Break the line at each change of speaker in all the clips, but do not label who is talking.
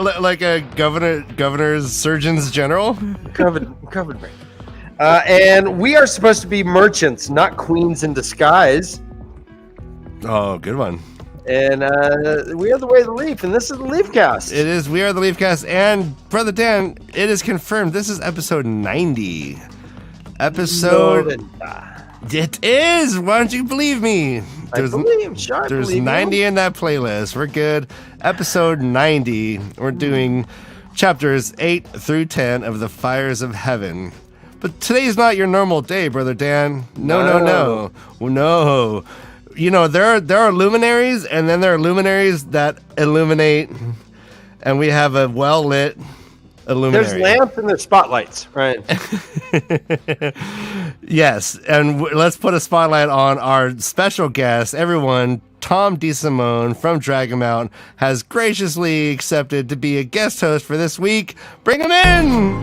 like a governor's surgeon's general.
Covered brain. And we are supposed to be merchants, not queens in disguise.
Oh, good one.
And we are the way of the Leaf, and this is the LeafCast.
It is. We are the LeafCast, and Brother Dan, it is confirmed. This is episode 90. It is. Why don't you believe me? There's 90 in that playlist. We're good. Episode 90. We're doing chapters 8 through 10 of the Fires of Heaven. But today's not your normal day, Brother Dan. No. You know, there are luminaries, and then there are luminaries that illuminate, and we have a well-lit illuminary.
There's lamps and there's spotlights, right?
Yes, and let's put a spotlight on our special guest. Everyone, Tom DeSimone from DragonReader has graciously accepted to be a guest host for this week. Bring him in!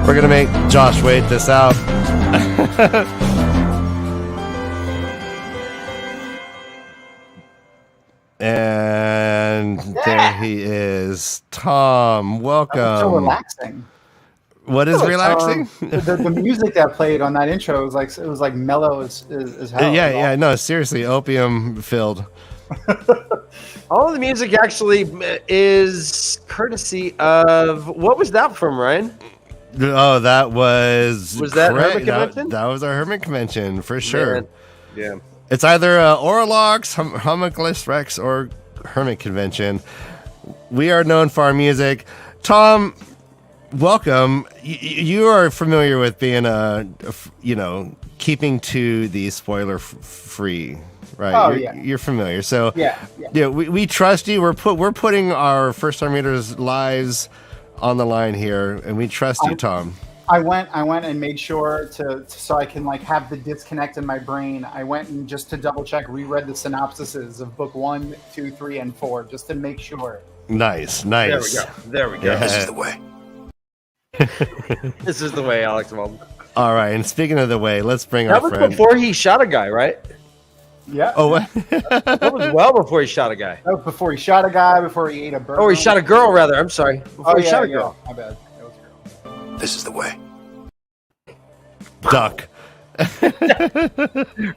We're going to make Josh wait this out. And there he is. Tom, welcome.
So relaxing.
What is relaxing?
The music that played on that intro was like mellow as hell.
Yeah, no, seriously, opium filled.
All of the music actually is courtesy of, what was that from, Ryan?
Oh, that was
that Hermit Convention?
That was our Hermit Convention for sure.
Yeah.
It's either Orlox, Homunculus Rex, or Hermit Convention. We are known for our music. Tom, welcome. You are familiar with being keeping to the spoiler free, right?
Oh,
you're familiar. So
yeah.
We trust you. We're putting our first time readers' lives on the line here, and we trust you, Tom.
I went and made sure so I can have the disconnect in my brain. I went and just to double check, reread the synopsises of book 1, 2, 3, and 4 just to make sure.
Nice.
There we go.
Yeah.
This is the way. This is the way, Alex Malden.
All right, and speaking of the way, let's bring our friend.
That was before he shot a guy, right?
Yeah.
Oh, what?
That was well before he shot a guy.
That was before he shot a guy, before he ate a bird.
Oh, he shot a girl, rather. I'm sorry. Before he shot a girl.
My bad. That was a girl.
This is the way.
Duck.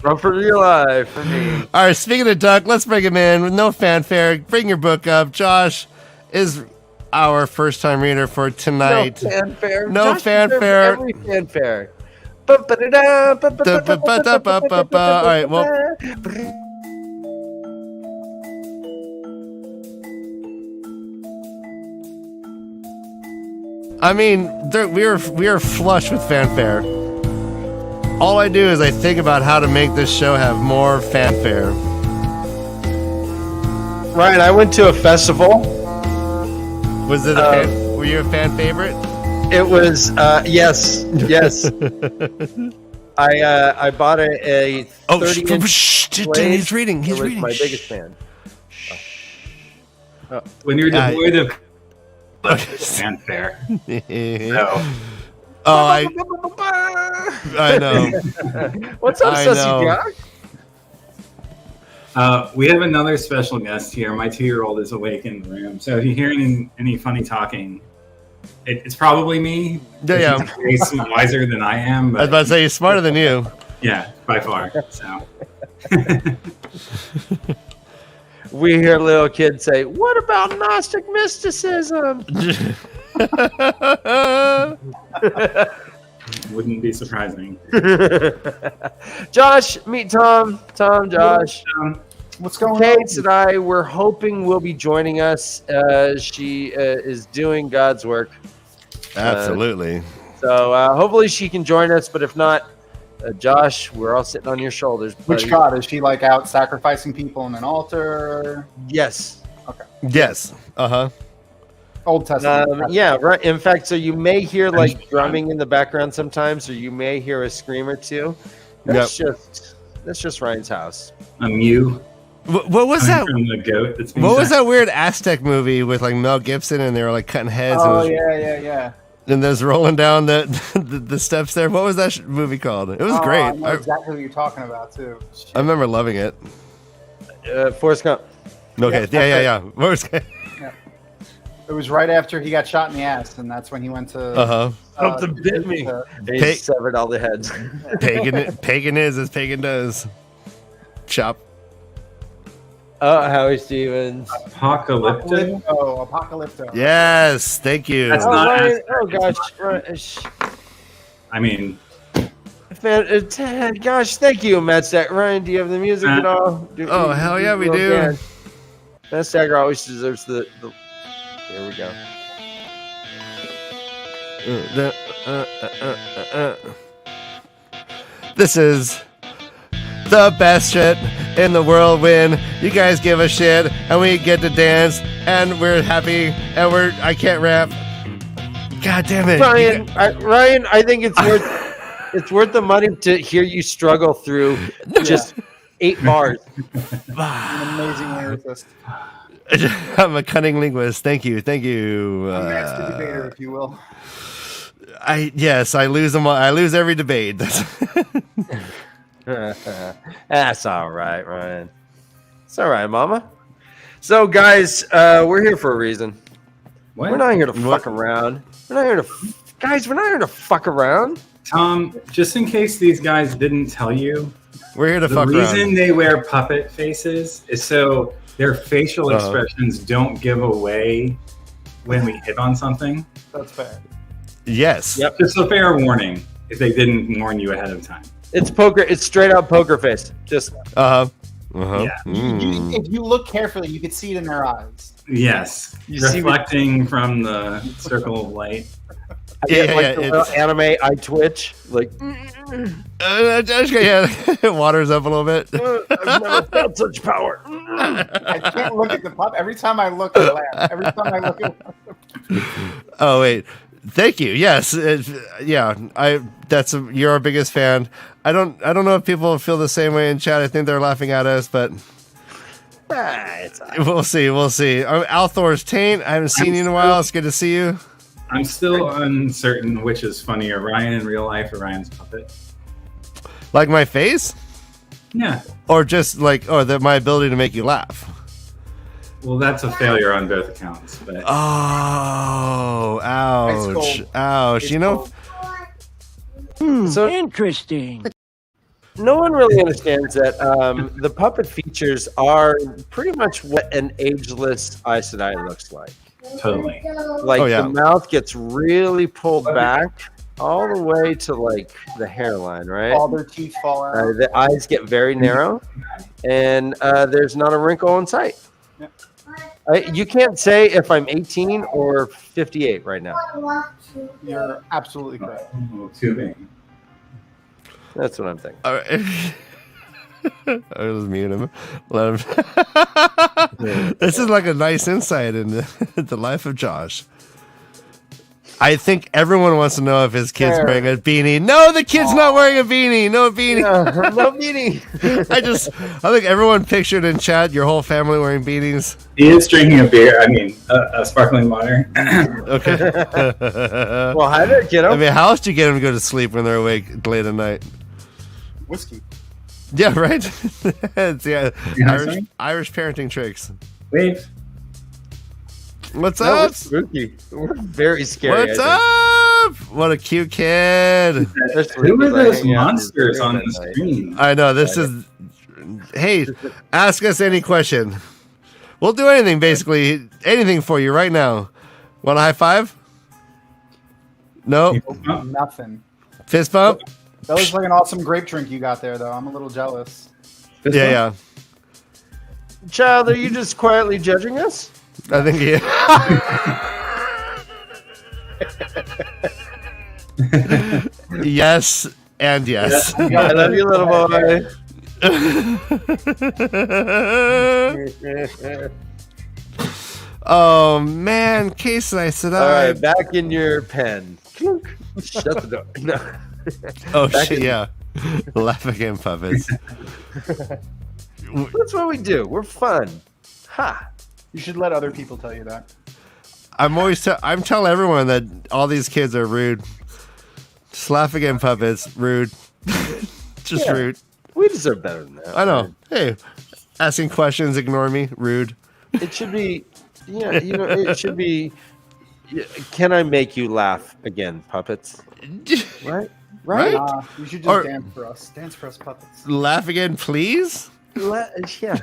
Run for your life for me.
All right, speaking of Duck, let's bring him in with no fanfare. Bring your book up. Josh is our first time reader for tonight.
No fanfare.
No
Josh
fanfare.
Every fanfare.
All right, well. I mean, we are flush with fanfare. All I do is I think about how to make this show have more fanfare.
Ryan, I went to a festival.
Was it were you a fan favorite?
It was yes. I bought a 30-inch blade.
He's reading. He's reading.
My biggest fan.
When you're devoid of fanfare. No.
Oh, I know.
What's up, Sussy Jack?
We have another special guest here. My 2-year-old is awake in the room. So if you hear any funny talking, it's probably me.
Yeah.
He's wiser than I am. But
I was about to say he's smarter than you.
Yeah, by far. So.
We hear little kids say, "What about Gnostic mysticism?"
Wouldn't be surprising.
Josh, meet Tom. Tom, Josh.
What's going on?
Kate and I, we're hoping will be joining us. She is doing God's work.
Absolutely.
So hopefully she can join us, but if not, Josh, we're all sitting on your shoulders. Buddy.
Which God? Is she out sacrificing people on an altar?
Yes.
Okay.
Yes. Uh-huh.
Old Testament.
Yeah, right. In fact, so you may hear drumming in the background sometimes, or you may hear a scream or two. That's just Ryan's house.
A mew.
What was that?
From the goat that's being
What was
sacrificed.
that weird Aztec movie with like Mel Gibson and they were like cutting heads?
Oh
and
yeah.
And there's rolling down the steps there. What was that movie called? It was great.
I know exactly what you're talking about too. Shit.
I remember loving it.
Forrest Gump.
Okay, yeah. What was it?
It was right after he got shot in the ass, and that's when he went to.
Something bit me. He severed all the heads.
Pagan is as pagan does. Chop.
Howie Stevens.
Apocalypto?
Apocalypto.
Yes, thank you.
That's not
Ryan,
as- I mean,
gosh, thank you, MaTsDaGgerX. Ryan, do you have the music at all?
Hell yeah, we do.
MaTsDaGgerX always deserves the. Here we go.
This is the best shit in the whirlwind. You guys give a shit, and we get to dance, and we're happy, and I can't rap. God damn it,
Ryan, I think it's worth the money to hear you struggle through just 8 bars.
An amazing lyricist.
I'm a cunning linguist. Thank you.
A master debater, if you will.
I lose them all. I lose every debate.
That's all right, Ryan. It's all right, Mama. So, guys, we're here for a reason.
what?
We're not here to fuck around. We're not here to fuck around.
Tom, just in case these guys didn't tell you,
We're here to
the
fuck
reason
around.
they wear puppet faces is so their facial expressions don't give away when we hit on something.
That's fair.
Yes.
Yep.
Just a fair warning if they didn't warn you ahead of time.
It's poker. It's straight out poker face. Just
Yeah.
If you look carefully, you can see it in their eyes.
Yes.
You see
Reflecting from the circle of light.
I get the little anime eye twitch. Like
It waters up a little bit.
I've never felt such power.
I can't look at the pup. Every time I look, I laugh. Every time I look at
Oh wait, thank you. Yes, you're our biggest fan. I don't know if people feel the same way in chat. I think they're laughing at us, but we'll see. Althor's Taint. I haven't seen you in a while. It's good to see you.
I'm still uncertain which is funnier, Ryan in real life or Ryan's puppet.
Like my face,
Yeah.
or just like my ability to make you laugh.
Well, that's a failure on both accounts. But
Oh, ouch,
cold.
ouch.
It's
You know,
cold.
So
Interesting.
no one really understands that the puppet features are pretty much what an ageless Aes Sedai looks like.
totally.
Like
Oh, yeah.
the mouth gets really pulled back all the way to like the hairline, right?
all their teeth fall out.
The eyes get very narrow, and there's not a wrinkle in sight.
Yep.
You can't say if I'm 18 or 58 right now.
You're absolutely correct.
Tubing.
That's what I'm thinking.
all right. I'll just mute him. Let him. This is like a nice insight into the life of Josh. I think everyone wants to know if his kid's
Sure.
wearing a beanie. No, the kid's not wearing a beanie. No beanie.
No meaning.
I think everyone pictured in chat your whole family wearing beanies.
He is drinking a beer. I mean, a sparkling water.
Okay.
Well, hi there, kiddo.
I mean, how else do you get them to go to sleep when they're awake late at night?
Whiskey.
Yeah, right. It's,
know what I'm
Irish parenting tricks.
Wave.
What's
No,
up?
we're spooky. We're very scary.
What's up? What a cute kid.
Who are those monsters on the screen?
I know, this is... Hey, ask us any question. We'll do anything, basically. Anything for you right now. Want a high five? No?
Nothing.
Fist bump?
That was like an awesome grape drink you got there, though. I'm a little jealous.
Yeah.
Child, are you just quietly judging us?
I think he... Yes, and yes.
I love you, little boy.
Oh, man. Case I said
All right, back in your pen. Clunk. Shut the door. No.
Oh,
back
shit,
in-
yeah. Laugh again, puppets.
That's what we do. We're fun. Ha!
You should let other people tell you that.
I'm telling everyone that all these kids are rude. Just laugh again, puppets. Rude. Just rude.
We deserve better than that.
I know. Man. Hey, asking questions, ignore me. Rude.
It should be, it should be, can I make you laugh again, puppets? Right?
You should just dance for us. Dance for us, puppets.
Laugh again, please?
Yeah.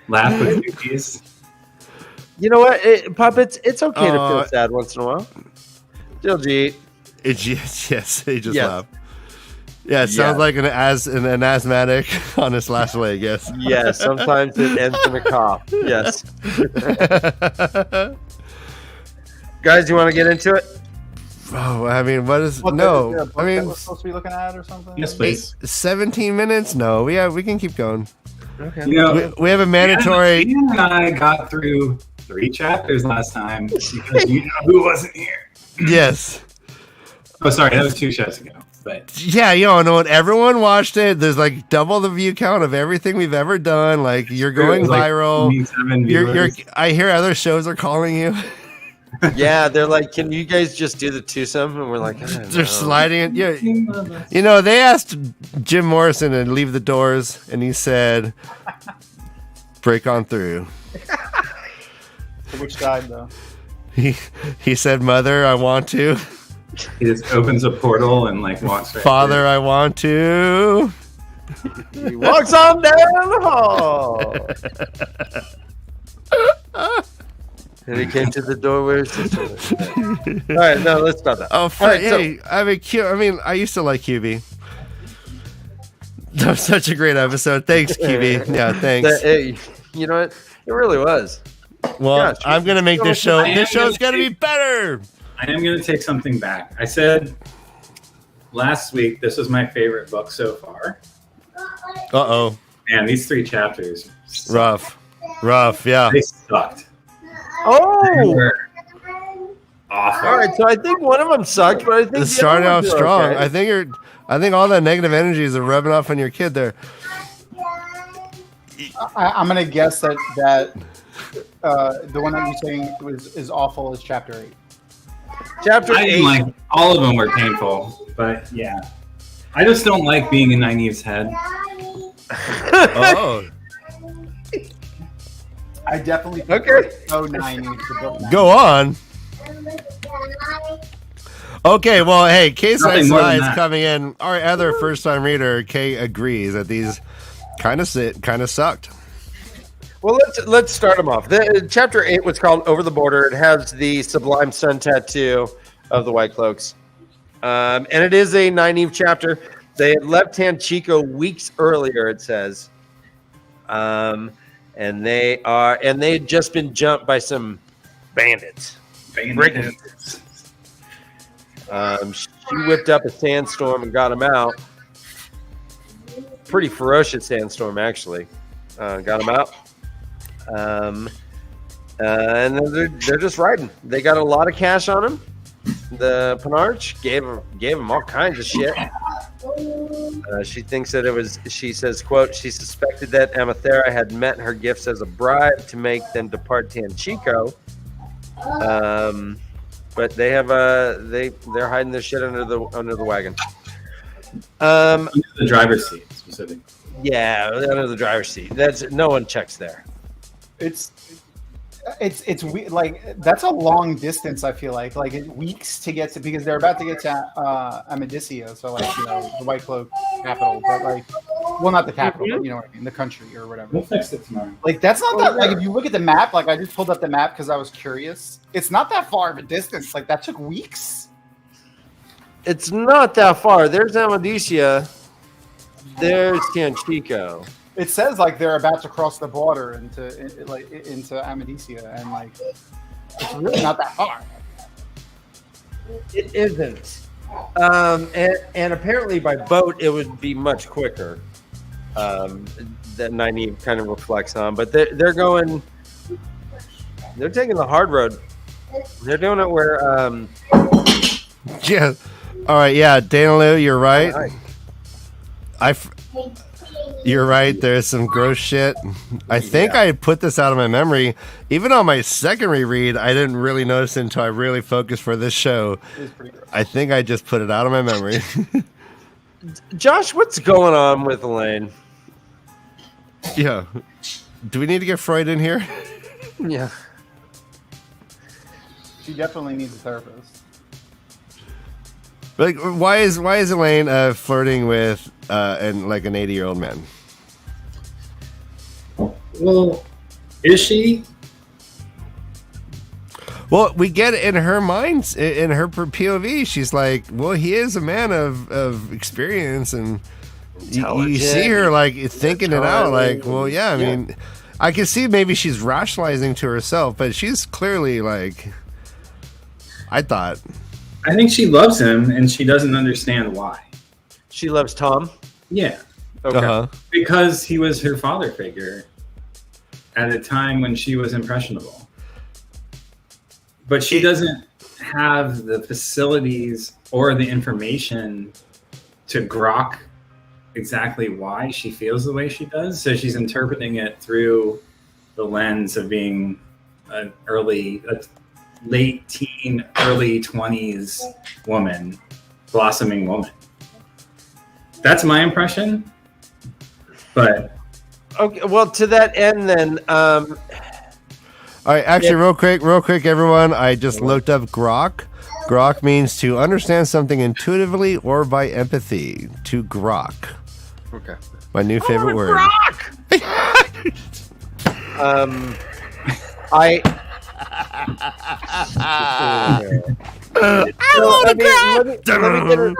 Laugh with you, please.
You know what, puppets? It's okay to feel sad once in a while. Diljit.
Yes, he just laughed. Yeah, it sounds like an asthmatic on his last leg, yes.
Yes, sometimes it ends in a cough. Yes. Guys, you want to get into it?
Oh, I mean, we're supposed
to be looking at or something?
Yes, please.
17 minutes? No, we can keep going.
Okay.
We have a mandatory.
Ian and I got through 3 chapters last time because who wasn't here.
Yes.
Oh, sorry, that was 2 shows ago. But
yeah, everyone watched it. There's like double the view count of everything we've ever done. Like you're going viral. I hear other shows are calling you.
Yeah, they're like, "Can you guys just do the twosome?" And we're like,
"They're sliding it." Yeah, they asked Jim Morrison to leave the doors, and he said, "Break on through."
Which side though?
He said, "Mother, I want to."
He just opens a portal and like walks right
Father,
through.
I want to.
He walks on down the hall. And he came to the door where his sister was. All right, no, let's stop that.
Oh, hey, I used to like QB. That was such a great episode. Thanks, QB. Yeah, thanks.
You know what? It really was.
Well, I'm going to make this show. This show's got to be better.
I am going to take something back. I said last week this was my favorite book so far.
Uh-oh.
Man, these 3 chapters.
Rough, yeah.
They sucked.
Oh!
They were awful.
All right, so I think one of them sucked, but I think
it's starting out strong.
Okay.
I think all that negative energies are rubbing off on your kid there.
I'm going to guess that the one that you're saying is awful is chapter 8.
Chapter 8.
Like all of them were painful, but yeah. I just don't like being in Nynaeve's head.
Oh.
I definitely think
Go on. Okay, well, hey, K-Side is coming in. Our other first-time reader, Kay, agrees that these kind of sucked.
Well, let's start them off. Chapter 8 was called Over the Border. It has the Sublime Sun tattoo of the White Cloaks. And it is a Nynaeve chapter. They had left Tanchico weeks earlier, it says. And they had just been jumped by some bandits. She whipped up a sandstorm and got them out. Pretty ferocious sandstorm, actually. Got them out. And then they're just riding. They got a lot of cash on them. The Panarch gave them all kinds of shit. She thinks that it was. She says, "quote She suspected that Amathera had met her gifts as a bribe to make them depart Tanchico. But they have they're hiding their shit under the wagon.
Under the driver's seat, specifically.
Yeah, under the driver's seat. That's no one checks there.
It's like that's a long distance. I feel like weeks to get to, because they're about to get to Amadicia, so the White Cloak capital, but not the capital, but you know what I mean, the country or whatever.
We'll fix it tomorrow.
That's not that. If you look at the map, I just pulled up the map because I was curious. It's not that far of a distance. That took weeks.
It's not that far. There's Amadicia. There's Tanchico.
It says they're about to cross the border into Amadicia, and it's really not that far.
It isn't, and apparently by boat it would be much quicker. That Nynaeve kind of reflects on, but they're taking the hard road. They're doing it where.
Yeah. All right. Yeah, Danielu, you're right. You're right. There's some gross shit. I think I put this out of my memory. Even on my second reread, I didn't really notice it until I really focused for this show. I think I just put it out of my memory.
Josh, what's going on with Elaine?
Yeah. Do we need to get Freud in here?
Yeah.
She definitely needs a therapist.
Like, why is Elaine flirting with an 80-year-old man?
Well, is she?
Well, we get it in her mind, in her POV. She's like, well, he is a man of experience, and you see her like thinking it out. Like, well, yeah, I mean, I can see maybe she's rationalizing to herself, but she's clearly like, I think
she loves him, and she doesn't understand why.
She loves Tom?
Yeah.
Okay.
Because he was her father figure at a time when she was impressionable. But she doesn't have the facilities or the information to grok exactly why she feels the way she does. So she's interpreting it through the lens of being a late teen, early 20s woman, blossoming woman. That's my impression. But
okay, well, to that end, then. All
right, actually, real quick, everyone. I just looked up grok. Grok means to understand something intuitively or by empathy. To grok.
Okay.
My new favorite word.
Grok.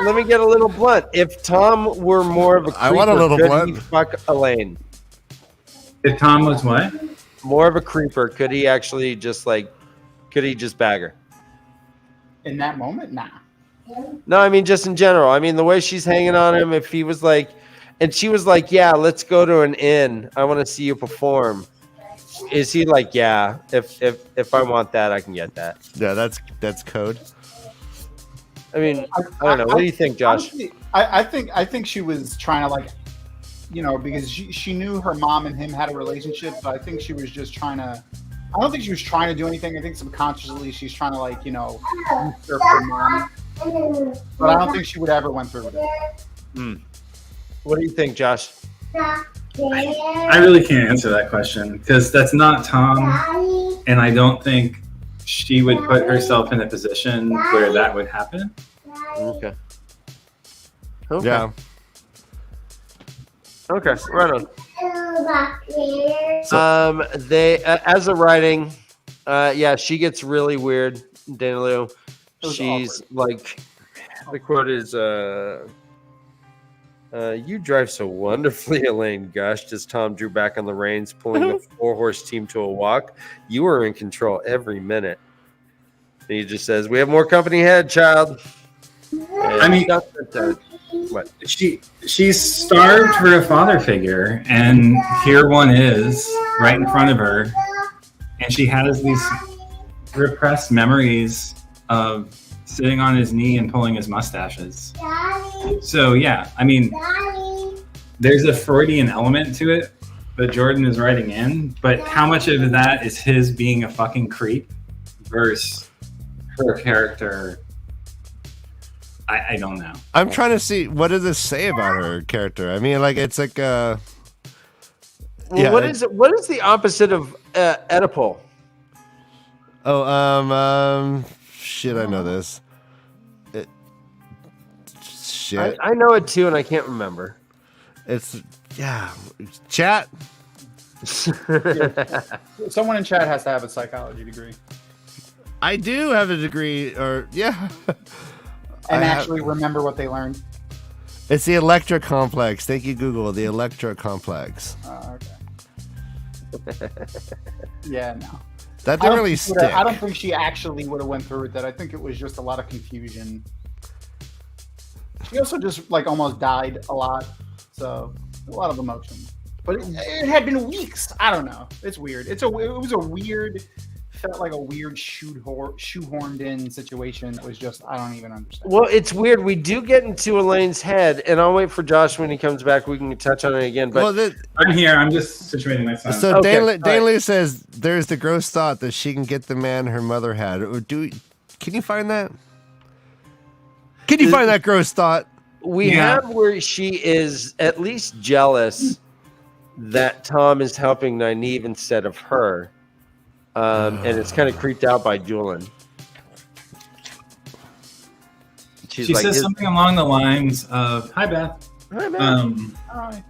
Let me get a little blunt. If Tom were more of a creeper,
I want a little blunt.
He fuck Elaine?
If Tom was what?
More of a creeper, could he actually just could he just bag her?
In that moment, nah.
No, I mean just in general. I mean the way she's hanging on him. If he was like, and she was like, "Yeah, let's go to an inn. I want to see you perform." Is he like, yeah? If I want that, I can get that.
Yeah, that's code.
I mean, I don't know. What do you think, Josh?
Honestly, I think she was trying to because she knew her mom and him had a relationship, but I think she was just trying to. I don't think she was trying to do anything. I think subconsciously she's trying to usurp her mom. But I don't think she would ever went through with it.
What do you think, Josh?
I really can't answer that question because that's not Tom, and I don't think she would put herself in a position where that would happen.
Okay.
Yeah.
Okay, right on. They as a writing, she gets really weird. Danielu, she's like, the quote is, "You drive so wonderfully, Elaine gushed as Tom drew back on the reins, pulling the 4-horse team to a walk. You were in control every minute." And he just says, "We have more company ahead, child." And
I mean,
what?
She's starved for a father figure, and here one is right in front of her, and she has these repressed memories of sitting on his knee and pulling his mustaches. So yeah, I mean, there's a Freudian element to it that Jordan is writing in, but how much of that is his being a fucking creep versus her character? I don't know.
I'm trying to see, what does this say about her character? I mean, it's like
what is it? What is the opposite of Oedipal?
Oh, shit, I know this. Shit.
I know it too, and I can't remember.
It's, chat.
Someone in chat has to have a psychology degree.
I do have a degree,
and actually remember what they learned.
It's the Electra complex. Thank you, Google. The Electra complex.
Okay. Yeah, no.
That didn't really stick.
I don't think she actually would have went through with that. I think it was just a lot of confusion. She also just almost died a lot, so a lot of emotion. But it had been weeks. I don't know. It's weird. It was a weird felt like a weird shoehorned in situation that was just, I don't even understand.
Well, it's weird. We do get into Elaine's head, and I'll wait for Josh when he comes back. We can touch on it again. But
I'm here. I'm just situating myself.
So
Okay,
Daly says there's the gross thought that she can get the man her mother had. Can you find that? Can you find that gross thought?
we have where she is at least jealous that Tom is helping Nynaeve instead of her. And it's kind of creeped out by Julian.
She says something along the lines of, "Hi, Beth."
Hi, Beth.
Hi.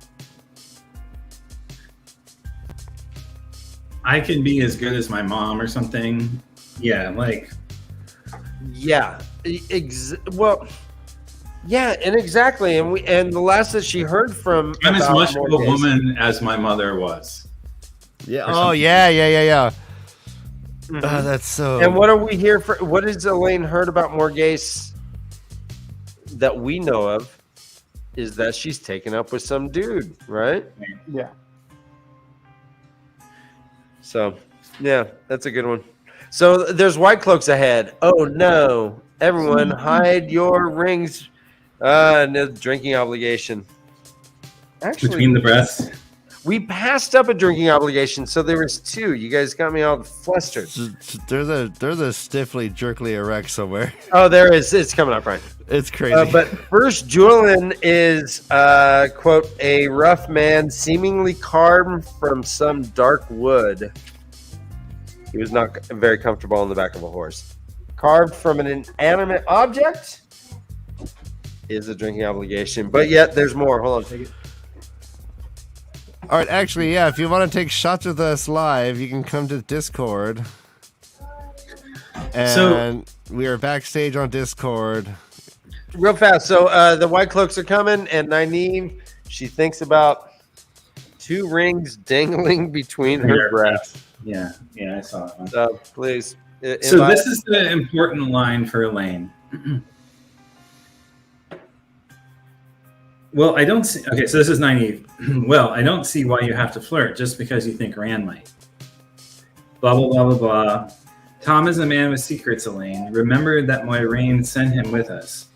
I can be as good as my mom or something. Yeah, like.
Yeah. Well, yeah, and exactly. And the last that she heard from,
I'm as much of a woman as my mother was.
Yeah. Oh, yeah.
Mm-hmm.
Oh, that's so.
And what are we here for? What has Elaine heard about Morghese that we know of? Is that she's taken up with some dude, right?
Yeah.
So, yeah, that's a good one. So there's white cloaks ahead. Oh no! Everyone, hide your rings. No drinking obligation. Actually,
Between the breasts.
we passed up a drinking obligation, so there was two. You guys got me all flustered.
There's a stiffly, jerkily erect somewhere.
Oh, there is. It's coming up, right?
It's crazy.
But first, Julian is, quote, a rough man seemingly carved from some dark wood. He was not very comfortable on the back of a horse. Carved from an inanimate object is a drinking obligation. But yet, there's more. Hold on. Take it.
All right, actually, yeah, if you want to take shots with us live, you can come to Discord. And we are backstage on Discord.
Real fast. So the white cloaks are coming, and Nynaeve, she thinks about two rings dangling between her breasts.
Yeah, I saw that one.
So please.
So this is the important line for Elaine. Well, I don't see. Okay, so this is Nynaeve. Well, I don't see why you have to flirt just because you think Rand might. Blah, blah, blah, blah, blah. Tom is a man with secrets, Elaine. Remember that Moiraine sent him with us.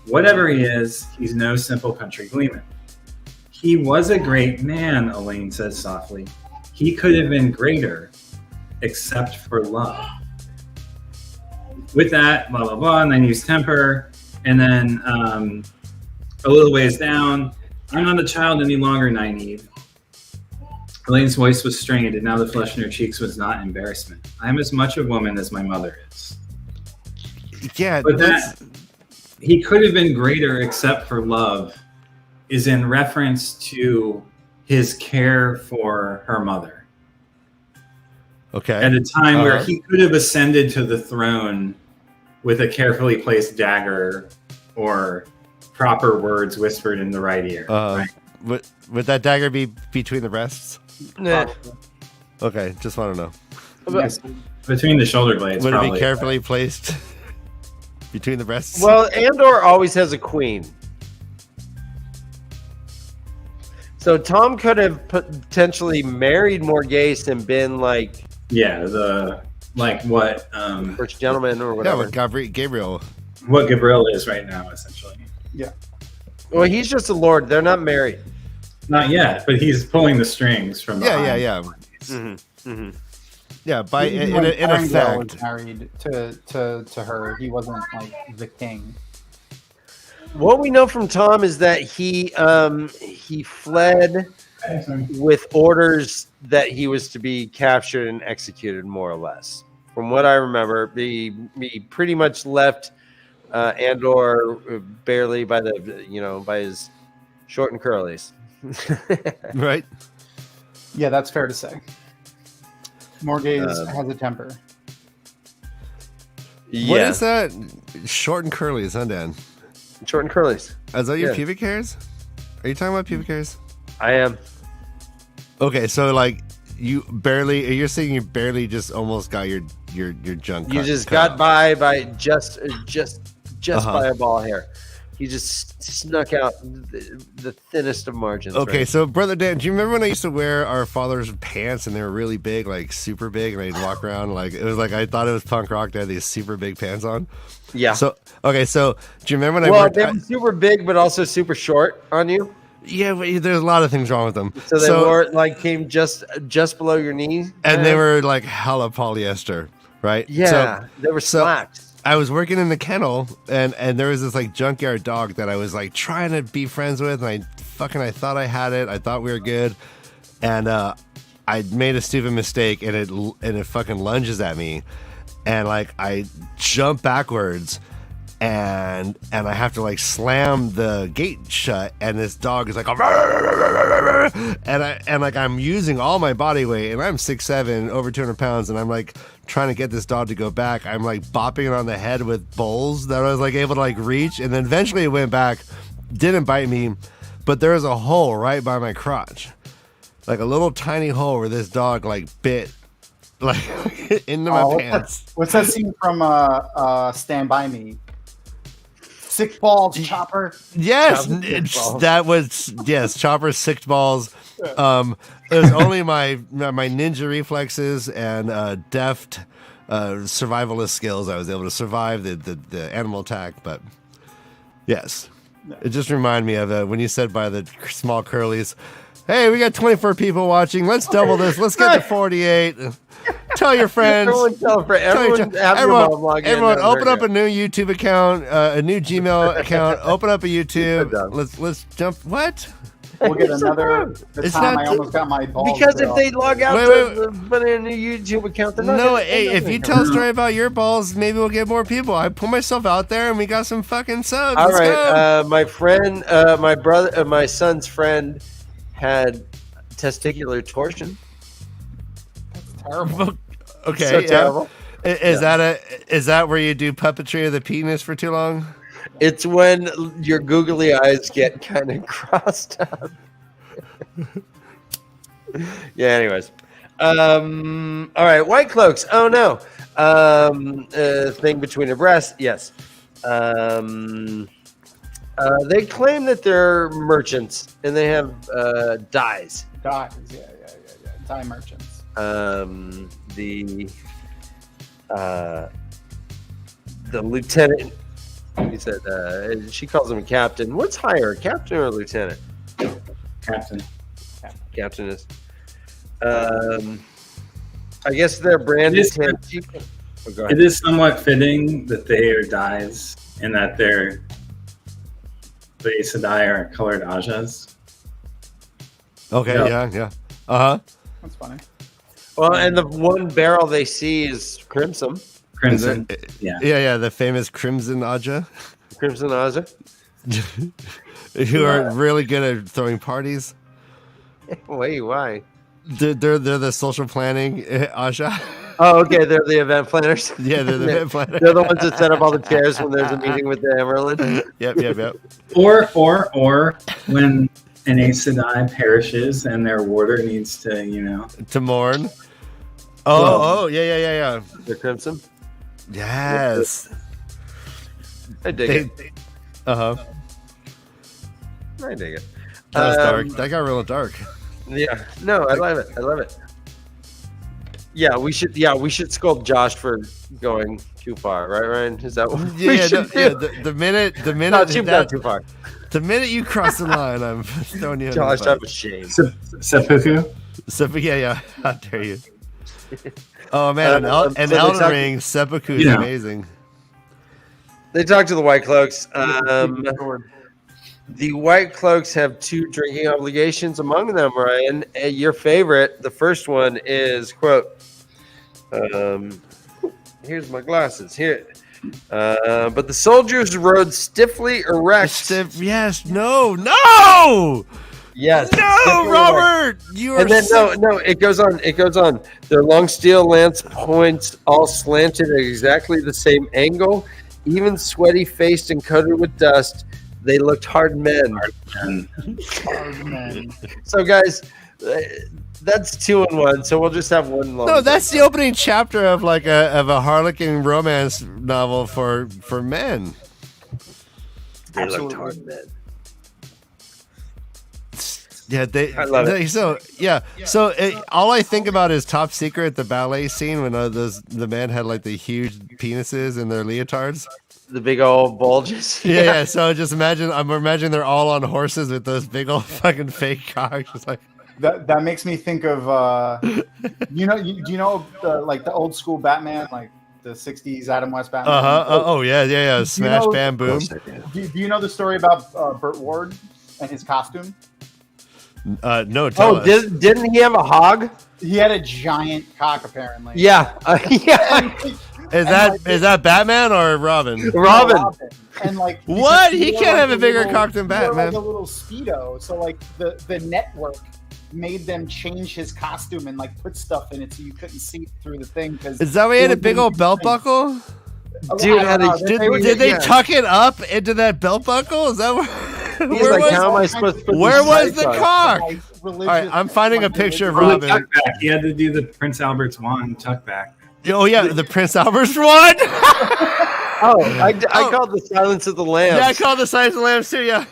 Whatever he is, he's no simple country gleeman. He was a great man, Elaine says softly. He could have been greater, except for love. With that, blah, blah, blah, and then use temper. And then a little ways down, I'm not a child any longer, Nynaeve. Elaine's voice was strained, and now the flush in her cheeks was not embarrassment. I am as much a woman as my mother is.
Yeah,
but that he could have been greater except for love is in reference to his care for her mother.
Okay.
At a time where he could have ascended to the throne with a carefully placed dagger or proper words whispered in the right ear. Right?
Would that dagger be between the breasts?
Nah.
Okay, just want to know.
Yes.
Between the shoulder blades.
Would
probably.
it be carefully placed between the breasts?
Well, Andor always has a queen. So Tom could have potentially married Morghese and been like...
Yeah, what...
First gentleman or whatever.
Yeah, with Gabriel.
What Gabriel is right now, essentially.
Yeah.
Well, he's just a lord. They're not married.
Not yet, but he's pulling the strings from behind.
Yeah.
Mm-hmm. Mm-hmm.
Yeah, by in
Arendelle
effect.
was married to her. He wasn't like the king.
What we know from Tom is that he fled with orders that he was to be captured and executed, more or less. From what I remember, he pretty much left Andor barely by his short and curlies.
Right.
Yeah, that's fair to say. Morghese has a temper.
Yeah.
What is that? Short and curlies, huh, Dan?
Short and curlies.
Is that your pubic hairs? Are you talking about pubic hairs?
I am.
Okay, so like you're saying you barely just almost got your junk.
You just got by just by a ball hair. He just snuck out the thinnest of margins.
Okay,
right?
so Brother Dan, do you remember when I used to wear our father's pants and they were really big, like super big, and I'd walk around like it was like I thought it was punk rock to have these super big pants on?
Yeah.
So okay, so do you remember when
they were super big, but also super short on you.
Yeah, but there's a lot of things wrong with them.
So they wore came just below your knees,
and they were like hella polyester, right?
Yeah,
so,
they were slacks.
I was working in the kennel, and there was this like junkyard dog that I was like trying to be friends with, and I thought I had it. I thought we were good, and I made a stupid mistake, and it fucking lunges at me, and like I jump backwards, and I have to like slam the gate shut, and this dog is like, and like I'm using all my body weight, and I'm 6'7", over 200 pounds, and I'm like trying to get this dog to go back. I'm like bopping it on the head with bowls that I was like able to like reach, and then eventually it went back, didn't bite me, but there was a hole right by my crotch, like a little tiny hole where this dog like bit like into my pants.
What's that scene from Stand By Me? Sick balls, Chopper.
Yes, that was Chopper's sick balls. It was only my ninja reflexes and deft survivalist skills I was able to survive the animal attack. But yes, it just reminded me of when you said by the small curlies, "Hey, we got 24 people watching. Let's double this. Let's get to 48." Tell your friends. Everyone, open up a new YouTube account, a new Gmail account. Open up a YouTube. Let's jump. What?
We'll get another. I almost got my balls.
Because if they log out, put in a new YouTube account.
If you tell a story about your balls, maybe we'll get more people. I put myself out there, and we got some fucking subs.
All right, my friend, my son's friend had testicular torsion.
Terrible.
Okay,
so terrible.
Is that where you do puppetry of the penis for too long?
It's when your googly eyes get kind of crossed up. Yeah. Anyways, all right. White cloaks. Oh no. Thing between her breasts. Yes. They claim that they're merchants and they have dyes.
Dyes. Yeah. Dye merchants.
The lieutenant, he said, she calls him a captain. What's higher, a captain or a lieutenant?
Captain
is. I guess they're branded.
It is somewhat fitting that they are dyes and that the Aes Sedai are colored Ajas.
Okay, yeah. Uh-huh.
That's funny.
Well, and the one barrel they see is crimson.
Yeah, the famous Crimson Aja.
Crimson Aja.
Who are really good at throwing parties.
Wait, why?
They're the social planning Aja.
Oh, okay, they're the event planners.
Yeah, they're the event planners.
They're the ones that set up all the chairs when there's a meeting with the Emerald.
Yep.
Or when an Aes Sedai perishes and their warder needs to,
to mourn. Oh, yeah.
The crimson.
Yes.
I dig it.
I
dig it.
That was dark. That got real dark.
Yeah. No, I love it. Yeah, we should scold Josh for going too far, right, Ryan? Is that what we should do?
The minute
not too far.
The minute you cross the line, I'm throwing you.
Josh, I'm ashamed.
Seppuku.
Yeah. How dare you? Oh man, an Elden Ring seppuku is amazing.
They talk to the White Cloaks. The White Cloaks have 2 drinking obligations among them, Ryan. Your favorite, the first one is, quote, here's my glasses. Here. But the soldiers rode stiffly erect.
Yes, no! Yes. No, Robert! You are.
And then no. It goes on. Their long steel lance points all slanted at exactly the same angle. Even sweaty faced and coated with dust, they looked hard men.
Hard men.
So guys, that's 2 in 1. So we'll just have one long.
No, that's the opening chapter of like a Harlequin romance novel for men.
They look
Absolutely.
hard, man.
Yeah,
I love it.
So all I think about is Top Secret, the ballet scene when the men had like the huge penises in their leotards.
The big old bulges.
Yeah. So just I'm imagining they're all on horses with those big old fucking fake cocks. Just like
That makes me think of do you know the old school Batman, like the 60s Adam West Batman?
Oh yeah. Smash, bam, boom.
Do you know the story about Burt Ward and his costume?
No. Tell us.
Didn't he have a hog?
He had a giant cock, apparently.
Yeah. Yeah.
Is that Batman or Robin?
Robin.
And like
What?
because
He
wore,
can't
like,
have a bigger
little-
cock than
he wore,
Batman.
Like a little Speedo. So like the network made them change his costume and like put stuff in it so you couldn't see it through the thing.
Is that why he had a big old belt buckle?
Dude,
Did they tuck it up into that belt buckle? Is that what?
He's like, how am I supposed to put
Where
these
was the
tights on?
cock? All right, I'm finding a picture of Robin.
Tuck back. He had to do the Prince Albert's wand tuck back.
Oh yeah, the Prince Albert's one.
I called the Silence of the Lambs.
Yeah, I called the Silence of the Lambs too. Yeah.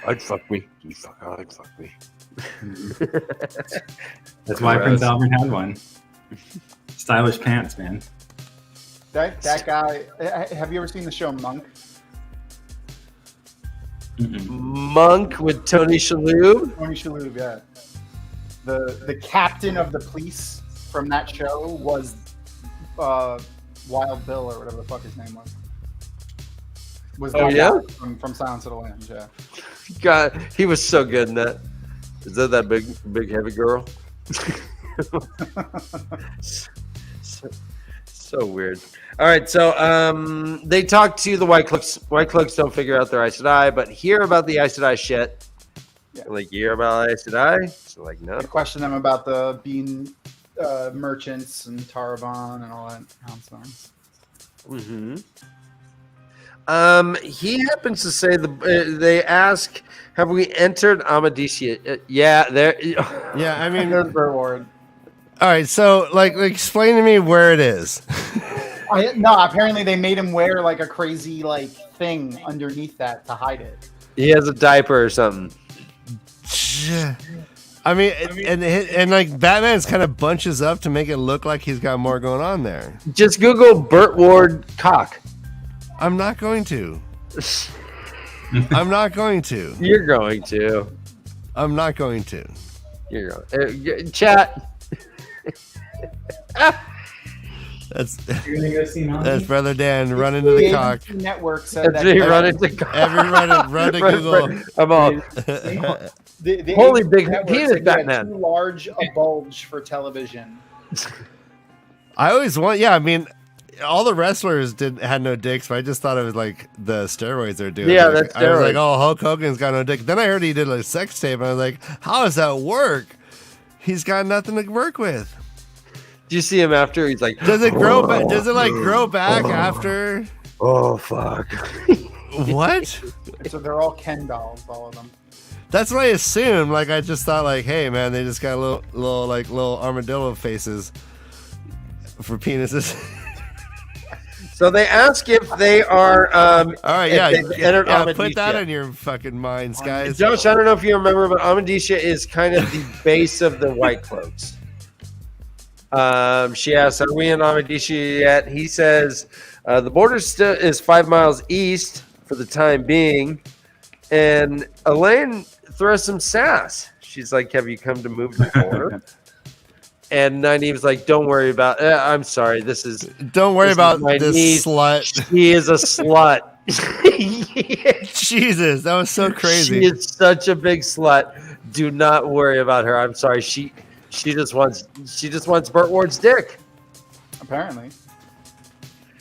I'd fuck me. You fuck out. I'd fuck me.
That's why Prince Albert had one. Stylish pants, man.
That guy. Have you ever seen the show Monk?
Monk with Tony Shalhoub.
Tony Shalhoub, yeah. The captain of the police from that show was Wild Bill or whatever the fuck his name was.
Oh, yeah?
From Silence of the Lambs, yeah.
God, he was so good in that. Is that big heavy girl? so weird. All right, so they talk to the White Cloaks. White Cloaks don't figure out their Aes Sedai, but hear about the Aes Sedai shit. Yeah. Like, you hear about Aes Sedai? So like, no.
I question them about the being merchants and Taravan and all that nonsense.
Mm-hmm. He happens to say they ask, "Have we entered Amadisia?" Yeah, there.
Yeah, I mean,
There's Burward.
All right, so like explain to me where it is.
No, apparently they made him wear like a crazy like thing underneath that to hide it.
He has a diaper or something.
I mean, and like Batman's kind of bunches up to make it look like he's got more going on there.
Just Google Burt Ward cock.
I'm not going to. I'm not going to.
You're going to.
I'm not going to.
You're going. Chat.
You're gonna go see Mommy?
That's Brother Dan running to the cock.
ABC Network said
That's
that
me running to cock.
Run to Google.
I'm all.
the
Holy
ABC
big
Network
penis,
said he had
Batman.
Too large a bulge for television.
I always want. Yeah, I mean, all the wrestlers had no dicks, but I just thought it was like the steroids they're doing.
Yeah,
like,
that's
I was like,
steroids.
oh, Hulk Hogan's got no dick. Then I heard he did a sex tape, and I was like, how does that work? He's got nothing to work with.
Do you see him after? He's like,
Does it grow back? Does it like grow back after?
oh fuck.
What?
So they're all Ken dolls, all of them.
That's what I assumed. Like I just thought, like, hey man, they just got little armadillo faces for penises.
So they ask if they are.
All right, yeah,
entered
put that
Amadisia.
in your fucking minds, guys.
Josh, I don't know if you remember, but Amadisia is kind of the base of the White Cloaks. She asks, "Are we in Amadisia yet?" He says, "The border is 5 miles east for the time being." And Elaine throws some sass. She's like, "Have you come to move the border?" And Nynaeve's like, "Don't worry about it. I'm sorry.
Don't worry about
my
this
niece.
slut.
She is a slut."
Jesus, that was so crazy.
She is such a big slut. Do not worry about her. I'm sorry. She just wants Burt Ward's dick.
Apparently.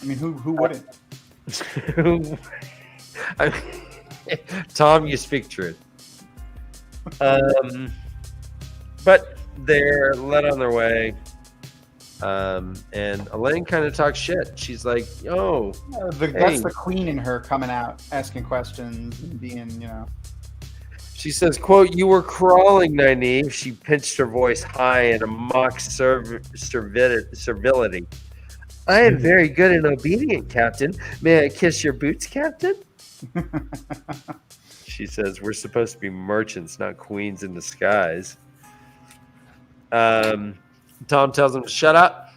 I mean, who wouldn't?
Tom, you speak truth. But they're led on their way. And Elaine kind of talks shit. She's like, "Oh,
That's the queen in her coming out, asking questions and being, you know."
She says, quote, "You were crawling, Nynaeve." She pitched her voice high in a mock servility. I am very good and obedient, Captain. May I kiss your boots, Captain? She says, we're supposed to be merchants, not queens in disguise. Tom tells him to shut up.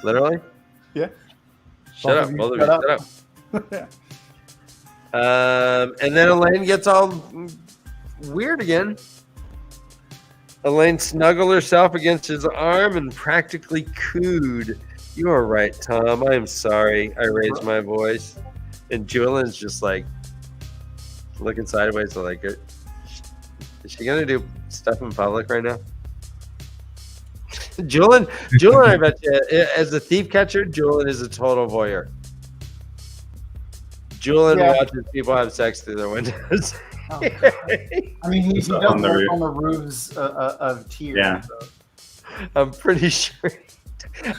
Literally?
Yeah.
Shut up. Both of you, shut up. And then Elaine gets all weird again. Elaine snuggled herself against his arm and practically cooed. You are right, Tom. I am sorry. I raised my voice. And Julian's just like looking sideways like, is she going to do stuff in public right now? Julian, I bet you, as a thief catcher, Julian is a total voyeur. Julian watches people have sex through their windows.
Oh, I mean, he does work on the roofs of tiers.
Yeah.
So.
I'm pretty sure.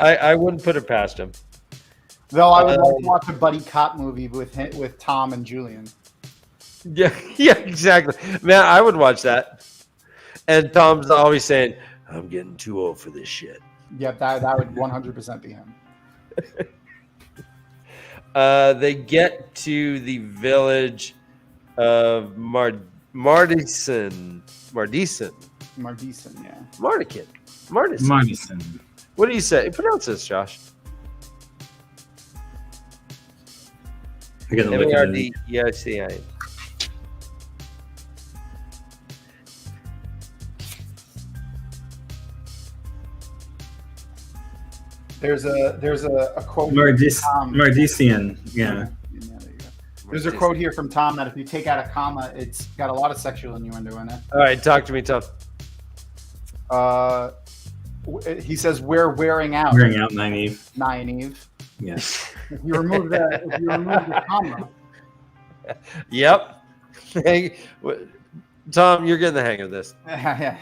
I wouldn't put it past him.
Though I would like to watch a buddy cop movie with Tom and Julian.
Yeah, exactly. Man, I would watch that. And Tom's always saying, I'm getting too old for this shit.
Yep, that would 100% be him.
They get to the village of Mardison,
yeah.
Mardison. What do you say? Pronounce this, Josh.
I gotta look at it.
M-A-R-D-E-I-C-I.
There's a quote.
Mardisian, yeah.
There you go. There's a quote here from Tom that if you take out a comma, it's got a lot of sexual innuendo in it.
All right, talk to me, Tom.
He says we're wearing out.
Wearing out, naive.
Yes. If you remove the comma.
Yep. Tom, you're getting the hang of this.
Yeah.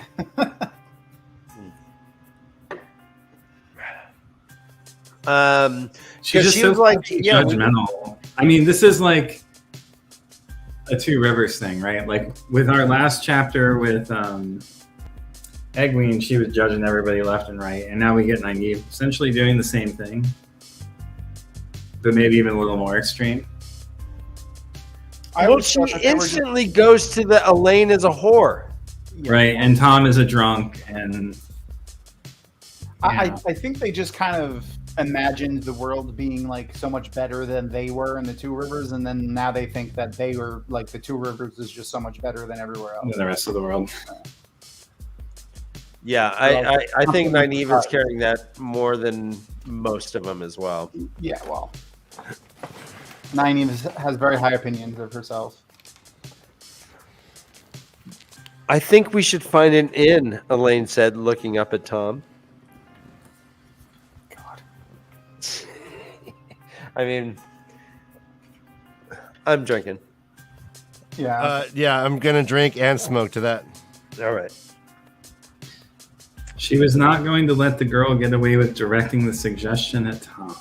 She's just so like judgmental. I mean, this is like a Two Rivers thing, right? Like with our last chapter with Egwene, she was judging everybody left and right, and now we get Nynaeve essentially doing the same thing, but maybe even a little more extreme.
Well, she instantly goes to the Elaine as a whore,
right? And Tom is a drunk, and
I think they just kind of imagined the world being like so much better than they were in the Two Rivers, and then now they think that they were like the Two Rivers is just so much better than everywhere else.
Than the rest of the world.
Yeah, I think Nynaeve is carrying that more than most of them as well.
Yeah, well, Nynaeve has very high opinions of herself.
I think we should find an inn, Elaine said, looking up at Tom.
God.
I mean, I'm drinking.
Yeah.
Yeah, I'm going to drink and smoke to that.
All right.
She was not going to let the girl get away with directing the suggestion at Tom.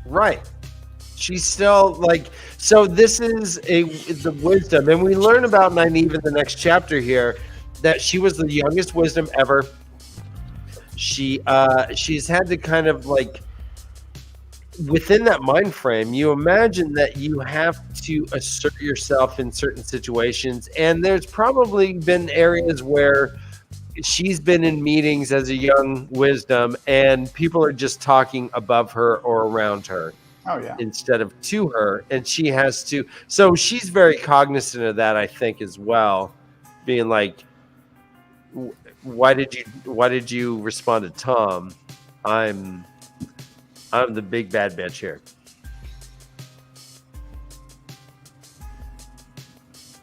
Right. She's still like, so this is the wisdom. And we learn about Nynaeve in the next chapter here, that she was the youngest wisdom ever. She's had to kind of like, within that mind frame, you imagine that you have to assert yourself in certain situations. And there's probably been areas where she's been in meetings as a young wisdom and people are just talking above her or around her.
Oh, yeah.
Instead of to her, and she has to. So she's very cognizant of that, I think, as well, being like, "Why did you respond to Tom? I'm the big bad bitch here."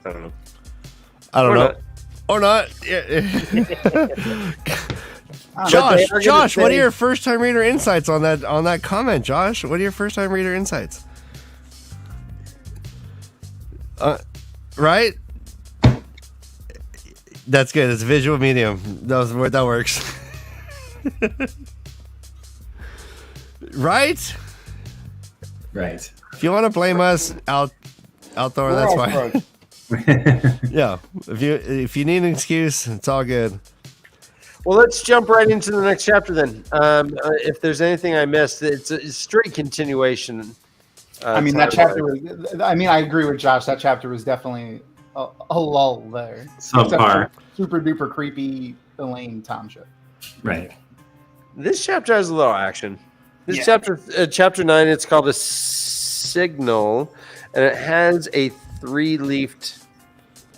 I don't know.
Or not. Josh, what are your first time reader insights on that comment, Josh? What are your first time reader insights? Right? That's good. It's a visual medium. That works. Right?
Right.
If you want to blame us outdoor, that's fine. Yeah. If you need an excuse, it's all good.
Well, let's jump right into the next chapter then. If there's anything I missed, it's a straight continuation.
I mean, that chapter was. I mean, I agree with Josh. That chapter was definitely a lull there.
Subpar.
Super duper creepy Elaine Township.
Right.
This chapter has a little action. This chapter 9, it's called a signal, and it has a 3-leafed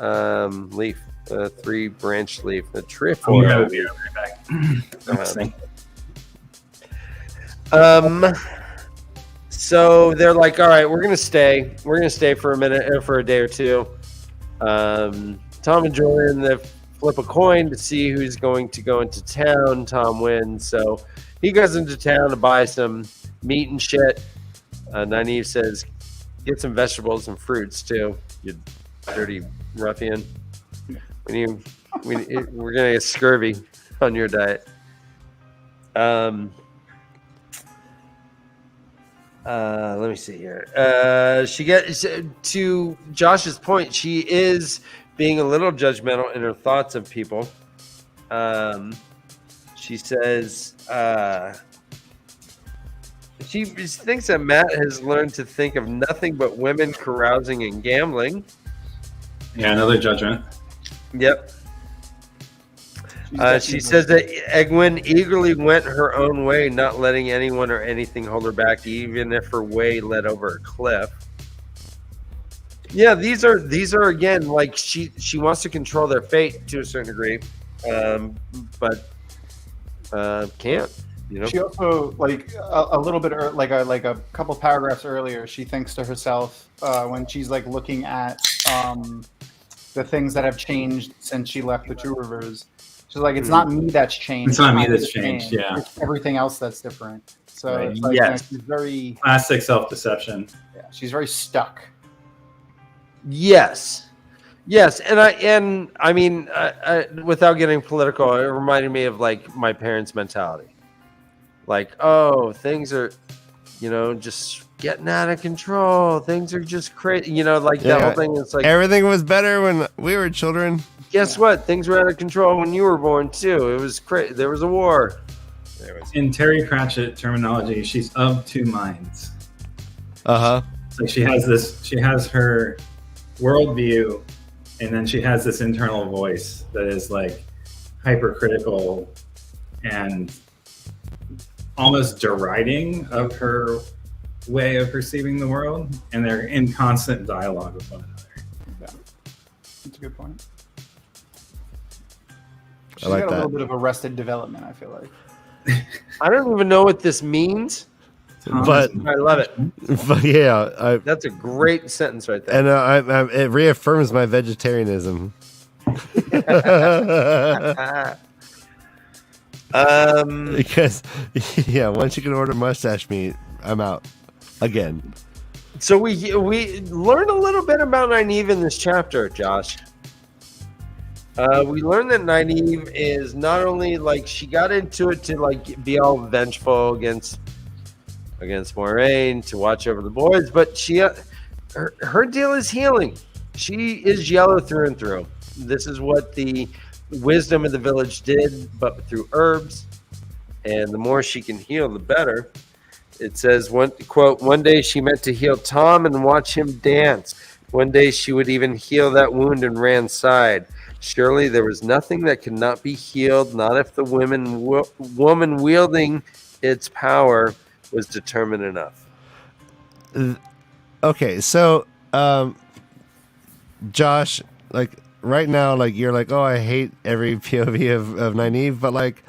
leaf. 3-branched leaf, a triple.
Yeah, we'll be right
back. So they're like, all right, we're gonna stay for a minute, for a day or two. Tom and Julian, they flip a coin to see who's going to go into town. Tom wins, so he goes into town to buy some meat and shit. Nynaeve says, get some vegetables and fruits too, you dirty ruffian. We're gonna get scurvy on your diet. Let me see here. She gets to Josh's point. She is being a little judgmental in her thoughts of people. She says she thinks that Matt has learned to think of nothing but women, carousing, and gambling.
Yeah, another judgment.
Yep. She says that Egwene eagerly went her own way, not letting anyone or anything hold her back, even if her way led over a cliff. Yeah, these are again, like she wants to control their fate to a certain degree, but can't. You know.
She also, like a little bit, like a couple paragraphs earlier, she thinks to herself when she's like looking at the things that have changed since she left the Two Rivers. She's like, it's not me that's changed.
It's not me that's changed. Yeah,
it's everything else that's different. So
right.
it's like,
yes.
She's very
classic self-deception.
Yeah, she's very stuck.
Yes, and I mean, without getting political, it reminded me of like my parents' mentality. Like, oh, things are, just getting out of control. Things are just crazy. Like that whole thing. It's like
everything was better when we were children.
Guess what? Things were out of control when you were born too. It was crazy. There was a war.
In Terry Pratchett terminology, she's of two minds.
Like
she has her worldview, and then she has this internal voice that is like hypercritical and almost deriding of her way of perceiving the world, and they're in constant dialogue with one another.
Yeah. That's a good point.
She's got
a little bit of arrested development, I feel like.
I don't even know what this means,
but
I love it.
But yeah,
that's a great sentence right there.
And it reaffirms my vegetarianism. Because once you can order mustache meat, I'm out again.
So we learned a little bit about Nynaeve in this chapter, Josh. We learned that Nynaeve is not only like she got into it to like be all vengeful against Moiraine, to watch over the boys, but she her deal is healing. She is yellow through and through. This is what the wisdom of the village did, but through herbs. And the more she can heal, the better. It says, one day she meant to heal Tom and watch him dance. One day she would even heal that wound and ran side. Surely there was nothing that could not be healed, not if the woman wielding its power was determined enough.
Okay, so Josh, like right now, like you're like, oh, I hate every POV of Nynaeve, but like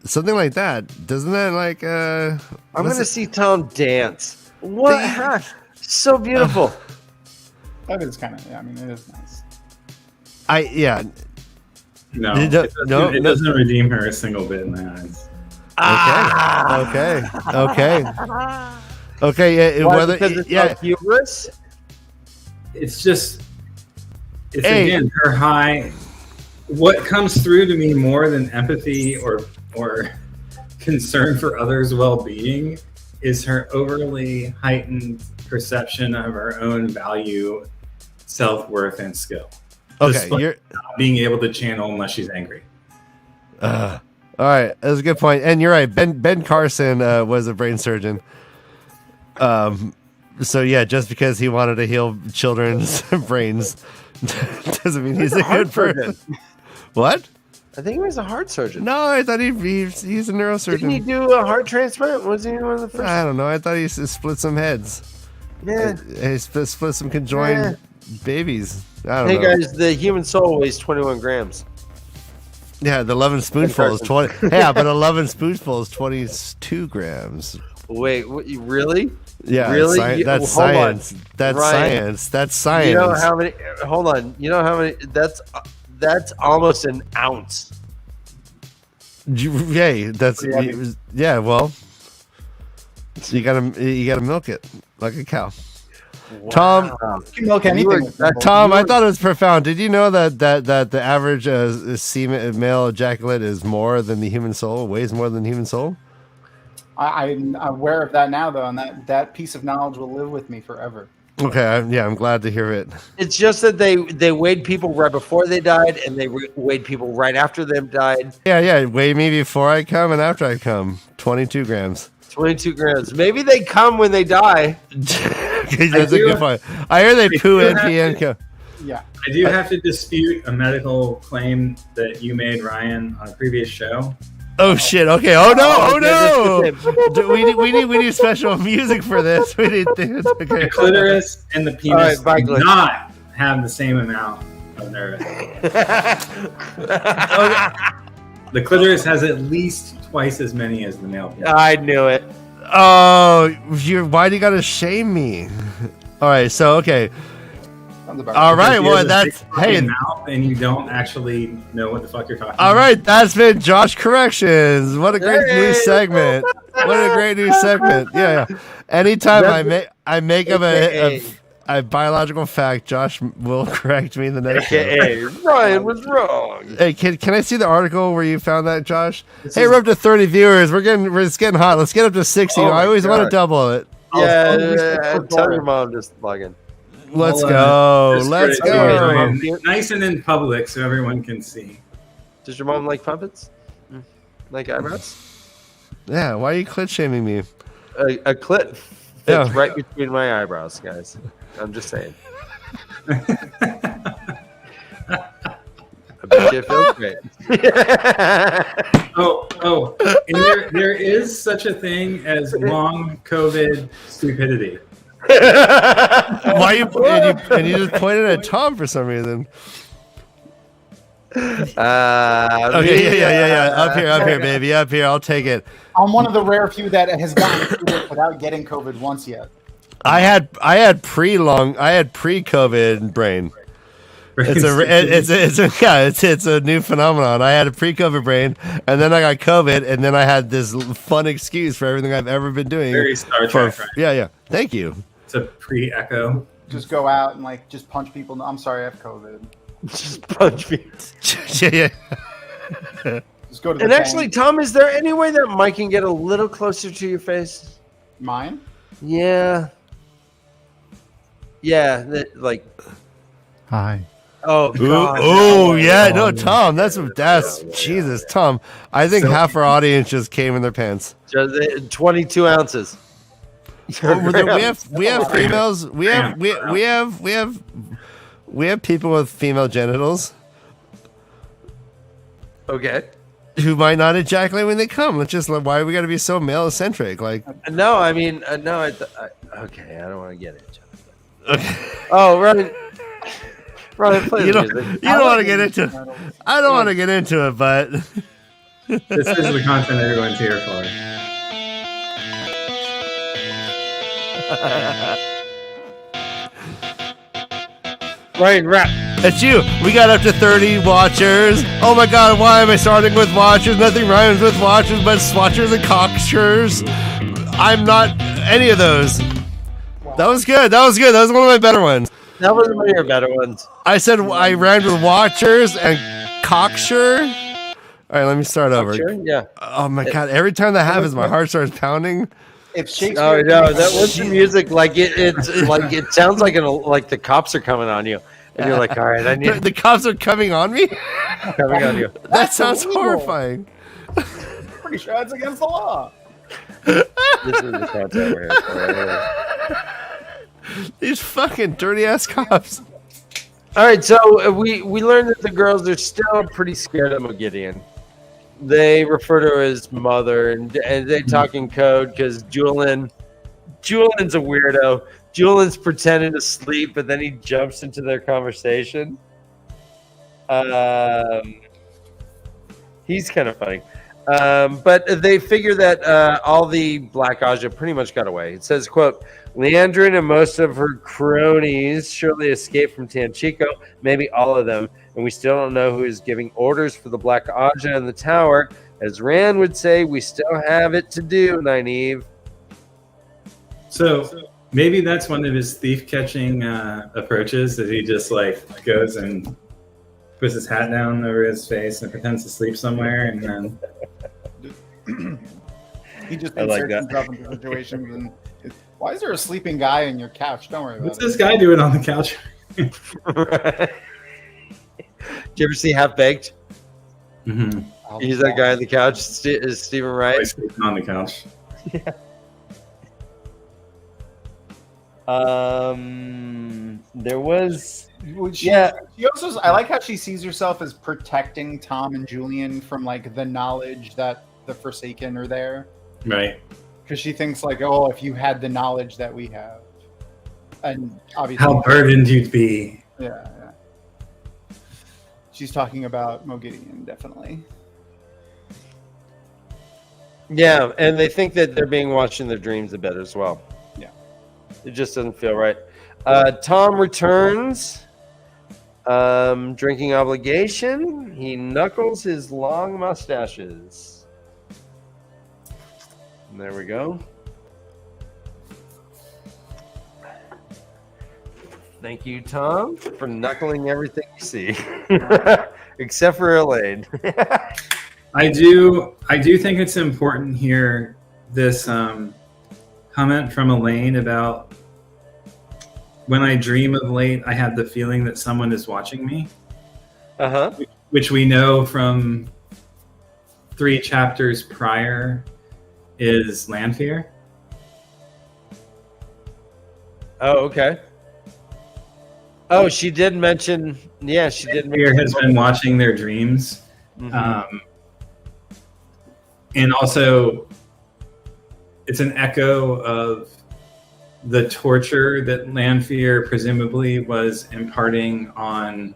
something like that, doesn't that like
I'm gonna see Tom dance. What? So beautiful.
That is kind of, I mean, it is nice.
No, it doesn't redeem her a single bit in my eyes.
Okay. Yeah,
why, because it's like hubris?
It's again her high. What comes through to me more than empathy or concern for others' well-being is her overly heightened perception of her own value, self-worth, and skill.
Okay,
you're not being able to channel unless she's angry.
All right, that's a good point. And you're right. Ben Carson was a brain surgeon. So yeah, just because he wanted to heal children's brains doesn't mean he's a good person. What?
I think he was a heart surgeon.
No, I thought he's a neurosurgeon.
Didn't he do a heart transplant? Wasn't he one of the first?
I don't know. I thought he split some heads.
Yeah.
He split some conjoined babies. I don't
Hey
know.
guys, the human soul weighs 21 grams.
Yeah, the loving spoonful is 20. Yeah, but a loving spoonful is 22 grams.
Wait, really?
Yeah,
really?
That's
Hold on.
science. That's
Ryan,
science. That's science.
You know how many? Hold on. You know how many? That's almost an ounce.
Yeah. Well, you gotta milk it like a cow.
Wow.
Tom,
You can milk anything.
Tom, I thought it was profound. Did you know that the average male ejaculate is more than the human soul? Weighs more than the human soul?
I'm aware of that now, though, and that piece of knowledge will live with me forever.
Okay, I'm glad to hear it.
It's just that they weighed people right before they died, and they weighed people right after them died.
Yeah. Weigh me before I come and after I come. 22 grams.
22 grams. Maybe they come when they die.
That's a good point. I hear they poo in, pee in.
Yeah.
I do have to dispute a medical claim that you made, Ryan, on a previous show.
Oh shit! Okay. Oh no! We need special music for this. We need things. Okay.
The clitoris and the penis
Right,
do not have the same amount of nerve. The clitoris has at least twice as many as the male penis.
I knew it.
Oh, why do you gotta shame me? All right. So okay. All right. Well, that's
mouth and you don't actually know what the fuck you're talking about.
All right. That's been Josh Corrections. What a great new segment. What a great new segment. Yeah. Anytime I make up a biological fact, Josh will correct me in the next show.
AKA Ryan was wrong.
Hey, can I see the article where you found that, Josh? We're up to 30 viewers. It's getting hot. Let's get up to 60. I always want to double it.
Yeah. Tell your mom just log in.
Let's go. Let's go.
Nice and in public so everyone can see.
Does your mom like puppets? Like eyebrows?
Yeah, why are you clit shaming me?
A clit fits right between my eyebrows, guys. I'm just saying. I bet you it feels great.
And there is such a thing as long COVID stupidity.
Why you just pointed at Tom for some reason? Okay, yeah. Up here, baby. Up here. I'll take it.
I'm one of the rare few that has gotten through it without getting COVID once yet.
I had pre-COVID brain. It's a new phenomenon. I had a pre-COVID brain, and then I got COVID, and then I had this fun excuse for everything I've ever been doing.
Very Star Trek. Right?
Yeah. Thank you.
It's a pre-echo.
Just go out and just punch people. No, I'm sorry, I have COVID.
Just punch me.
Yeah.
Just go to the
And
tank.
actually, Tom, is there any way that Mike can get a little closer to your face?
Mine?
Yeah. Yeah,
Hi.
Oh, God.
Oh, yeah. No, Tom, that's Jesus, Tom. I think half our audience just came in their pants.
Just 22 ounces.
We have females. We have people with female genitals.
Okay.
Who might not ejaculate when they come. Why we got to be so male centric?
No, I mean, no. Okay, I don't want to get into it. Okay. Oh, Ryan, play the music.
You don't want to get into it. I don't want to get into it, but
this is the content everyone's here for.
Ryan, rap.
It's you. We got up to 30 watchers. Oh my God, why am I starting with watchers? Nothing rhymes with watchers but swatchers and cockshers. I'm not any of those. That was good. That was one of my better ones.
That was one of your better ones.
I said I rhymed with watchers and cocksure. All right, let me start over.
Yeah.
Oh my God, every time that happens, my heart starts pounding.
If Shakespeare,
oh no, that was the music. It's like it sounds like the cops are coming on you. And you're like, all right, I need
The cops are coming on me?
coming on you.
That sounds
illegal.
horrifying.
Pretty sure that's against the law.
This is the content we're here for.
These fucking dirty ass cops.
All right, so we learned that the girls are still pretty scared of Gideon. They refer to her as mother, and they talk in code because Julian's a weirdo. Julian's pretending to sleep, but then he jumps into their conversation. He's kind of funny. But they figure that all the Black Aja pretty much got away. It says, quote, Leandrin and most of her cronies surely escaped from Tanchico, maybe all of them, and we still don't know who is giving orders for the Black Aja in the tower. As Rand would say, we still have it to do, Nynaeve.
So maybe that's one of his thief catching approaches, that he just like goes and puts his hat down over his face and pretends to sleep somewhere, and then
He just
I like
inserts
that.
himself into situations and why is there a sleeping guy on your couch? Don't worry about
what's
it.
this guy doing on the couch?
Did you ever see Half Baked?
Mm-hmm.
He's that guy on the couch. Is Stephen Wright?
Sleeping on the couch.
There was.
She also, I like how she sees herself as protecting Tom and Julian from like the knowledge that the Forsaken are there.
Right.
Because she thinks like, oh, if you had the knowledge that we have, and obviously,
How burdened you'd be.
yeah. She's talking about Mogideon, definitely.
Yeah, and they think that they're being watched in their dreams a bit as well.
Yeah.
It just doesn't feel right. Tom returns, drinking obligation. He knuckles his long mustaches. And there we go. Thank you, Tom, for knuckling everything you see, except for Elaine.
I do think it's important here, this comment from Elaine about when I dream of late, I have the feeling that someone is watching me.
Uh-huh.
Which we know from 3 chapters prior is Lanfear.
Oh, okay. Oh, she did mention. Yeah, she did.
Lanfear has been watching their dreams.
Mm-hmm.
And also, it's an echo of the torture that Lanfear presumably was imparting on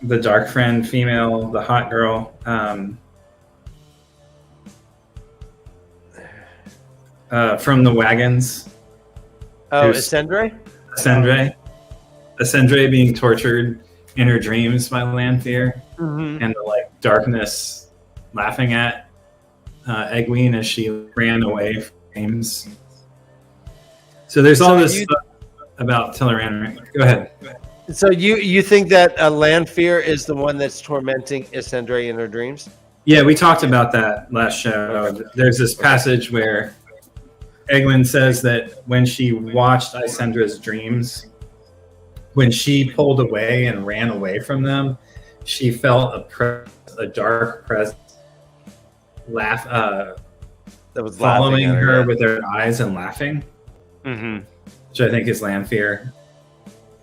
the dark friend female, the hot girl. From the wagons.
Oh, Ascendre?
Ascendre being tortured in her dreams by Lanfear.
Mm-hmm.
And the like darkness laughing at Egwene as she ran away from dreams. So there's all this stuff about Teleran. Go ahead.
So you think that Lanfear is the one that's tormenting Ascendre in her dreams?
Yeah, we talked about that last show. There's this passage where Egwene says that when she watched Isendra's dreams, when she pulled away and ran away from them, she felt a dark presence that was following her with her eyes and laughing.
Mm-hmm.
Which I think is Lanfear.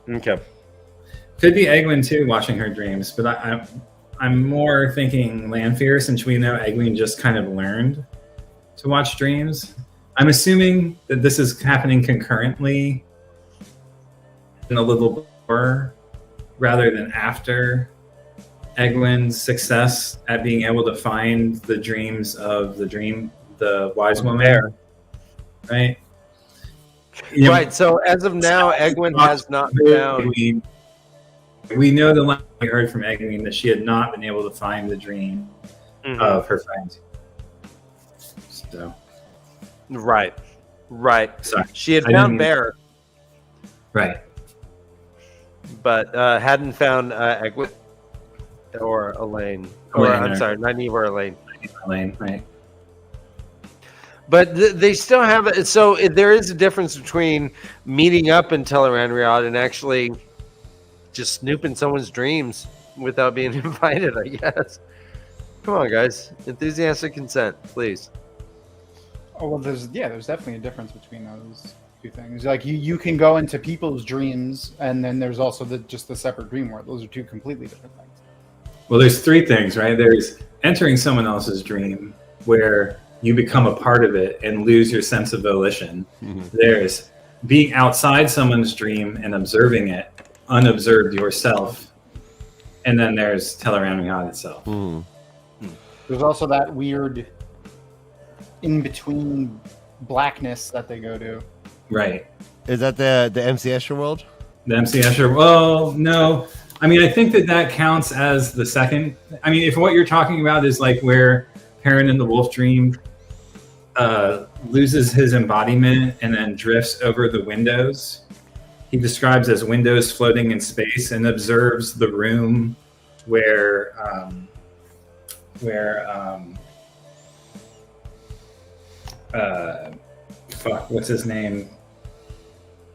Okay.
Could be Egwene too, watching her dreams, but I'm more thinking Lanfear since we know Egwene just kind of learned to watch dreams. I'm assuming that this is happening concurrently in a little before rather than after Egwene's success at being able to find the dreams of the wise woman. Right?
Right, so as of now, Egwene has not found.
We know the line we heard from Egwene that she had not been able to find the dream of her friend. So.
Right.
Sorry.
She had found Bear.
Right.
But hadn't found Egwene or Elaine. Or, I'm sorry, Nynaeve or Elaine.
Elaine, right.
But they still have it. So there is a difference between meeting up in Teleran and actually just snooping someone's dreams without being invited, I guess. Come on, guys. Enthusiastic consent, please.
Oh, well, there's definitely a difference between those two things. Like you can go into people's dreams, and then there's also just the separate dream world. Those are two completely different things.
Well, there's three things, right? There's entering someone else's dream, where you become a part of it and lose your sense of volition. Mm-hmm. There's being outside someone's dream and observing it, unobserved yourself. And then there's Teleran itself.
Mm-hmm.
There's also that weird in-between blackness that they go to.
Right.
Is that the MC Escher world?
The MC Escher? Well, no. I mean, I think that counts as the second. I mean, if what you're talking about is like where Perrin in the Wolf Dream loses his embodiment and then drifts over the windows, he describes as windows floating in space and observes the room where what's his name?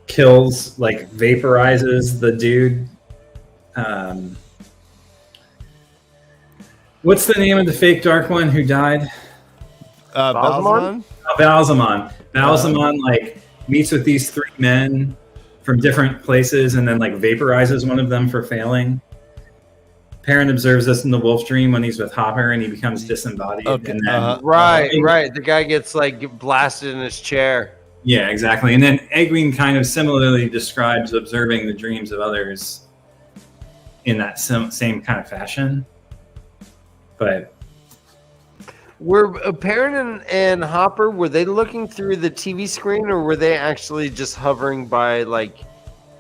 Kills, like vaporizes the dude. What's the name of the fake Dark One who died?
Balzamon?
Balzamon. Balzamon like meets with these three men from different places and then like vaporizes one of them for failing. Perrin observes this in the Wolf Dream when he's with Hopper and he becomes disembodied.
Okay.
And then,
Right. The guy gets like blasted in his chair.
Yeah, exactly. And then Egwene kind of similarly describes observing the dreams of others in that same kind of fashion. But
were Perrin and Hopper, were they looking through the TV screen or were they actually just hovering by like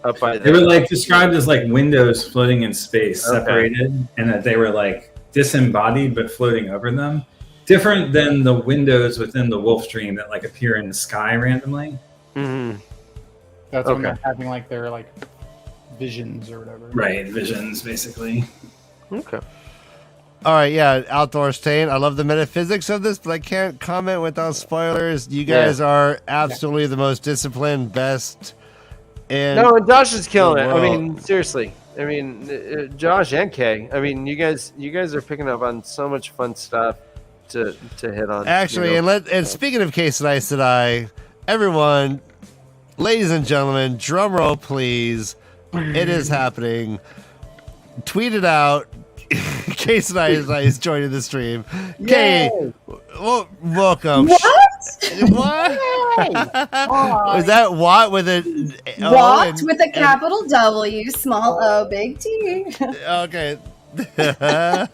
up by
they were like described as like windows floating in space, separated, and that they were like disembodied but floating over them. Different than the windows within the Wolf Dream that like appear in the sky randomly.
Mm-hmm.
That's when they're having like their like visions or whatever.
Right, visions basically.
Okay.
All right, yeah, Outdoor Stain. I love the metaphysics of this, but I can't comment without spoilers. You guys are absolutely the most disciplined, best. And
Josh is killing it. I mean, seriously. I mean, Josh and Kay. I mean, you guys are picking up on so much fun stuff to hit on.
Actually, and speaking of Case and Ice Sedai, everyone, ladies and gentlemen, drum roll, please. It is happening. Tweet it out. Case and Ice is joining the stream. Kay, welcome. What? Is that WOT with a
WOT with a capital W, small O, big T.
Okay.
What?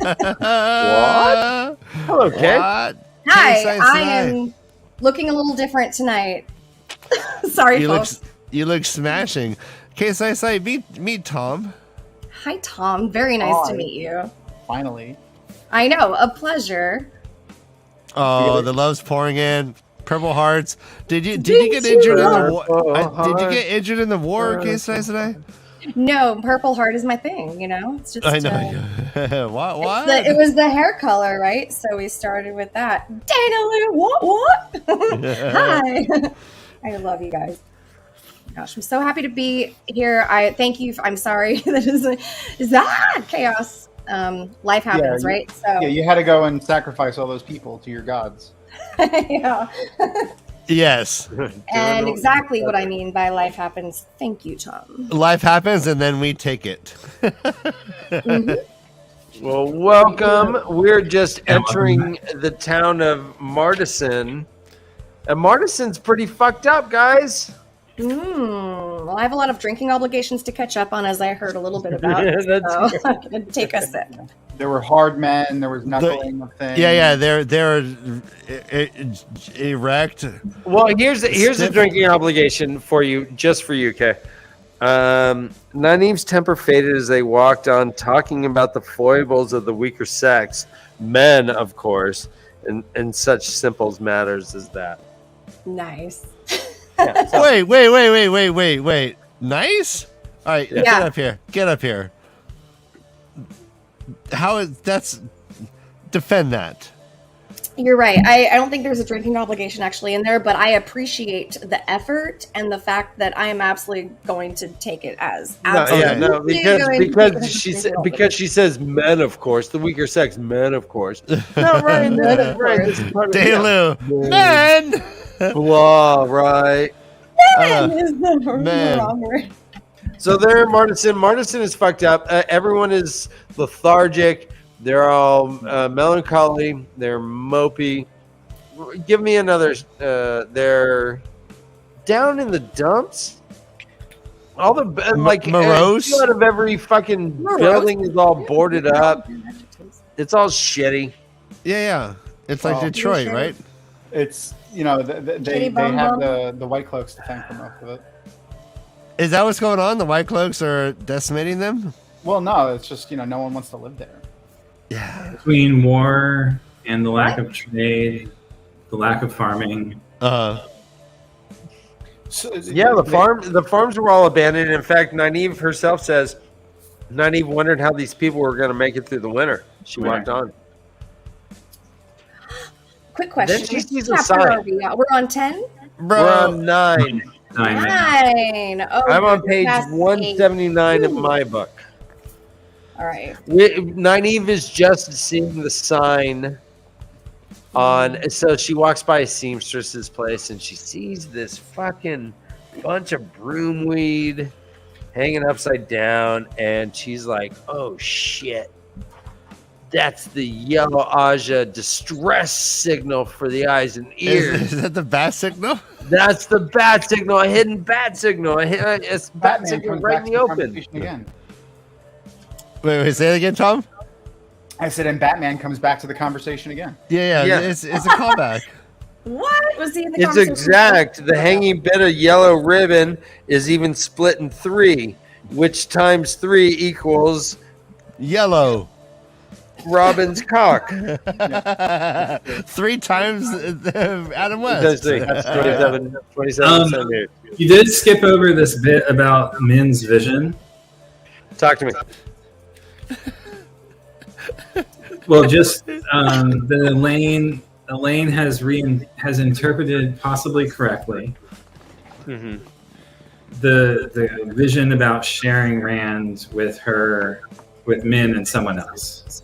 Hello, Kay.
Hi, I am looking a little different tonight. Sorry, folks.
You look smashing. Case I meet Tom.
Hi, Tom. Very nice to meet you.
Finally.
I know. A pleasure.
Oh, the love's pouring in. Purple hearts. Did you get injured in the war? Did you get injured in the war, Case today?
No, purple heart is my thing. You know, it's just.
I know. What?
It was the hair color, right? So we started with that. Dana Lou, what? Hi. I love you guys. Gosh, I'm so happy to be here. I thank you. I'm sorry. That is that chaos. Life happens, right? So
you had to go and sacrifice all those people to your gods.
Yeah.
Yes.
And exactly what I mean by life happens. Thank you, Tom.
Life happens, and then we take it.
Mm-hmm.
Well, welcome. We're just entering the town of Martison. And Martison's pretty fucked up, guys.
Well, I have a lot of drinking obligations to catch up on, as I heard a little bit about. So I'm going to take a sip.
There were hard men. There was knuckling of things.
Yeah. They're erect.
Well, here's a drinking obligation for you, just for you, Kay. Nynaeve's temper faded as they walked on, talking about the foibles of the weaker sex, men, of course, and such simple matters as that.
Nice.
Yeah, so. Wait. Nice? All right, Get up here. How is that's defend that?
You're right. I don't think there's a drinking obligation actually in there, but I appreciate the effort and the fact that I am absolutely going to take it as
because she says men, of course, the weaker sex, men, of course. No, right,
Dayloo, men.
Blah, right.
Man.
So they're Martison. Martison is fucked up. Everyone is lethargic. They're all melancholy. They're mopey. Give me another. They're down in the dumps. All the
morose.
Out of every fucking building is all boarded up. It's all shitty.
Yeah. It's like Detroit, right?
It's they have the White Cloaks to thank for most of it.
Is that what's going on? The White Cloaks are decimating them?
Well, no, it's just no one wants to live there.
Yeah.
Between war and the lack of trade, the lack of farming.
The farms were all abandoned. In fact, Nynaeve herself says Nynaeve wondered how these people were going to make it through the winter. She walked on.
Quick question.
Then she sees a sign.
We're on 10?
We're on 9.
9. Oh,
I'm on page 179 in my book.
All right.
Nynaeve is just seeing the sign on. So she walks by a seamstress's place and she sees this fucking bunch of broomweed hanging upside down, and she's like, "Oh shit! That's the yellow Aja distress signal for the eyes and ears."
Is that the bat signal?
That's the bat signal. A hidden bat signal. It's bat signal right in the open.
Again.
Wait, say it again, Tom?
I said, and Batman comes back to the conversation again.
Yeah. It's a callback.
What was he in the
It's
conversation?
exact. The hanging bit of yellow ribbon is even split in 3, which times 3 equals
yellow.
Robin's cock.
3 times Adam West.
That's 27 centimeters.
You did skip over this bit about Min's vision.
Talk to me.
Well, just the Elaine has interpreted possibly correctly the vision about sharing Rand with Min and someone else.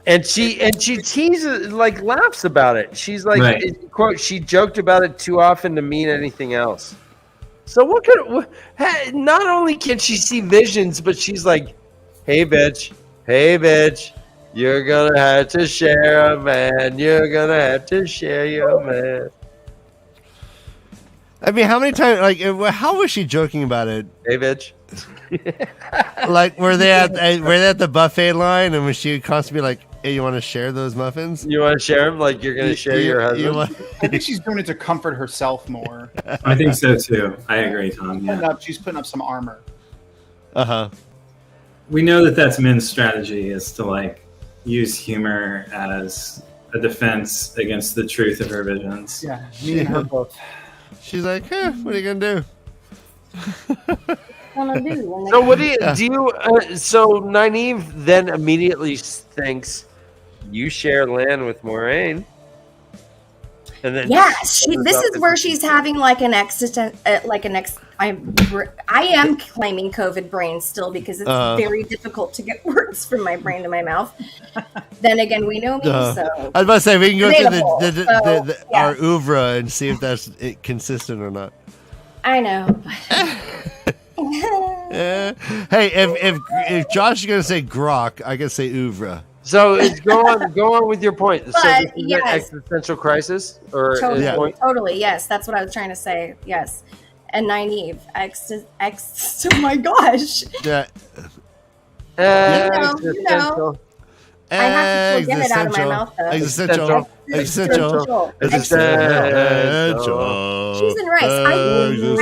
And she teases, like, laughs about it. She's like,
right.
Quote, she joked about it too often to mean anything else. So not only can she see visions, but she's like, hey bitch, you're gonna have to share a man. You're gonna have to share your man.
I mean, how many times? Like, how was she joking about it?
Hey bitch.
Like, were they at the buffet line, and was she constantly like, "Hey, you want to share those muffins?
You want to share them? Like you're gonna share your husband?"
I think she's doing it to comfort herself more.
I think so too. I agree, Tom. Yeah.
She's putting up some armor.
We know that that's Min's strategy, is to like use humor as a defense against the truth of her visions.
Yeah, me and her both.
She's like, what are you gonna do?
So what do you so Nynaeve then immediately thinks you share land with Moraine, and then
this is where she's having like an I am claiming COVID brain still because it's very difficult to get words from my brain to my mouth. Then again, we know me, so
I was about to say we can go through our oeuvre and see if that's consistent or not.
I know.
Hey, if Josh is gonna say grok, I can say oeuvre.
So it's go on with your point.
But,
so this is an existential crisis, or
totally, yes, that's what I was trying to say. Yes, and Nynaeve, oh my gosh.
Yeah.
You know. I have to get it out of my mouth, though.
Existential.
She's in rice. I use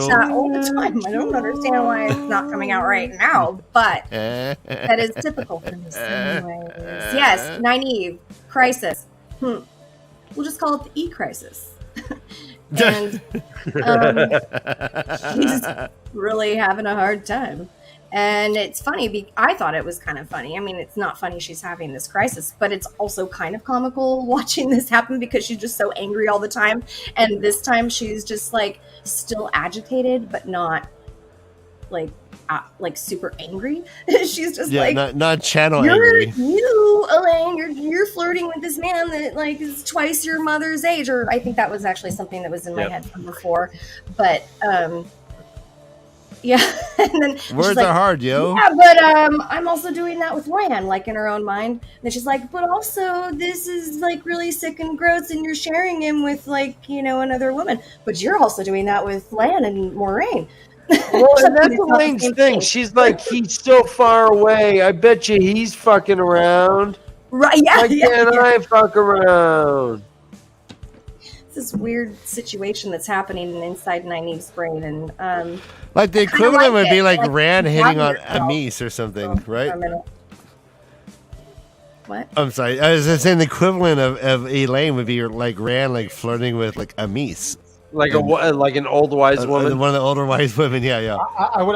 that all the time. I don't understand why it's not coming out right now, but that is typical for this anyways. Yes, Nynaeve, crisis. We'll just call it the E-crisis. And she's really having a hard time. And it's funny. I thought it was kind of funny. I mean, it's not funny she's having this crisis, but it's also kind of comical watching this happen because she's just so angry all the time. And this time she's just like still agitated, but not like super angry. She's just like
not channel angry.
Elaine, you're flirting with this man that like is twice your mother's age, or I think that was actually something that was in my head from before. But yeah, and then
words are hard, yo.
Yeah, but I'm also doing that with Lan, like in her own mind. And then she's like, but also this is like really sick and gross, and you're sharing him with like another woman. But you're also doing that with Lan and Moraine.
Well, and that's Elaine's thing. She's like, he's so far away. I bet you he's fucking around.
Right? Yeah.
Why can't I fuck around?
It's this weird situation that's happening inside Nynaeve's brain, and
like the equivalent would be like Rand hitting on Amis or something, right?
What?
I'm sorry. I was saying the equivalent of Elaine would be like Rand like flirting with like Amis.
Like an old wise woman.
One of the older wise women, yeah.
I would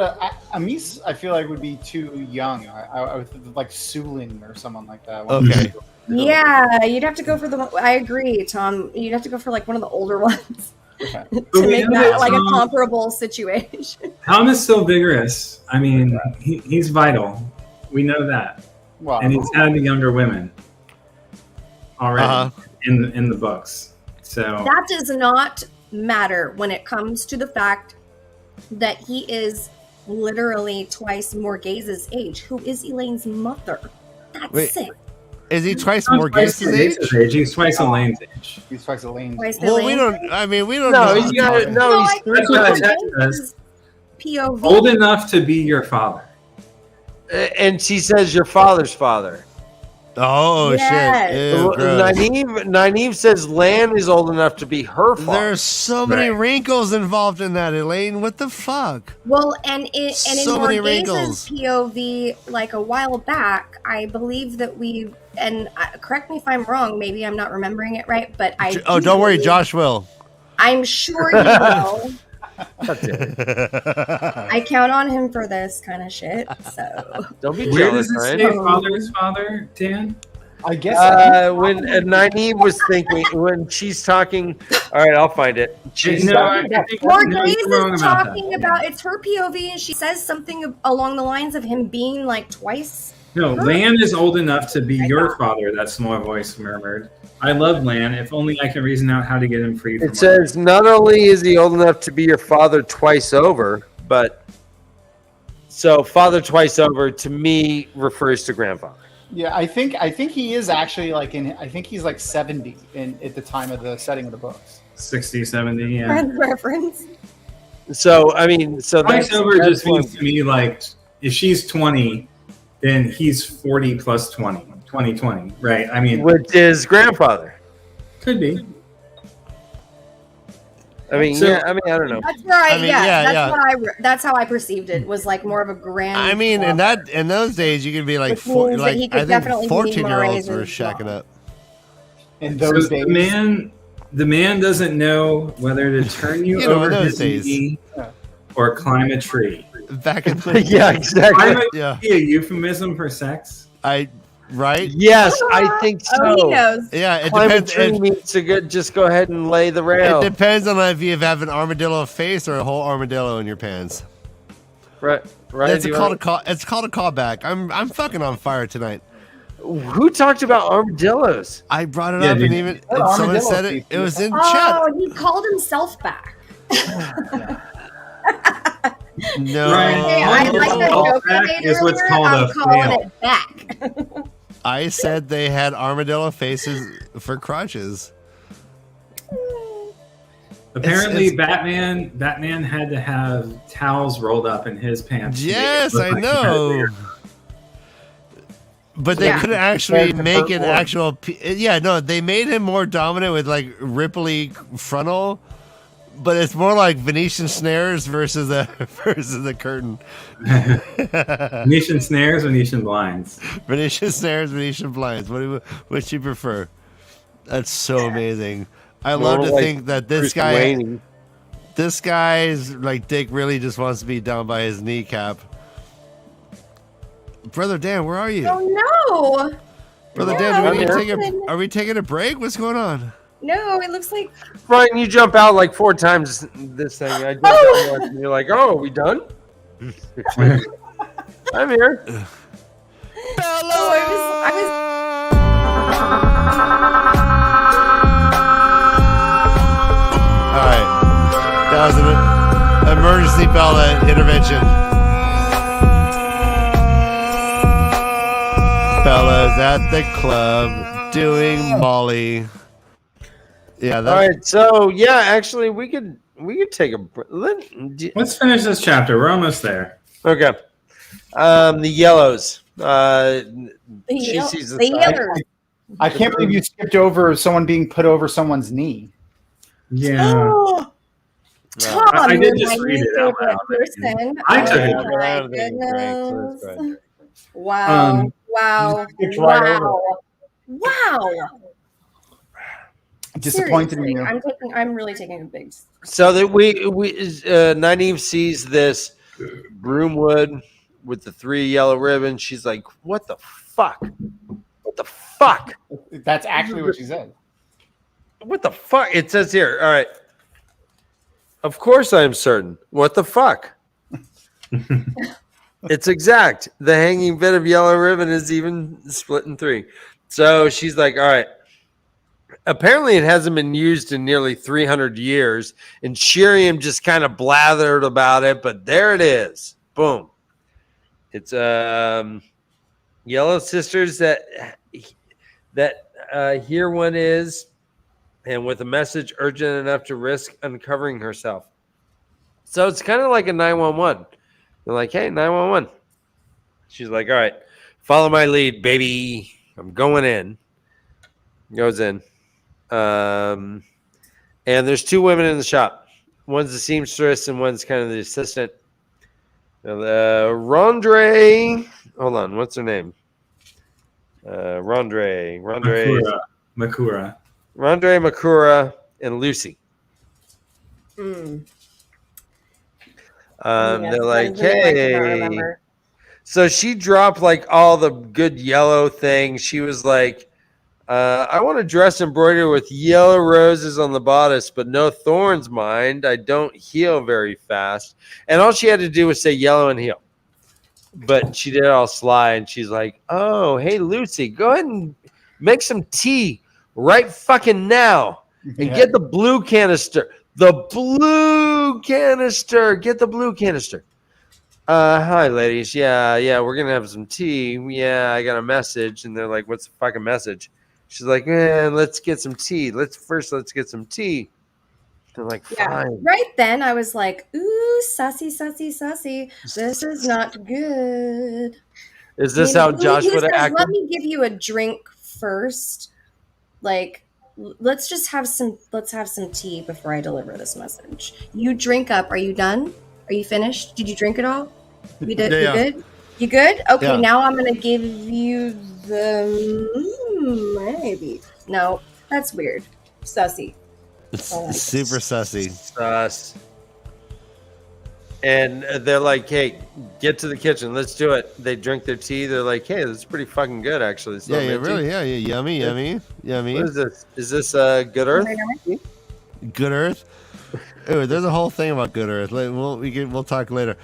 Amis. I feel like would be too young. I would like Sulin or someone like that.
Okay.
Yeah, you'd have to go for the. I agree, Tom. You'd have to go for like one of the older ones
Okay.
to make that like a comparable situation.
Tom is still vigorous. I mean, he's vital. We know that,
Well,
and he's had the younger women already in the books. So
that does not matter when it comes to the fact that he is literally twice Morghase's age, who is Elaine's mother. That's sick.
Is he twice Morghase's age?
He's twice Elaine's age.
He's twice Elaine's.
Well, we don't. I mean, we don't
No,
know.
he's got no. He's
That's what the text says.
POV.
Old enough to be your father.
And she says your father's father.
Oh
Yes.
shit! Ew, gross.
Nynaeve says Lan is old enough to be her father.
There's so many wrinkles involved in that, Elaine. What the fuck?
Well, and in
So many
Morghase's POV, like a while back, I believe that we and correct me if I'm wrong. Maybe I'm not remembering it right, but
Don't worry, Josh will.
I'm sure he will. I count on him for this kind of shit. So
Don't be
Where
jealous,
does it
right?
say father's father, Dan?
I guess
When Nynaeve was thinking, when she's talking, all right, I'll find it. She's
No, I
talking,
think
Morghase
you're wrong
is
about
talking
that.
about it's her POV, and she says something along the lines of him being like twice.
No, Lan is old enough to be your father, that small voice murmured. I love Lan. If only I can reason out how to get him free from
it says not only is he old enough to be your father twice over, but so father twice over to me refers to grandfather.
Yeah, I think he is actually like I think he's like 70 at the time of the setting of the books.
60, 70, yeah.
Friend reference.
So I mean, so
Twice
that's
over just means to me like if she's 20, then he's 40 plus 20. 2020, right? I mean,
which is grandfather.
Could be.
I mean,
So-
I don't know.
That's where that's how I perceived it. Was like more of a grand.
I mean, in those days, you could be like,
Which means that he could
I
definitely
think
be
14-year-olds
Morghase's
were shacking
mom.
up.
In those days,
the man doesn't know whether to turn you
You know,
over
in those
his
days.
knee or climb a tree.
Back in the
Yeah, exactly.
Climb a
Yeah.
tree, a euphemism for sex?
right?
Yes, I think so.
Oh, he knows.
Yeah, it
Climb a
depends.
tree means to just go ahead and lay the rail.
It depends on if you have an armadillo face or a whole armadillo in your pants.
Right.
It's called a callback. I'm fucking on fire tonight.
Who talked about armadillos?
I brought it
Yeah,
up,
dude.
and even
Oh,
and someone
armadillo
said it.
feet.
It was in
Oh,
chat.
he called himself back.
No,
Right.
Hey, I like the
Oh,
joke I
back
made
is what's
earlier.
called
I'm
a
calling
fail.
it back.
I said they had armadillo faces for crotches.
Apparently,
It's-
Batman had to have towels rolled up in his pants. to make it
Yes,
look
I
like he had
know.
hair.
But they
Yeah.
couldn't actually
Compared to
make
Burt
an
Ward.
actual. Yeah, no, they made him more dominant with like ripply frontal, but it's more like Venetian snares versus the curtain.
Venetian snares, Venetian blinds.
Venetian snares, Venetian blinds. What you prefer? That's so amazing. I love to
like
think that
Bruce Wayne.
this guy's like dick really just wants to be down by his kneecap. Brother Dan, where are you?
Oh no!
Brother Dan, are we taking a break? What's going on?
No, it looks like
Brian, you jump out like 4 times this thing. I jumped out once and you're like, oh, are we done? I'm here.
I was
All right. That was an emergency Bella intervention. Bella's at the club doing Molly. Yeah.
All right. So yeah, actually, we could take a break.
Let's finish this chapter. We're almost there.
Okay. The yellows.
the yellows.
I can't believe you skipped over someone being put over someone's knee.
Yeah.
Tom,
I did
you're
just
my
read
new
it out
favorite
loud.
person.
I took it.
My goodness. Wow. Wow.
It's right
Wow.
Disappointed in
Seriously,
you.
I'm really taking a big.
So that we Nynaeve sees this broomwood with the 3 yellow ribbons. She's like, "What the fuck? What the fuck?
That's actually what she said.
What the fuck?" It says here. All right. Of course, I am certain. What the fuck? It's exact. The hanging bit of yellow ribbon is even split in 3. So she's like, all right. Apparently, it hasn't been used in nearly 300 years. And Shiriam just kind of blathered about it, but there it is. Boom. It's Yellow Sisters that here one is, and with a message urgent enough to risk uncovering herself. So it's kind of like a 911. They're like, hey, 911. She's like, all right, follow my lead, baby. I'm going in. Goes in. And there's 2 women in the shop. One's the seamstress and one's kind of the assistant. Rondre. Hold on. What's her name? Rondre.
Makura.
Rondre, Makura, and Lucy.
Yes,
They're like,
really
hey. So she dropped like all the good yellow things. She was like, I want to dress embroidered with yellow roses on the bodice, but no thorns, mind. I don't heal very fast. And all she had to do was say yellow and heal. But she did it all sly. And she's like, oh, hey, Lucy, go ahead and make some tea right fucking now. And get the blue canister. The blue canister. Get the blue canister. Hi, ladies. Yeah, we're going to have some tea. Yeah, I got a message. And they're like, what's the fucking message? She's like, let's get some tea. Let's get some tea. They're like, fine.
Yeah. Right then, I was like, ooh, sussy, sussy, sussy. This is not good.
Is this how Josh would have acted?
Let me give you a drink first. Like, let's have some tea before I deliver this message. You drink up. Are you done? Are you finished? Did you drink it all? You did.
Yeah.
You good? You good? Okay.
Yeah.
Now I'm gonna give you the maybe. No, that's weird. Sussy.
It's super sussy.
Sus. And they're like, hey, get to the kitchen. Let's do it. They drink their tea. They're like, hey, this is pretty fucking good, actually. So
Really. Yummy.
What is this? Is this Good Earth?
Good Earth? Ooh, there's a whole thing about Good Earth. We'll talk later.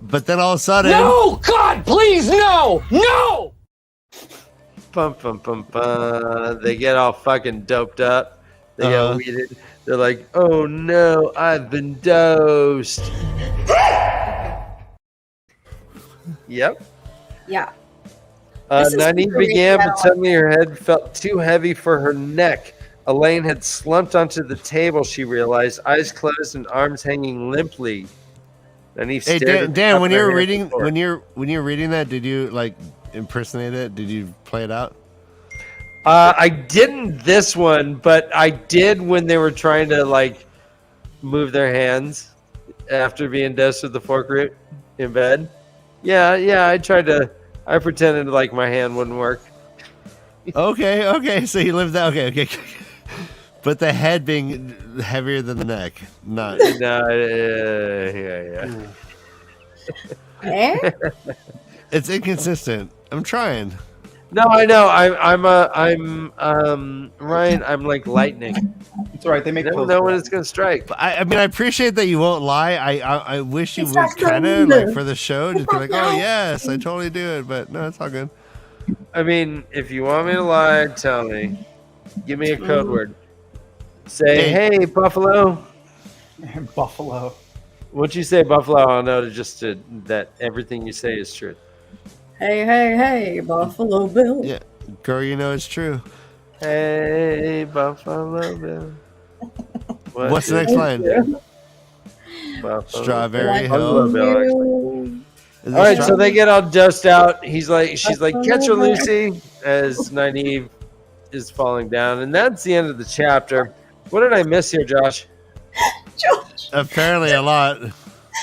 But then all of a sudden...
No! God, please, no! No!
Bum, bum, bum, bum. They get all fucking doped up. They get weeded. They're like, oh no, I've been dosed. Yep.
Yeah.
Nynaeve began, but suddenly her head felt too heavy for her neck. Elaine had slumped onto the table, she realized, eyes closed and arms hanging limply. Nynaeve
Hey,
stared
Dan, when you're reading that, did you like impersonate it? Did you play it out?
I didn't this one, but I did when they were trying to like move their hands after being dosed with the fork root in bed. Yeah, I pretended like my hand wouldn't work.
Okay. So you lived that. Okay. But the head being heavier than the neck, not.
No, yeah.
It's inconsistent. I'm trying.
No, I know. I'm Ryan. I'm like lightning.
It's all right. They make
I don't
clothes.
know when it's gonna strike.
But I mean, I appreciate that you won't lie. I wish you would kind of like for the show, just be like, oh yes, I totally do it. But no, it's all good.
I mean, if you want me to lie, tell me. Give me a code word. Say, hey, Buffalo.
Buffalo.
Once you say Buffalo, I'll know that everything you say is true.
Hey, Buffalo Bill.
Yeah, girl, you know it's true.
Hey, Buffalo Bill.
What's the next line?
Buffalo
Strawberry
Buffalo
Hill.
Bill.
Is
All
it
right,
straw-
so they get all dust out. She's like, catch her, Lucy, as Nynaeve is falling down, and that's the end of the chapter. What did I miss here, Josh?
Josh,
Apparently a lot.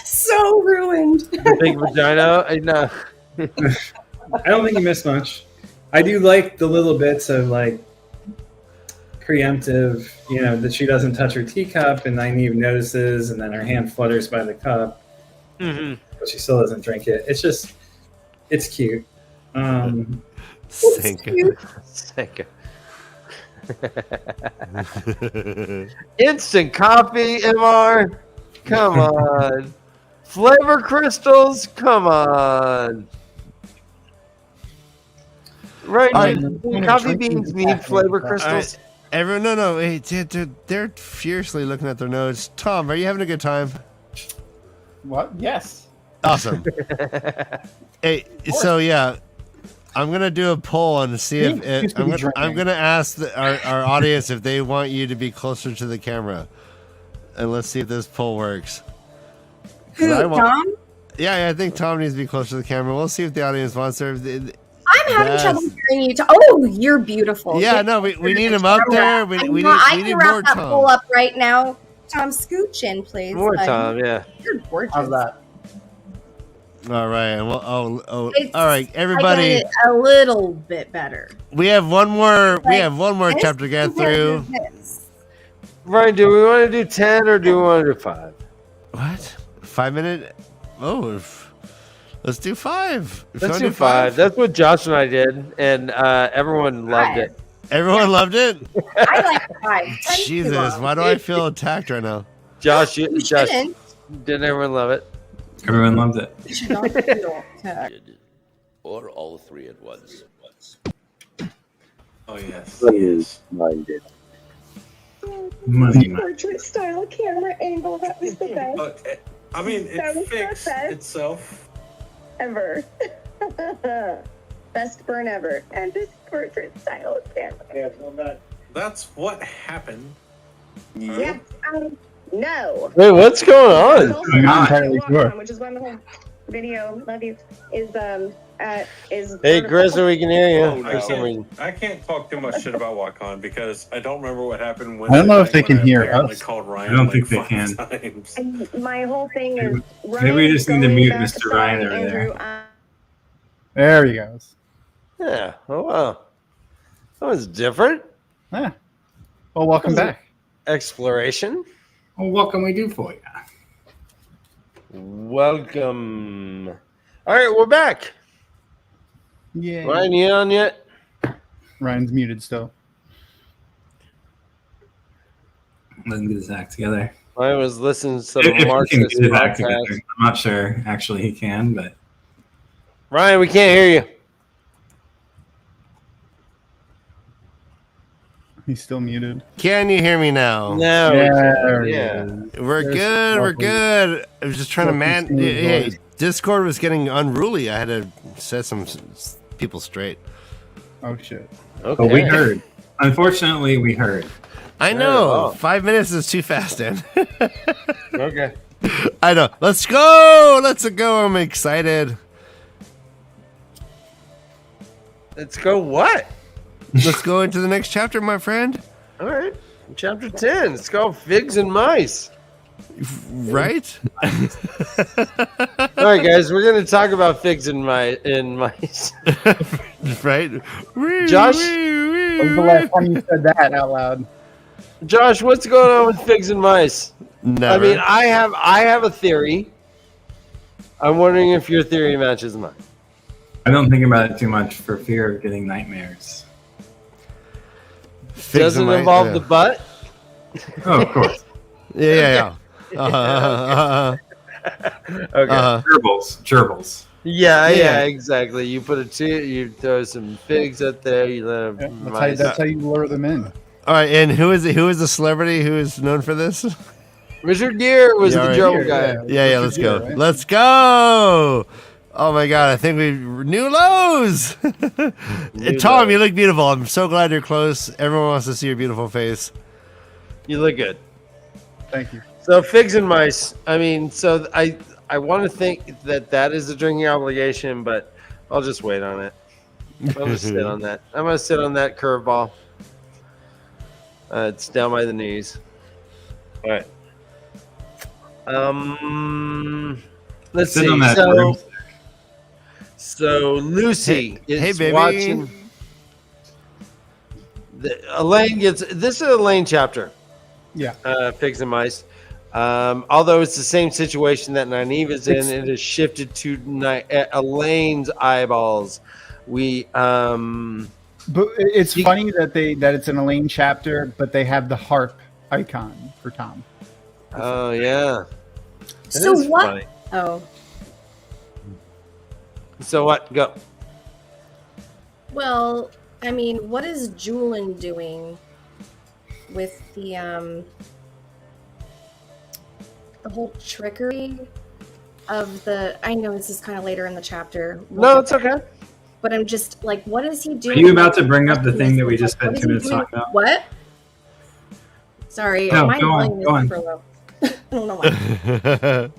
so ruined.
The big vagina? No.
I don't think you missed much. I do like the little bits of like preemptive, that she doesn't touch her teacup, and Nynaeve notices, and then her hand flutters by the cup, but she still doesn't drink it. It's cute.
Sink.
Instant coffee, MR. Come on. Flavor crystals. Come on. Right. Coffee beans need flavor crystals.
Everyone, no. Hey, they're fiercely looking at their notes. Tom, are you having a good time?
What? Yes.
Awesome. Hey, so yeah, I'm gonna do a poll and see if I'm gonna ask our audience if they want you to be closer to the camera, and let's see if this poll works.
Who, Tom?
Yeah, I think Tom needs to be closer to the camera. We'll see if the audience wants her.
I'm having trouble hearing you. Oh, you're beautiful.
Yeah, no, we need him up there. We need
I can wrap
more
that
Tom.
poll up right now. Tom, scooch in, please.
More Tom, yeah.
You're gorgeous.
How's that?
All right. Well, all
It's-
right, everybody.
I got it a little bit better.
We have one more. We
Like,
have one more chapter to get through.
Ryan, do we want to do 10 or do we want to do 5?
What? 5 minute? Oh, let's do 5. If you
Let's
wanna
do 5. That's what Josh and I did, and everyone loved it.
Everyone loved it.
I like 5.
Jesus, why do I feel attacked right now?
Josh,
You
Josh,
shouldn't.
didn't everyone love it?
Everyone loved it.
You should not feel attacked.
Or all three at once.
Oh, yes.
Please, minded.
Money.
Portrait style camera angle. That was the best
I mean,
That
it
was the
fixed
best.
itself.
ever. Best burn ever. And this portrait style camera.
That's what happened.
Yes. No.
Wait, what's going on?
Also,
I'm not
entirely sure.
Which is why my whole video, love you, is
Hey, Grizzly, we can hear you.
Oh,
For some reason.
I can't talk too much shit about WotCon because I don't remember what happened when
I don't know if they
when
can hear
apparently
us.
Called Ryan
I don't
like
think they
5
can.
times.
And my whole thing is
Maybe we just need to
going
mute
back
Mr.
to
Ryan
sorry,
over
Andrew,
there.
There he goes.
Yeah. Oh, wow. That was different.
Yeah. Well, welcome back.
Exploration.
Well, what can we do for you?
Welcome. All right, we're back.
Yeah.
Ryan, you on yet?
Ryan's muted still.
Let him get his act together.
I was listening to some
If he can
Marxist
get his act together.
podcast.
I'm not sure. Actually, he can, but
Ryan, we can't hear you.
He's still muted.
Can you hear me now?
No.
There he
Yeah.
is.
We're
There's
good. We're
lovely-
good. I was just trying to
lovely smooth
Hey,
voice.
Discord was getting unruly. I had to set some people straight.
Oh shit.
Okay.
but we heard. Unfortunately, we heard.
I know.
Oh.
5 minutes is too fast, Dan.
Okay.
I know. Let's go. Let's go. I'm excited.
Let's go. What?
Let's go into the next chapter, my friend.
All right. Chapter 10. It's called Figs and Mice.
Right?
All right, guys. We're going to talk about figs and mice.
Right?
Josh?
When was the last time you said that out loud?
Josh, what's going on with figs and mice?
Never.
I mean, I have a theory. I'm wondering if your theory matches mine.
I don't think about it too much for fear of getting nightmares.
Does it involve the butt?
Oh, of course.
Yeah.
Okay.
Gerbils.
Yeah, exactly. You put you throw some figs up there. You let them.
That's how you lure them in.
All right, and who is the celebrity who is known for this?
Richard Gere was the gerbil guy.
Yeah, let's go. Right? Let's go. Oh my God, I think we new lows. Tom, you look beautiful. I'm so glad you're close. Everyone wants to see your beautiful face.
You look good.
Thank you.
So figs and mice. I mean, so I want to think that is a drinking obligation, but I'll just wait on it. I'll just sit on that. I'm gonna sit on that curveball. It's down by the knees. All right. Let's
sit
see.
On that
So Lucy is
baby.
watching. Elaine gets. This is Elaine chapter.
Yeah.
Figs and mice. Although it's the same situation that Nynaeve is in, it is shifted to Elaine's eyeballs.
But it's funny that it's an Elaine chapter, but they have the harp icon for Tom.
Oh yeah.
So what? Funny. Oh.
So what? Go.
Well, I mean, what is Julian doing with the whole trickery of the? I know this is kind of later in the chapter.
No, it's okay.
But I'm just like, what is he doing?
Are you about to bring up the thing that we just spent 2 minutes talking about?
What? Sorry,
no,
my
go
volume is
on.
super low. I don't know why.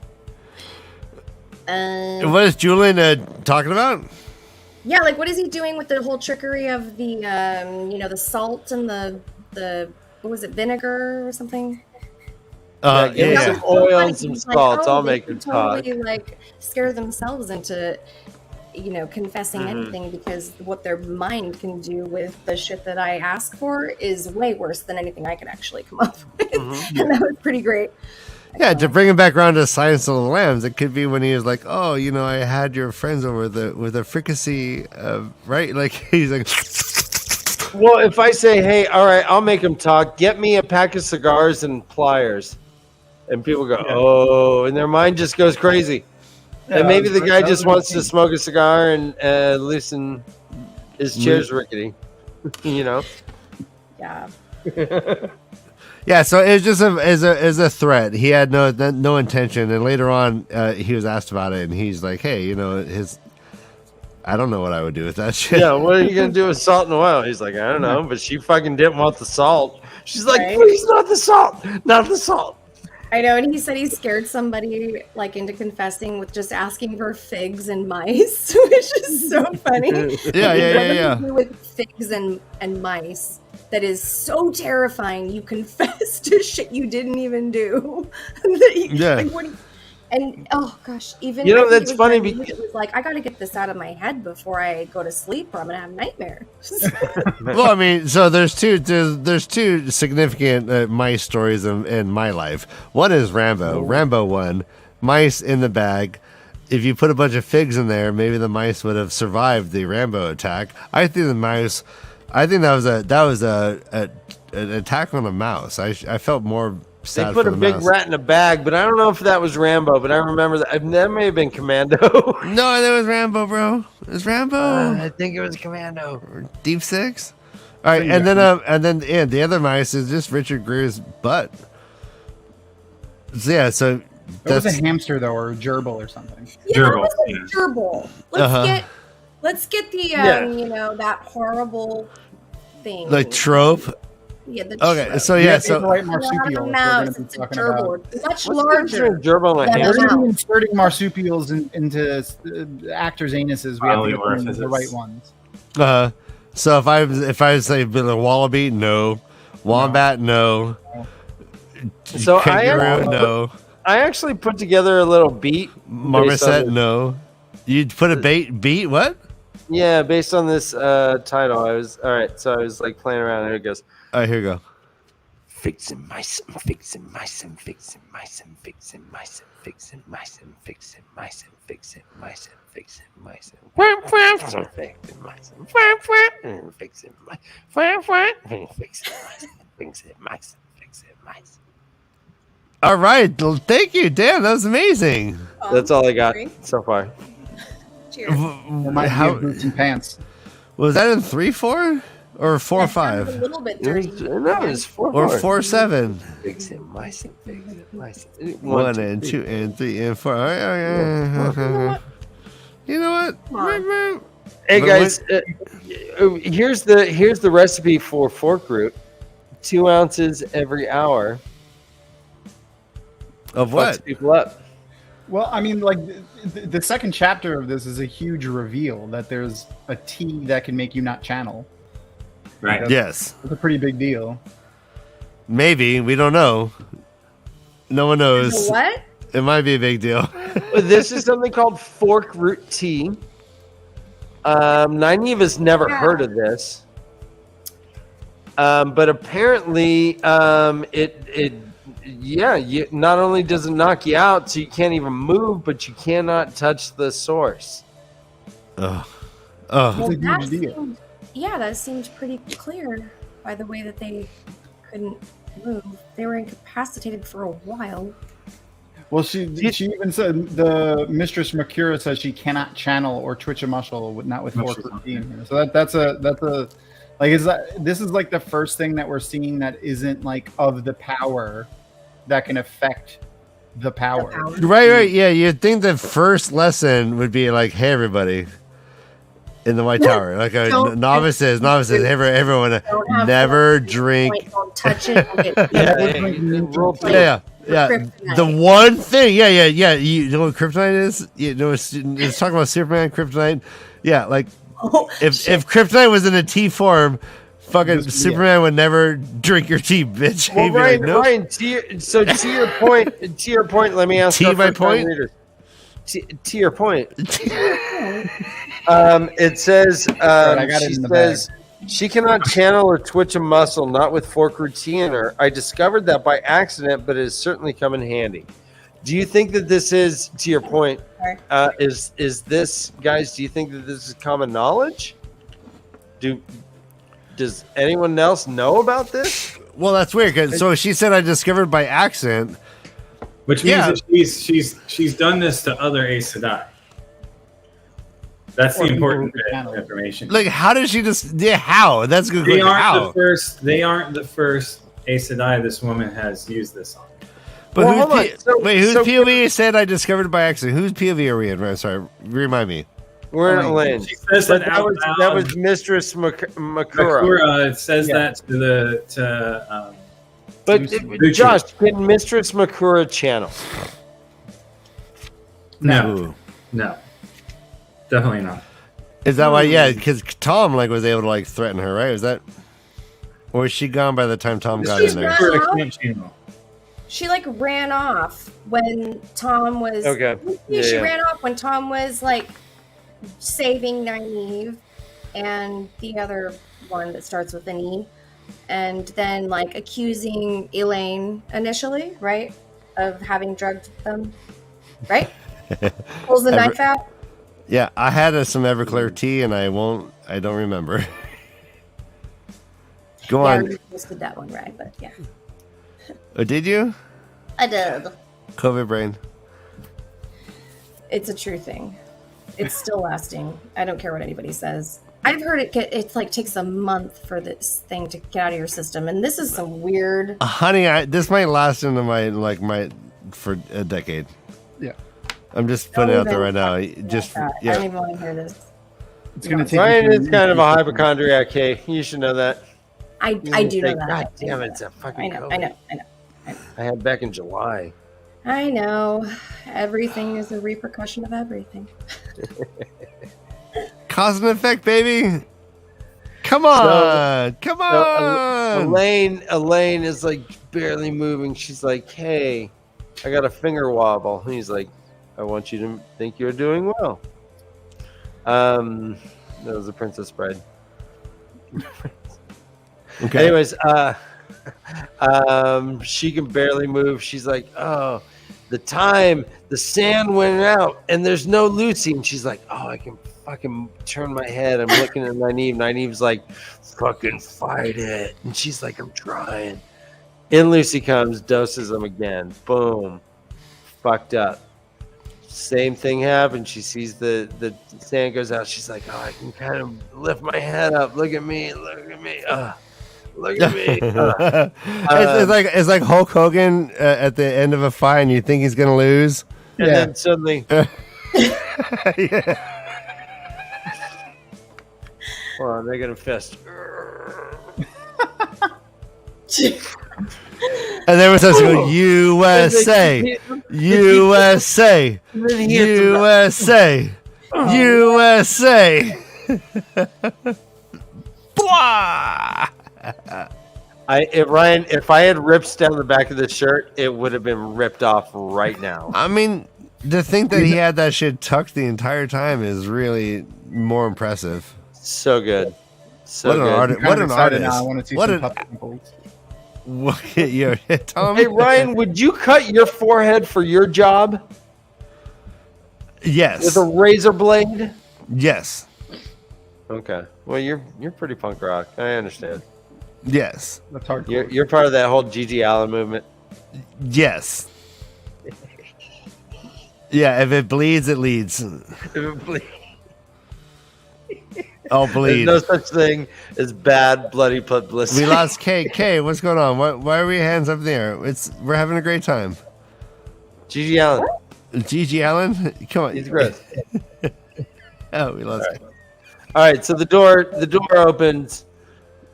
What is Julian talking about?
Yeah, like what is he doing with the whole trickery of the the salt and the what was it, vinegar or something?
Give me some oil and some salt. I'll make it talk.
Totally like scare themselves into confessing anything, because what their mind can do with the shit that I ask for is way worse than anything I can actually come up with. And that was pretty great.
Yeah, to bring it back around to Silence of the Lambs, it could be when he was like, "Oh, I had your friends over with a fricassee, right?" Like he's like,
"Well, if I say, hey, all right, I'll make him talk. Get me a pack of cigars and pliers," and people go, "Oh," and their mind just goes crazy. Yeah, and maybe the guy just wants to smoke a cigar and loosen his chair's rickety,
Yeah.
Yeah, so it was just as a threat. He had no intention, and later on, he was asked about it, and he's like, "Hey, I don't know what I would do with that shit."
Yeah, what are you gonna do with salt and oil? He's like, "I don't know," but she fucking didn't want the salt. She's like, right? "Please, not the salt, not the salt."
I know, and he said he scared somebody into confessing with just asking for figs and mice, which is so funny.
Yeah.
With figs and mice. That is so terrifying. You confess to shit you didn't even do. And oh gosh, even
that's funny because
it was like, I got to get this out of my head before I go to sleep, or I'm gonna have nightmares.
Well, I mean, so there's two significant mice stories in my life. One is Rambo. Rambo 1, mice in the bag. If you put a bunch of figs in there, maybe the mice would have survived the Rambo attack. I think that was an attack on a mouse. I felt more sad.
They put
for
a
the
big
mouse.
rat in a bag, but I don't know if that was Rambo. But I remember that may have been Commando.
No, that was Rambo, bro. It was Rambo.
I think it was Commando.
Or Deep Six. All right, and then the other mice is just Richard Greer's butt. So, yeah, so
that was a hamster though, or a gerbil or something.
Yeah, gerbil. It was a gerbil. Let's get the that horrible thing.
The trope.
Yeah, the
okay,
trope.
So yeah,
so right marsupial.
Mouse, it's a gerbil. Much larger.
Gerbil and a
We're
hamster.
inserting marsupials into actors' anuses. We have to get the right ones.
So if I say a wallaby, no. Wombat, no.
So
kangaroo,
I actually put together a little beat.
Marmoset, no. You put a beat? What?
Yeah, based on this title, I was all right. So I was like playing around. Here it goes.
All right, here we go.
fixing mice, I'm fixing mice, I'm fixing mice, I'm fixing mice, I'm fixing mice, I'm fixing mice, I'm fixing mice, I'm fixing mice, I'm fixing mice, I'm fixing mice, fixing mice, fixing mice.
All right. Well, thank you, Dan. That was amazing.
That's all I got so far.
Cheers.
How boots and pants.
Was that in 3-4 or 4-5?
A little bit dirty.
No, it's 4
or 4-7?
Fixing mice, fixing mice.
1 and 2 and 3 and 4. You know what?
Hey guys, here's the recipe for fork root. 2 ounces every hour.
Of what?
Fucks people up.
Well, I mean, like the second chapter of this is a huge reveal that there's a tea that can make you not channel.
Right.
Yes.
It's a pretty big deal.
Maybe. We don't know. No one knows.
What?
It might be a big deal.
This is something called fork root tea. Nynaeve has never heard of this. But apparently, you not only does it knock you out, so you can't even move, but you cannot touch the source.
Well, that seemed pretty clear by the way that they couldn't move. They were incapacitated for a while.
Well, she even said, the Mistress Makura says she cannot channel or twitch a muscle not with fork routine. So that's a like this is like the first thing that we're seeing that isn't like of the power that can affect the power.
Right. Yeah, you'd think the first lesson would be like, hey, everybody, in the White Tower. Like novices, everyone, never drink.
Don't touch it.
Yeah. The one thing, yeah. You know what kryptonite is? You know, it's talking about Superman, kryptonite. Yeah, like if kryptonite was in a tea form, fucking Superman would never drink your tea, bitch.
Well, Ryan,
like, nope.
Ryan, to your point, let me ask.
Tea my point.
To your point. It says she says she cannot channel or twitch a muscle, not with fork routine in her. I discovered that by accident, but it has certainly come in handy. Do you think that this is, to your point, is this, guys, do you think that this is common knowledge? Does anyone else know about this?
Well, that's weird. Cause, so she said I discovered by accident.
Which means that she's done this to other Aes Sedai. That's the important bit of information.
Like, how did she just? Yeah, how? That's a good question. How?
They aren't the first Aes Sedai this woman has used this on.
But whose POV said I discovered it by accident? Whose POV are we in? I'm sorry, remind me.
We're in Elaine.
She says that
was Mistress Makura.
Makura says that to
Josh, can Mistress Makura channel?
No, definitely not.
Is that why? Yeah, because Tom was able to threaten her, right? Is that, or was she gone by the time Tom got in there?
She ran off when Tom was.
Okay.
She ran off when Tom was saving Nynaeve and the other one that starts with an E, and then accusing Elaine initially, right, of having drugged them, right? Pulls the knife out.
Yeah, I had some Everclear tea, and I don't remember. Go on.
I listed that one right, but yeah.
Oh, did you?
I did.
COVID brain.
It's a true thing. It's still lasting. I don't care what anybody says. I've heard it takes a month for this thing to get out of your system, and this is some weird.
Honey, this might last into my for a decade.
Yeah.
I'm just putting it out there right now.
I don't even want to hear this.
It's going to take.
Ryan is kind of a hypochondriac. Kay, you should know that.
I do know that.
God damn it! It's a fucking.
I know.
I had back in July.
I know. Everything is a repercussion of everything.
Cause and effect, baby. Come on. Come on.
Elaine is barely moving. She's like, hey, I got a finger wobble. And he's like, I want you to think you're doing well. That was a Princess Bride.
Okay.
Anyways, She can barely move. She's like, oh, the sand went out and there's no Lucy. And she's like, oh, I can fucking turn my head. I'm looking at Nynaeve. Nynaeve's like, fucking fight it. And she's like, I'm trying. In Lucy comes, doses them again. Boom. Fucked up. Same thing happened. She sees the sand goes out. She's like, oh, I can kind of lift my head up. Look at me. Look at me. Look at me.
It's like Hulk Hogan at the end of a fight and you think he's going to lose.
And then suddenly. Hold on, they're going to fist.
And then we're supposed to go, USA, USA, USA, USA. Blah!
Ryan, if I had rips down the back of the shirt, it would have been ripped off right now.
I mean, to think that he had that shit tucked the entire time is really more impressive.
So good. So
what an artist. What an artist.
Now. I want to see
what
some
an
puppets.
What, Tom?
Hey, Ryan, would you cut your forehead for your job?
Yes.
With a razor blade?
Yes.
Okay. Well, you're pretty punk rock. I understand.
Yes.
That's hard.
You're part of that whole Gigi Allen movement.
Yes. Yeah, if it bleeds, it leads.
If it bleeds.
I'll bleed.
There's no such thing as bad bloody publicity.
We lost KayK. What's going on? Why are we hands up there? We're having a great time.
Gigi Allen.
Gigi Allen? Come on.
He's gross.
Oh, we lost.
All right, so the door opens.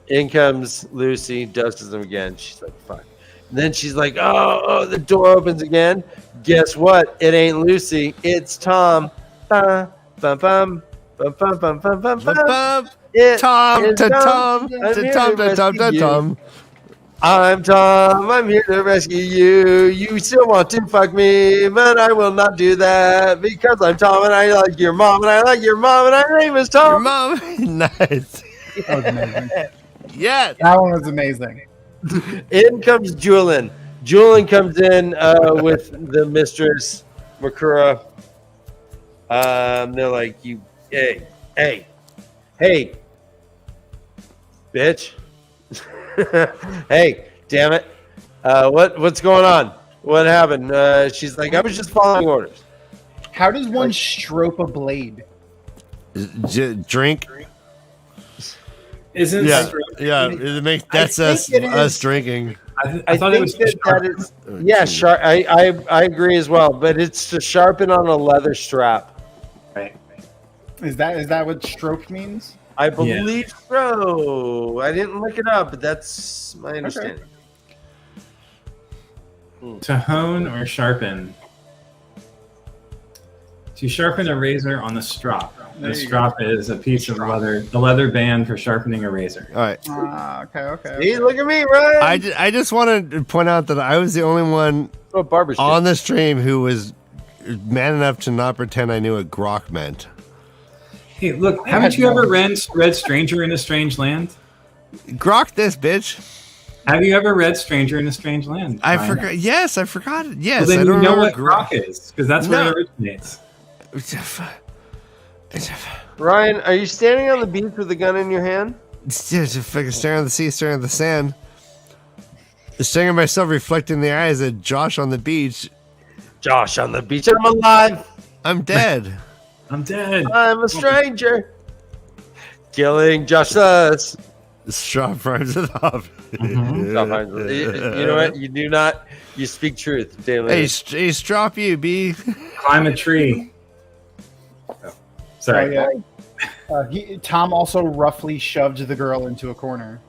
In comes Lucy, doses him again. She's like, fuck. And then she's like, oh, the door opens again. Guess what? It ain't Lucy. It's Tom. Bum, bum, bum. Bum, bum, bum, bum, bum, bum.
Tom.
I'm Tom. I'm here to rescue you. You still want to fuck me, but I will not do that because I'm Tom and I like your mom and I like your mom and her name is Tom.
Your mom. Nice.
That was amazing.
Yeah.
That one was amazing.
In comes Julian. Julian comes in with the Mistress, Makura. They're like, hey, bitch. Hey, damn it. What's going on? What happened? She's like, I was just following orders.
How does one stroke a blade?
Drink.
Isn't
yeah. It makes that's us drinking.
I thought it was
that is, yeah, sharp. I agree as well, but it's to sharpen on a leather strap.
Right.
Is that what stroke means?
I believe so. I didn't look it up, but that's my understanding.
Okay. To hone or sharpen. To sharpen a razor on the strop. The strop is a piece of leather, the leather band for sharpening a razor.
All right.
Okay.
Hey, look at me, Ryan.
I just wanted to point out that I was the only one on the stream who was man enough to not pretend I knew what grok meant.
Hey, look, haven't you ever read Stranger in a Strange Land?
Grok this, bitch.
Have you ever read Stranger in a Strange Land?
I forgot. Yes, I forgot it. Yes,
well, then
I don't
you know
know
what grok is, because that's where it originates.
Ryan, are you standing on the beach with a gun in your hand?
Just fucking staring at the sea, staring at the sand. Staring at myself, reflecting in the eyes of Josh on the beach.
Josh on the beach. I'm alive.
I'm dead.
I'm dead.
I'm a stranger. Killing Josh us.
Strop rhymes it up.
Mm-hmm. You know what? You do not. You speak truth, Daily.
Hey, strop you, B.
Climb a tree. Oh, sorry.
Tom also roughly shoved the girl into a corner.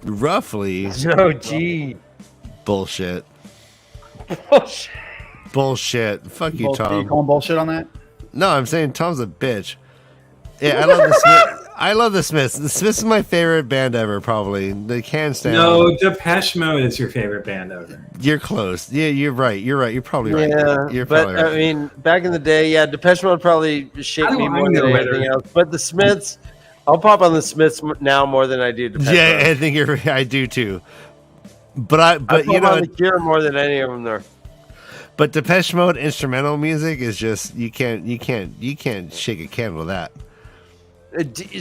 Roughly?
No, gee.
Bullshit. Bullshit. Fuck you, Tom.
Are you calling bullshit on that?
No, I'm saying Tom's a bitch. Yeah, I love the Smiths. I love the Smiths. The Smiths is my favorite band ever, probably. They can't stand.
No, Depeche Mode is your favorite band ever.
You're close. Yeah, you're right. You're right. You're probably right.
Yeah,
you're
but
probably right.
I mean, back in the day, yeah, Depeche Mode probably shaped me more than anything else. But the Smiths, I'll pop on the Smiths now more than I do Depeche Mode.
Yeah, I think you're right. I do too. But
I
you know,
the Cure more than any of them there.
but Depeche Mode instrumental music is just you can't shake a candle with that.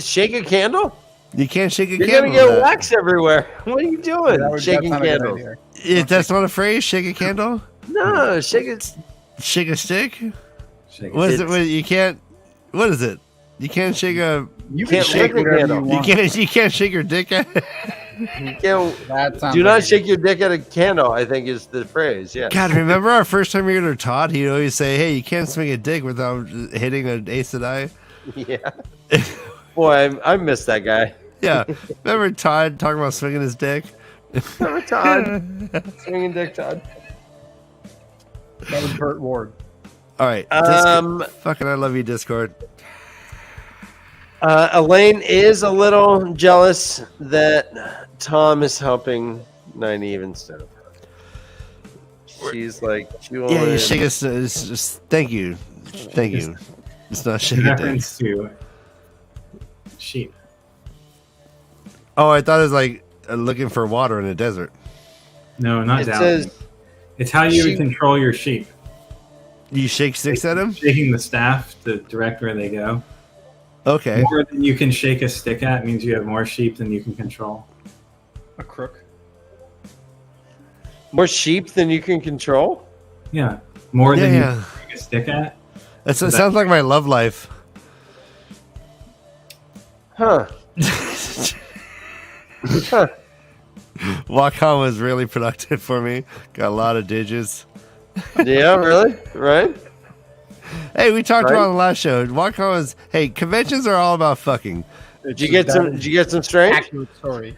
Shake a candle?
You can't shake a
You're
candle.
You're gonna
with
get
that.
wax everywhere. What are you doing? Shaking candles.
That's not a phrase. Shake a candle.
No, shake it.
Shake a stick.
What
is it? You can't. What is it? You can't shake a.
You can shake
a candle.
You can't shake your dick at.
You can't. Do not shake your dick at a candle, I think is the phrase. Yeah.
God, remember our first time we were to Todd? He'd always say, "Hey, you can't swing a dick without hitting an ace of die."
Yeah. Boy, I miss that guy.
Yeah. Remember Todd talking about swinging his dick?
Remember Todd? Swinging dick Todd.
That was Burt Ward.
All right. Fucking I love you, Discord.
Elaine is a little jealous that Tom is helping Nynaeve instead of her. She's like,
yeah, you shake us. Just thank you. It's not shaking dick.
Reference to sheep.
Oh, I thought it was like looking for water in a desert.
No, not down. It's how you would control your sheep.
You shake sticks at them?
Shaking the staff to direct where they go.
Okay.
More than you can shake a stick at means you have more sheep than you can control.
A crook.
More sheep than you can control?
Yeah. More than you can shake a stick at.
It sounds like my love life.
Huh.
Wacom was really productive for me. Got a lot of digits.
Yeah, really? Right?
Hey, we talked about it on the last show. Wacom was, hey, conventions are all about fucking.
Did you get some strength?
Accurate story.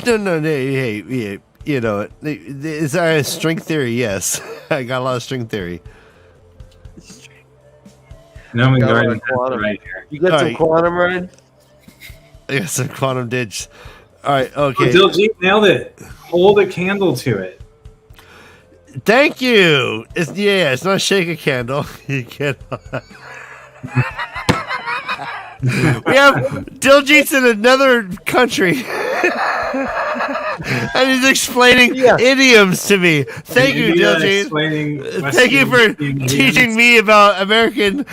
No, hey, you know, is that a string theory? Yes. I got a lot of string theory.
No one's
Got
already
quantum.
right here.
You got some quantum right?
I got some quantum digits. All right, okay.
Diljit nailed it. Hold a candle to it.
Thank you. It's not shake a candle. You can't. We have Diljit's in another country. And he's explaining idioms to me. Thank you, Diljit. Thank you for teaching me about American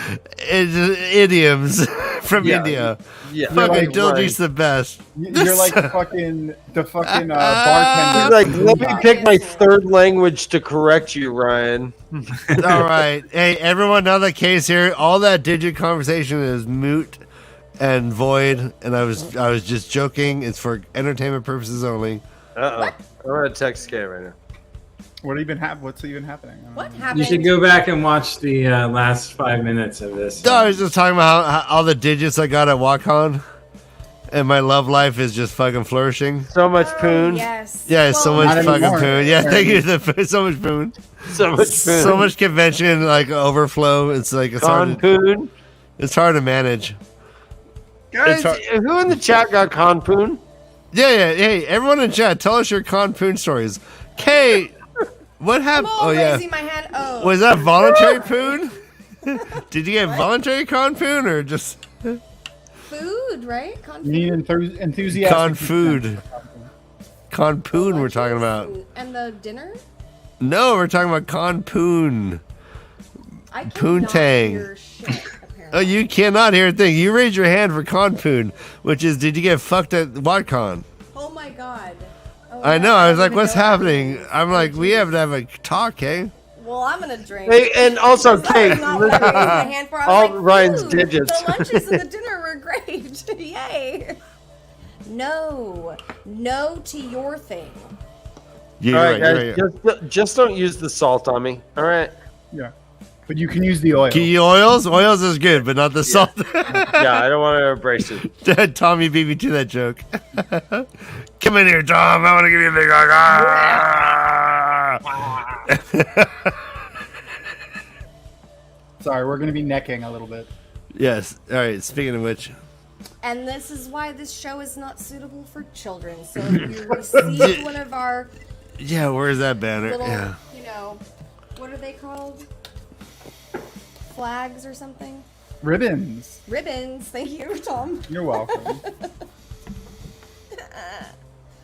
idioms from India.
Yeah.
Fucking Diljit's the best.
You're like the fucking bartender.
He's like, let me pick my third language to correct you, Ryan.
All right. Hey, everyone, now that Kay's here, all that digit conversation is moot and void, and I was just joking. It's for entertainment purposes only.
I'm gonna text Kay right now.
What's even happening?
What happened?
You should go back and watch the last 5 minutes of this.
No, I was just talking about how all the digits I got at WatCon, and my love life is just fucking flourishing.
So much poon.
Yes.
Yeah, so much
not
fucking
anymore.
poon. Yeah, thank you. So much poon.
So much poon.
So much convention like overflow. It's like it's hard.
Poon.
It's hard to manage.
Guys, who in the chat got con poon?
Yeah. Hey, everyone in chat, tell us your con poon stories. Kay, what happened?
I'm all
Oh yeah.
raising my hand. Oh.
Was that voluntary poon? Did you get voluntary con poon or just
Food, right?
You need enthusiastic
con food? Con poon we're talking about.
And the dinner?
No, we're talking about con poon.
I cannot
Poontang.
hear shit, apparently.
Oh, you cannot hear a thing. You raised your hand for con poon, which is did you get fucked at WatCon?
Oh my god. Oh,
I know.
no,
I was like,
don't
what's
even know.
happening? I'm like, we have to have a talk, eh?
Well, I'm gonna drink.
Hey, and also,
That
Kay,
was not what I raised my hand for. I was
all
like,
Ryan's
"Ooh,
digits.
The lunches and the dinner were great. Yay. No to your thing.
Yeah,
all
you're
right,
right,
guys, just don't use the salt on me. All right.
Yeah, but you can use the oil.
Key oils? Oils is good, but not the salt.
Yeah, I don't want to embrace it.
Tommy beat me to that joke. Come in here, Tom. I want to give you a big hug.
Sorry, we're gonna be necking a little bit.
Yes. All right. Speaking of which,
And this is why this show is not suitable for children. So if you receive one of our
yeah, where's that banner?
little,
Yeah.
you know, what are they called? Flags or something?
Ribbons.
Ribbons. Thank you, Tom.
You're welcome.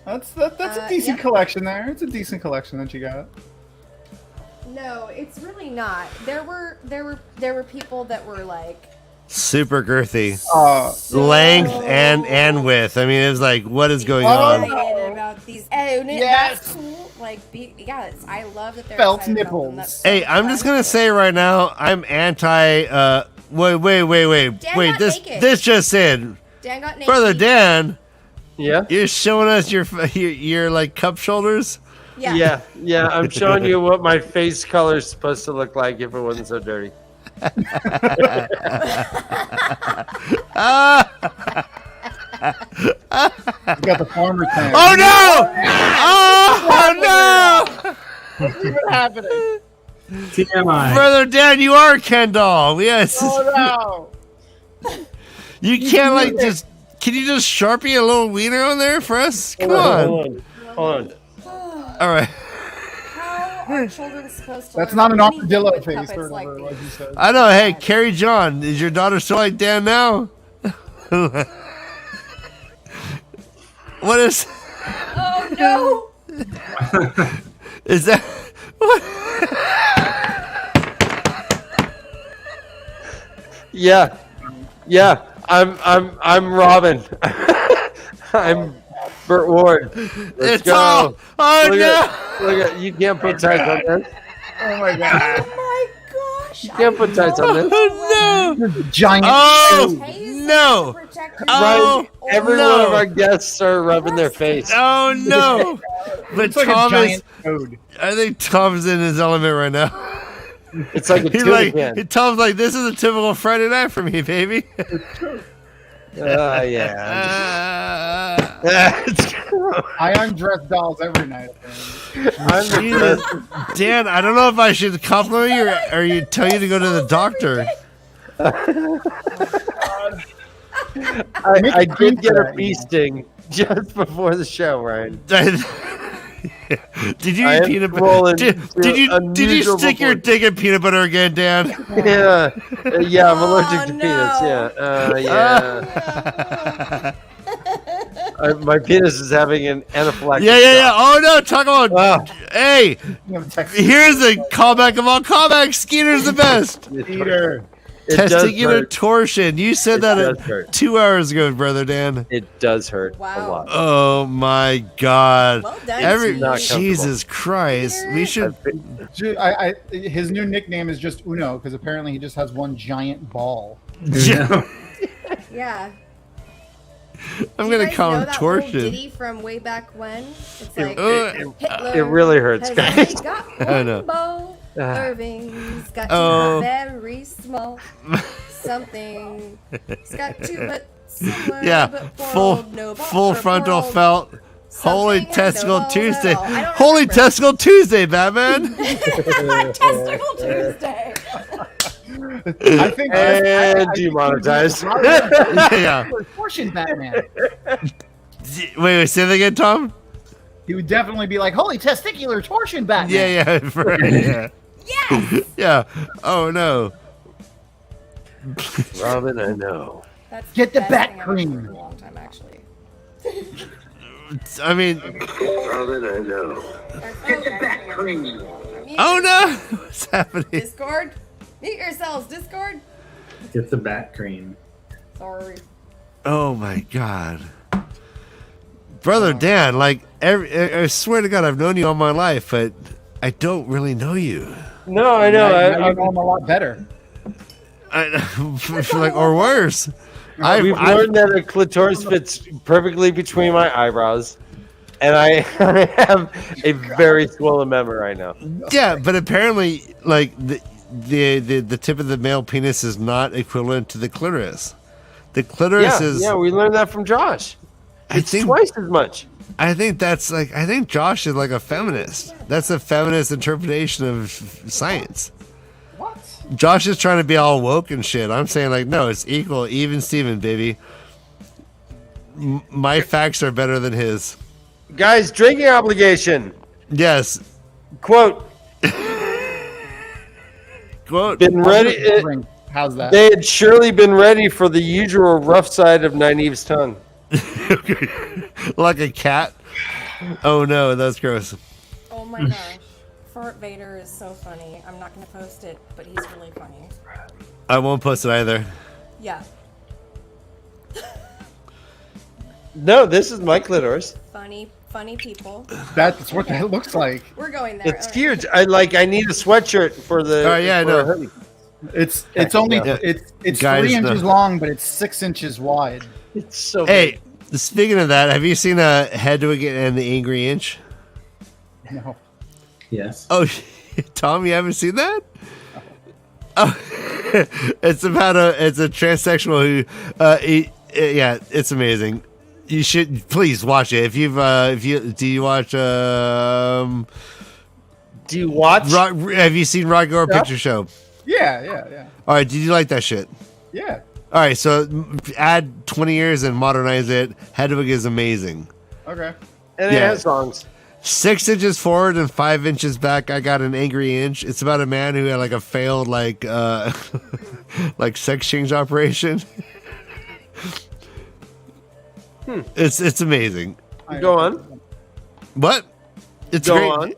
That's a decent collection there. It's a decent collection that you got.
No, it's really not. There were people that were like
super girthy,
so
length and width. I mean, it was like, what is going on?
About these. That's cool. Like, I love that they're
felt
excited about them.
nipples.
That's so
Hey, I'm
fun.
just gonna say right now, I'm anti. Wait.
got naked.
This just in,
Dan got naked.
brother Dan.
Yeah.
You're showing us your like cup shoulders.
Yeah.
I'm showing you what my face color is supposed to look like if it wasn't so dirty.
You got the farmer's tan.
Oh no! Oh no!
What's happening?
TMI.
Brother Dan, you are Ken doll. Yes.
Oh no!
You can't like just. Can you just Sharpie a little wiener on there for us? Come on.
Hold on.
All right.
How are children supposed to
That's
learn
not an
anything
armadillo
with
face
puppets
or
like
whatever,
these?
like you said.
I know. Hey, Carrie John, is your daughter still like Dan now? What is?
Oh no!
Is that? What?
Yeah. I'm Robin. I'm Burt Ward. Let's
It's
go.
all. Oh
Look
no!
at you can't put tights on this.
Oh my god!
Oh my gosh!
You can't put tights on this.
Oh no!
Giant.
Oh
Hayes
no!
has to protect
Oh,
his own-
Every
no.
one of our guests are rubbing their face.
Oh no! But
It's like
Tom
a
is.
giant toad.
I think Tom's in his element right now.
It's like a
He's
tuna
like,
can.
Tom's like, this is a typical Friday night for me, baby.
Yeah.
I undress dolls every night.
Jesus. Dan, I don't know if I should compliment you or you tell you to go to the doctor.
I did get a bee sting just before the show, Ryan.
Did you
I
eat
am
peanut butter?
rolling
Did you
unusual
stick your dick in peanut butter again, Dan?
Yeah, I'm allergic to
no.
peanuts. Yeah. My penis is having an anaphylactic
Yeah.
shock.
Oh no, talk about.
Ah.
Hey, here's the callback of all callbacks. Skeeter's the best.
Peter.
It does
Testicular
hurt.
torsion. You said
It
that
does hurt.
2 hours ago, brother Dan.
It does hurt a
Wow.
lot.
Oh my God!
Well done, Steve.
not
Jesus Christ, we should.
His new nickname is just Uno because apparently he just has one giant ball.
Yeah,
Yeah.
I'm
Do you
gonna
guys
call
know
him
that little
torsion.
ditty from way back when? It's like Hitler
It really hurts,
has
guys.
only got
I
one
know.
ball. Irving's got
Oh.
two very small. Something. It's got two but similar.
Yeah,
but
full
borrowed, no
full
or
frontal
borrowed.
felt. Holy
Something has
Testicle
no balls
Tuesday!
at all. I don't
Holy
remember.
Testicle Tuesday, Batman!
Testicle Tuesday.
I think
And demonetized.
Yeah.
Torsion Batman.
Wait, say that again, Tom.
He would definitely be like, "Holy testicular torsion Batman."
Yeah. Yeah.
Yes.
Yeah. Oh no.
Robin, I know.
That's
Get the
best
bat
thing I've ever heard
cream.
in a long time, actually.
I mean,
Robin, I know.
Get the bat cream.
oh no, what's happening?
Discord, mute yourselves. Discord.
Get the bat cream.
Sorry.
Oh my God, brother Dan, like I swear to God, I've known you all my life, but I don't really know you.
No, I know.
Now you know him a lot better.
Like or worse.
We've learned that a clitoris fits perfectly between my eyebrows, and I have a very swollen member right now.
Yeah, but apparently, like the tip of the male penis is not equivalent to the clitoris. The clitoris is.
Yeah, we learned that from Josh.
I
It's
think
twice as much.
I think that's like I think Josh is like a feminist. That's a feminist interpretation of science.
What?
Josh is trying to be all woke and shit. I'm saying like no, it's equal, even Steven, baby. My facts are better than his.
Guys, drinking obligation.
Yes.
Quote.
Quote.
Been ready.
How's that?
They had surely been ready for the usual rough side of Nynaeve's tongue.
Like a cat. Oh no, that's gross.
Oh my gosh. FartVader is so funny. I'm not going to post it, but he's really funny.
I won't post it either.
Yeah.
No, this is my clitoris.
Funny people.
That's what it looks like.
We're going there.
It's huge. I need a sweatshirt for the.
Oh yeah, I
for a
know.
hoodie.
It's only
Yeah.
it's
Guys,
3 inches
no.
long, but it's 6 inches wide.
It's so.
Hey, speaking of that, have you seen Hedwig and the Angry Inch?
No.
Yes.
Oh, Tom, you haven't seen that? Oh, it's about it's a transsexual who, yeah, it's amazing. You should please watch it. Do you watch?
Do you watch?
Have you seen Rock Horror Picture Show?
Yeah.
All right, did you like that shit?
Yeah.
All right, so add 20 years and modernize it. Hedwig is amazing.
Okay.
And it has songs.
6 inches forward and 5 inches back. I got an angry inch. It's about a man who had like a failed like sex change operation. It's amazing.
Go on.
What? It's
Go
great.
on.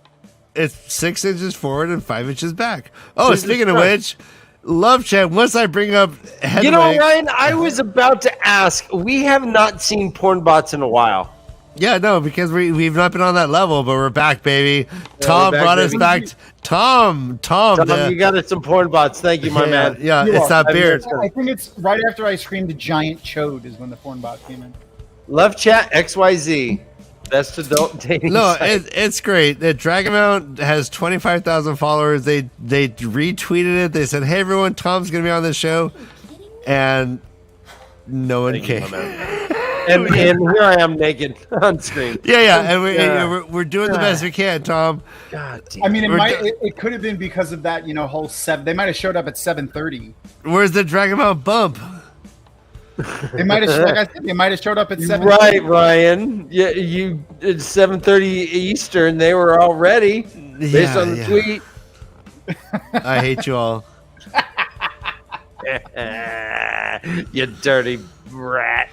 It's 6 inches forward and 5 inches back. Oh, speaking of which, love chat. Once I bring up Hedwig,
You know, Ryan, I was about to ask. We have not seen porn bots in a while.
yeah, no, because we've not been on that level, but we're back, baby. Tom
we're back,
brought us
baby.
back. Tom,
You got us some porn bots. Thank you, my man.
Yeah,
You
it's
are.
that beard.
I think it's right after I screamed a giant chode is when the porn bot came in.
Love chat XYZ. Best adult dating.
No,
site.
it's great. DragonReader has 25,000 followers. They retweeted it. They said, "Hey everyone, Tom's gonna be on this show," and no one came.
And here I am naked on screen.
Yeah, and we're doing the best we can, Tom.
God damn.
I mean, it could have been because of that, whole 7. They might have showed up at 7:30.
Where's the DragonReader bump?
They might have, like I said, they might have showed up at 7.
Right, Ryan. Yeah, it's 7:30 Eastern. They were all ready based on the tweet.
I hate you all.
You dirty brat.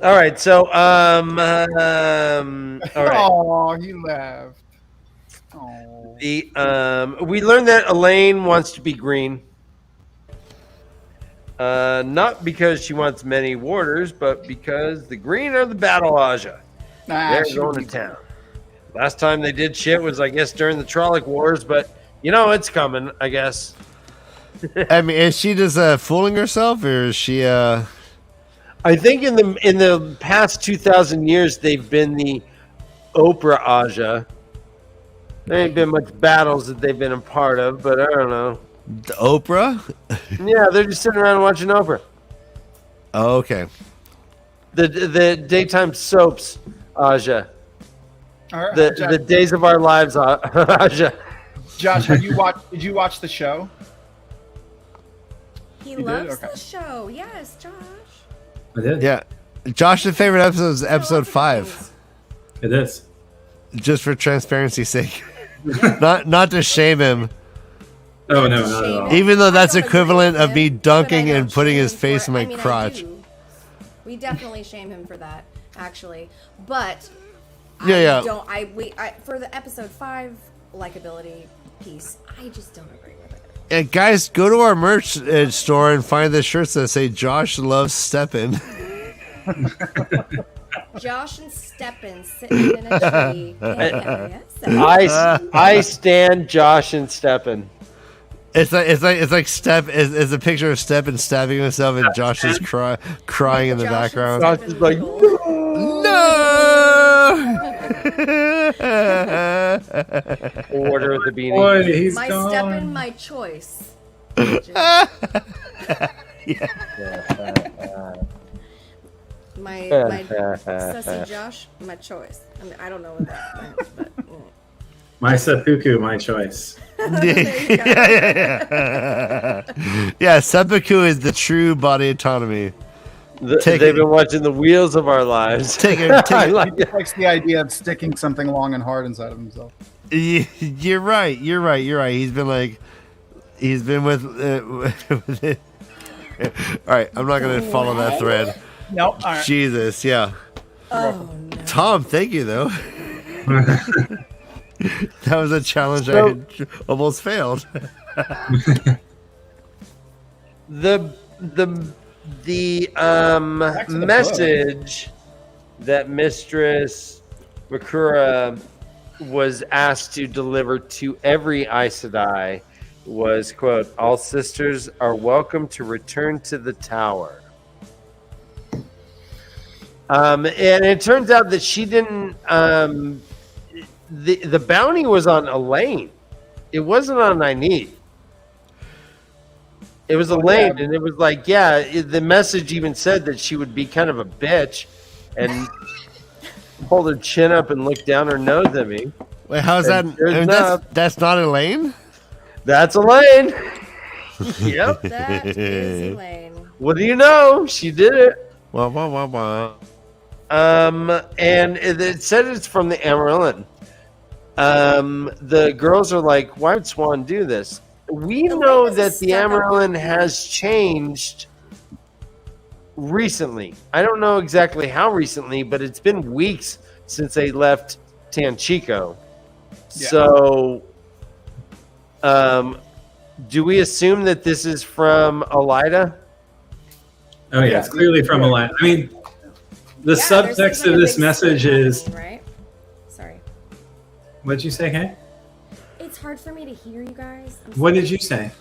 All right, so all right.
Oh, he laughed. Oh.
We learned that Elaine wants to be green. Not because she wants many warders, but because the green are the battle Aja. They're going to town. Last time they did shit was, I guess, during the Trolloc Wars, but it's coming, I guess.
I mean, is she just fooling herself, or is she?
I think in the past 2,000 years they've been the Oprah Aja. There ain't been much battles that they've been a part of, but I don't know.
The Oprah?
Yeah, they're just sitting around watching Oprah.
Oh, okay.
The daytime soaps, Aja.
All right,
The Days of Our Lives, Aja.
Josh, did you watch the show?
He
did?
loves
Okay.
the show. Yes, Josh.
I did.
Yeah. Josh's favorite episode is episode 5.
It is.
Just for transparency's sake. not to shame him.
Oh, no, not at all.
Even though that's
I don't
equivalent
agree
of
with
me
him,
dunking
but I don't
and putting
shame
his
him
face
for
in my
it. I mean, I
crotch.
do. We definitely shame him for that, actually. But
Yeah.
for the episode 5 likability piece, I just don't agree with it.
And guys, go to our merch store and find the shirts that say Josh loves steppin'.
Josh and Steppen sitting in a tree.
I stand Josh and Steppen.
It's like Step is a picture of Steppen stabbing himself and Josh is crying in the background.
Josh is like, order the beanie.
Boy, he's
My
gone.
Steppen, my choice. My sussy Josh, my choice. I mean, I don't know what that meant, but
My seppuku, my choice.
Yeah, seppuku is the true body autonomy.
They've been watching the wheels of our lives.
Take
I
it.
like
He
it.
likes the idea of sticking something long and hard inside of himself.
You're right. He's been with it. All right, I'm not gonna follow that thread.
No, all right.
Jesus, yeah.
oh no.
Tom, thank you though. That was a challenge I had almost failed.
The message that Mistress Makura was asked to deliver to every Aes Sedai was, quote, "All sisters are welcome to return to the tower." And it turns out that she didn't. The bounty was on Elaine. It wasn't on Nynaeve. It was Elaine, and it was like, the message even said that she would be kind of a bitch and hold her chin up and look down her nose at me.
Wait, how's that? I mean, that's not Elaine?
That's Elaine. Yep.
That is Elaine.
What do you know? She did it.
Wah, wah, wah, wah.
And it said it's from the Amarillan. The girls are like, why would Swan do this? We know that the Amarillan has changed recently. I don't know exactly how recently, but it's been weeks since they left Tanchico. Yeah. So, do we assume that this is from Elida?
Oh yeah, it's clearly from Elida. I mean, the subtext of this message is.
Right? Sorry.
What'd you say, Kay?
It's hard for me to hear you guys.
What did you say?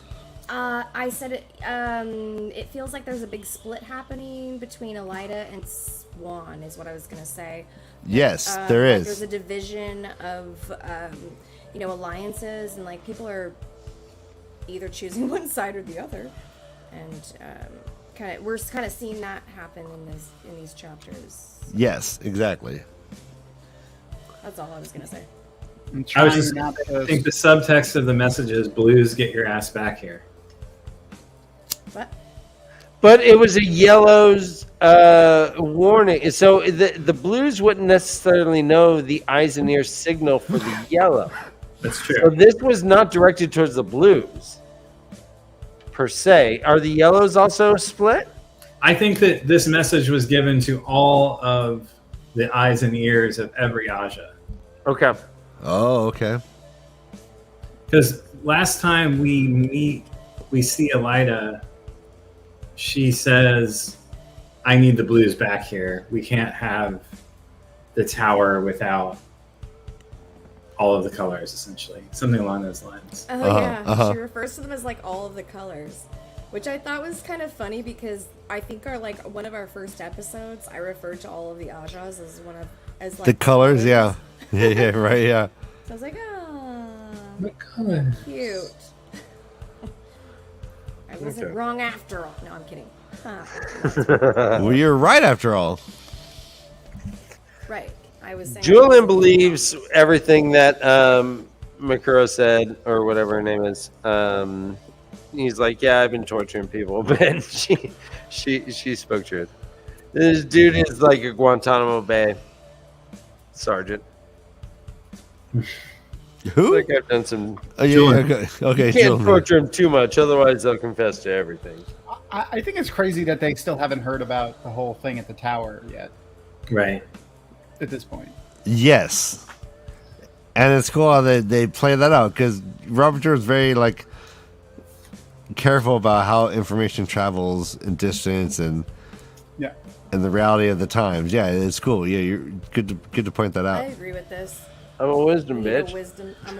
I said it. It feels like there's a big split happening between Elida and Swan, is what I was gonna say.
Yes, there is.
There's a division of, alliances, and like people are either choosing one side or the other, and we're kind of seeing that happen in these chapters.
Yes, exactly.
That's all I was gonna say.
I was just I think the subtext of the message is blues, get your ass back here.
What?
But it was a yellow's warning. So the blues wouldn't necessarily know the eyes and ears signal for the yellow.
That's true.
So this was not directed towards the blues, per se. Are the yellows also split?
I think that this message was given to all of the eyes and ears of every Aja.
Okay.
Oh, okay.
Because last time we see Elida, she says, I need the blues back here. We can't have the tower without all of the colors, essentially. Something along those lines.
Oh, She refers to them as like all of the colors, which I thought was kind of funny because I think one of our first episodes, I referred to all of the Ajas as
the colors, yeah. Yeah, right, yeah.
So I was like,
what color?
Cute. I wasn't wrong after all. No, I'm kidding.
Well, you're right after all.
Right. I was saying.
Julian believes everything that Makura said, or whatever her name is. He's like, yeah, I've been torturing people, but she spoke truth. This dude is like a Guantanamo Bay sergeant.
Who?
I think I've done some.
Okay.
You can't torture them too much, otherwise they'll confess to everything.
I think it's crazy that they still haven't heard about the whole thing at the tower yet.
Right.
At this point.
Yes. And it's cool how they play that out because Robert is very careful about how information travels in distance and the reality of the times. Yeah, it's cool. Yeah, you're good to point that out.
I agree with this.
I'm a wisdom bitch.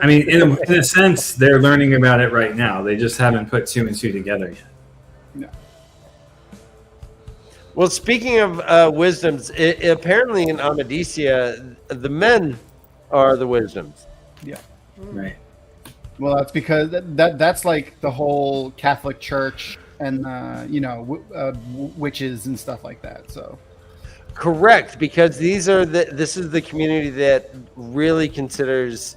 I mean, in a sense, they're learning about it right now. They just haven't put two and two together yet.
No.
Well, speaking of wisdoms, apparently in Amadesia, the men are the wisdoms.
Yeah.
Right.
Well, that's because that's like the whole Catholic Church and witches and stuff like that. So.
Correct, because this is the community that really considers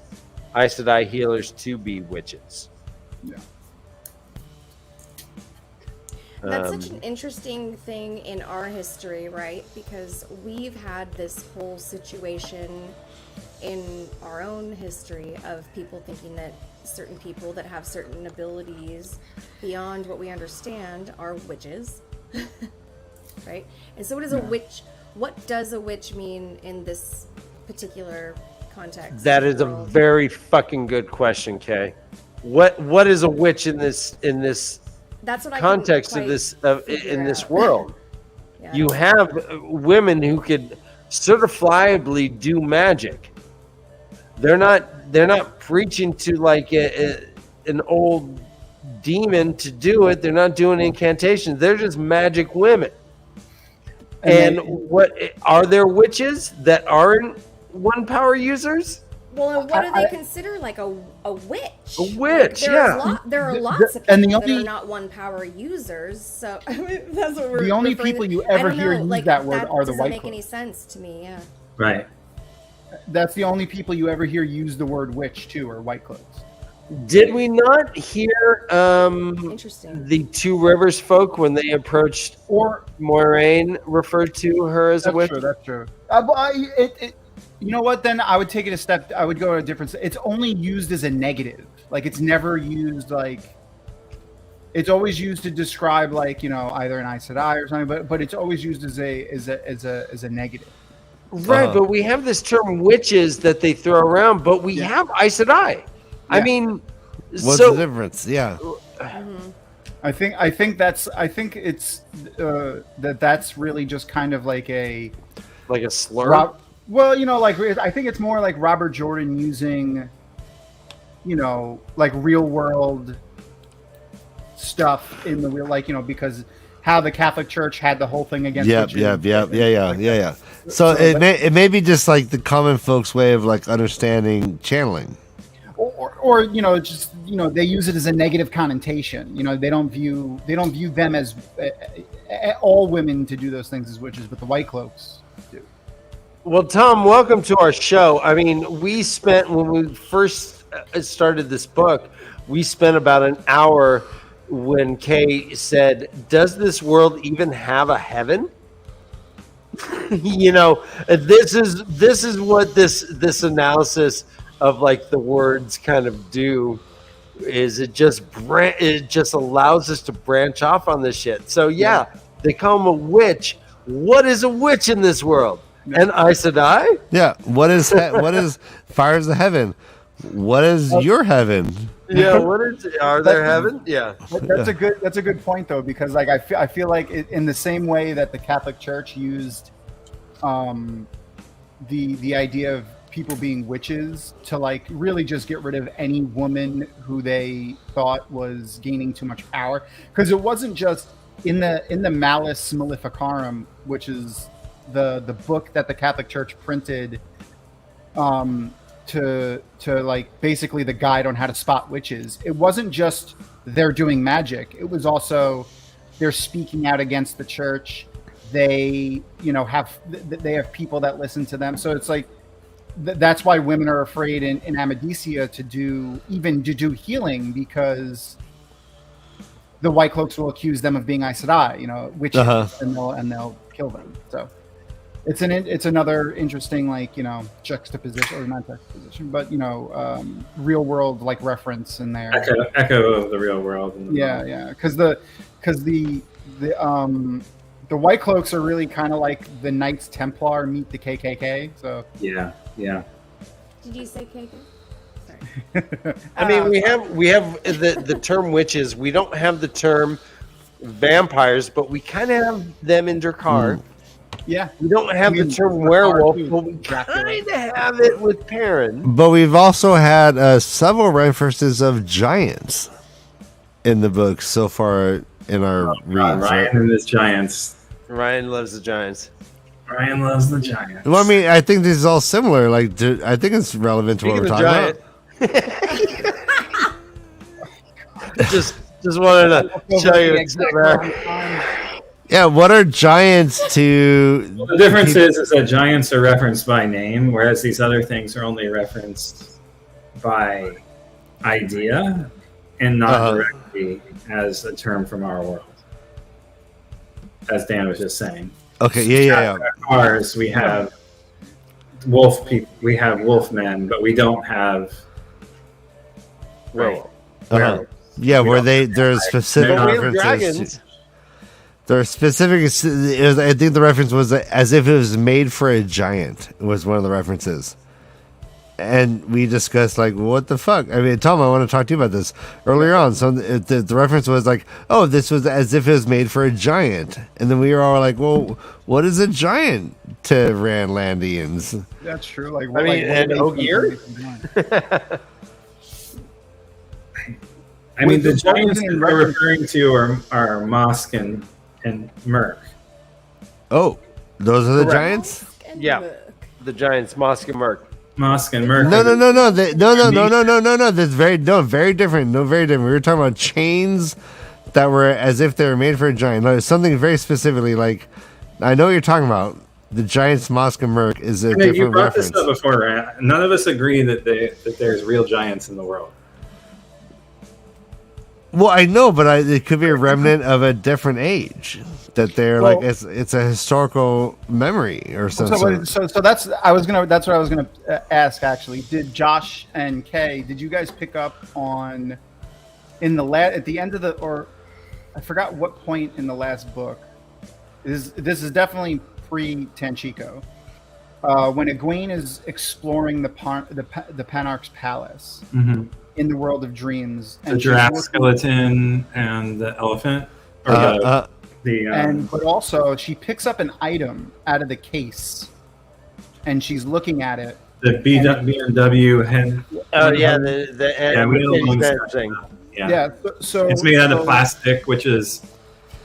Aes Sedai healers to be witches.
Yeah.
That's such an interesting thing in our history, right? Because we've had this whole situation in our own history of people thinking that certain people that have certain abilities beyond what we understand are witches, right? And so what is a witch? what does a witch mean in this particular context?
That is a very fucking good question, Kay. What is a witch in this
That's what
context
I
of this in this
out.
world?
Yeah,
You have women who could certifiably do magic. They're not preaching to like an old demon to do it. They're not doing incantations. They're just magic women. And what are there witches that aren't one power users?
Well, and what do they consider like a witch?
A witch,
There are lots of people
and the
that
only-
are not one power users. So I mean, that's what we're.
The only
referring
people
to.
you
I
ever
don't
hear
know,
use
like,
that word are the
doesn't
white
make
cloaks.
any sense to me. Yeah.
Right.
That's the only people you ever hear use the word witch too, are white cloaks.
Did we not hear
Interesting.
the Two Rivers folk when they approached
Or
Moraine referred to her as a
that's
witch?
true. That's true. You know what? Then I would take it a step. I would go a different. It's only used as a negative. Like it's never used like. It's always used to describe like either an Aes Sedai or something, but it's always used as a negative.
Right, but we have this term witches that they throw around, but we have Aes Sedai. I mean,
What's
so
the difference? Yeah.
I think it's that's really just kind of like a
slur.
I think it's more like Robert Jordan using, like real world stuff in the real, because how the Catholic Church had the whole thing against.
Yeah. So it may be just like the common folks' way of like understanding channeling.
Or just they use it as a negative connotation. They don't view them as all women to do those things as witches, but the white cloaks do.
Well, Tom, welcome to our show. I mean, we spent when we first started this book, we spent about an hour when Kay said, "Does this world even have a heaven?" This is what this analysis of like the words kind of do is it just allows us to branch off on this shit. So they call them a witch. What is a witch in this world? An Aes Sedai?
Yeah. What is fires the heaven? What is your heaven?
Yeah. Are there heaven? Yeah.
That's a good point though, because like I feel like in the same way that the Catholic Church used the idea of people being witches to like really just get rid of any woman who they thought was gaining too much power, because it wasn't just in the Malleus Maleficarum, which is the book that the Catholic Church printed to like basically the guide on how to spot witches. It wasn't just they're doing magic, it was also they're speaking out against the church. They have people that listen to them, so it's like that's why women are afraid in Amadisia to do healing, because the white cloaks will accuse them of being Aes Sedai, witches, and they'll kill them. So it's another interesting juxtaposition, or not juxtaposition, but real world like reference in there.
Echo of the real world.
Because the white cloaks are really kind of like the Knights Templar meet the KKK. So
yeah.
Did you say KK?
Sorry.
I mean, we have the term witches. We don't have the term vampires, but we kind of have them in Drakkar.
Yeah.
We don't have the term werewolf, but we kind of have it with Perrin.
But we've also had several references of giants in the book so far in our reads.
Ryan and his giants.
Ryan loves the giants.
Ryan loves the giants.
Well, I mean, I think this is all similar. Like, I think it's relevant to what we're talking about.
just wanted to show you it's there.
Yeah, what are giants to...
The difference is that giants are referenced by name, whereas these other things are only referenced by idea and not directly as a term from our world. As Dan was just saying.
Okay, yeah.
Ours, we have wolf people, we have wolf men, but we don't have
werewolf.
Yeah, where there's specific
But we have
references.
dragons.
There are specific. I think the reference was as if it was made for a giant. Was one of the references, and we discussed like, what the fuck? I mean, Tom, I want to talk to you about this earlier on. So the reference was like, oh, this was as if it was made for a giant, and then we were all like, well, what is a giant to Ranlandians?
That's true. Like,
I mean, and Ogier.
I mean, the giants that they're referring to are Mosk and Merc.
Oh, those are the giants?
Yeah, the giants, Mosk and Merc.
Mosk and Merc.
No. That's very different. No, very different. We were talking about chains that were as if they were made for a giant. No, something very specifically like, I know what you're talking about. The giants, Mosk and Merc is a different
you brought
reference.
this up before, right? None of us agree that there's real giants in the world.
Well, I know, but it could be a remnant of a different age. That they're like it's a historical memory or something.
So that's what I was gonna ask actually. Did Josh and Kay? Did you guys pick up on at the end of I forgot what point in the last book. This is definitely pre-Tanchico. When Egwene is exploring the Panarch's palace.
Mm-hmm.
In the world of dreams,
the giraffe skeleton and the elephant, or
but also she picks up an item out of the case, and she's looking at it.
The BMW head.
Oh yeah, the thing.
Yeah. So
it's made out of plastic, which is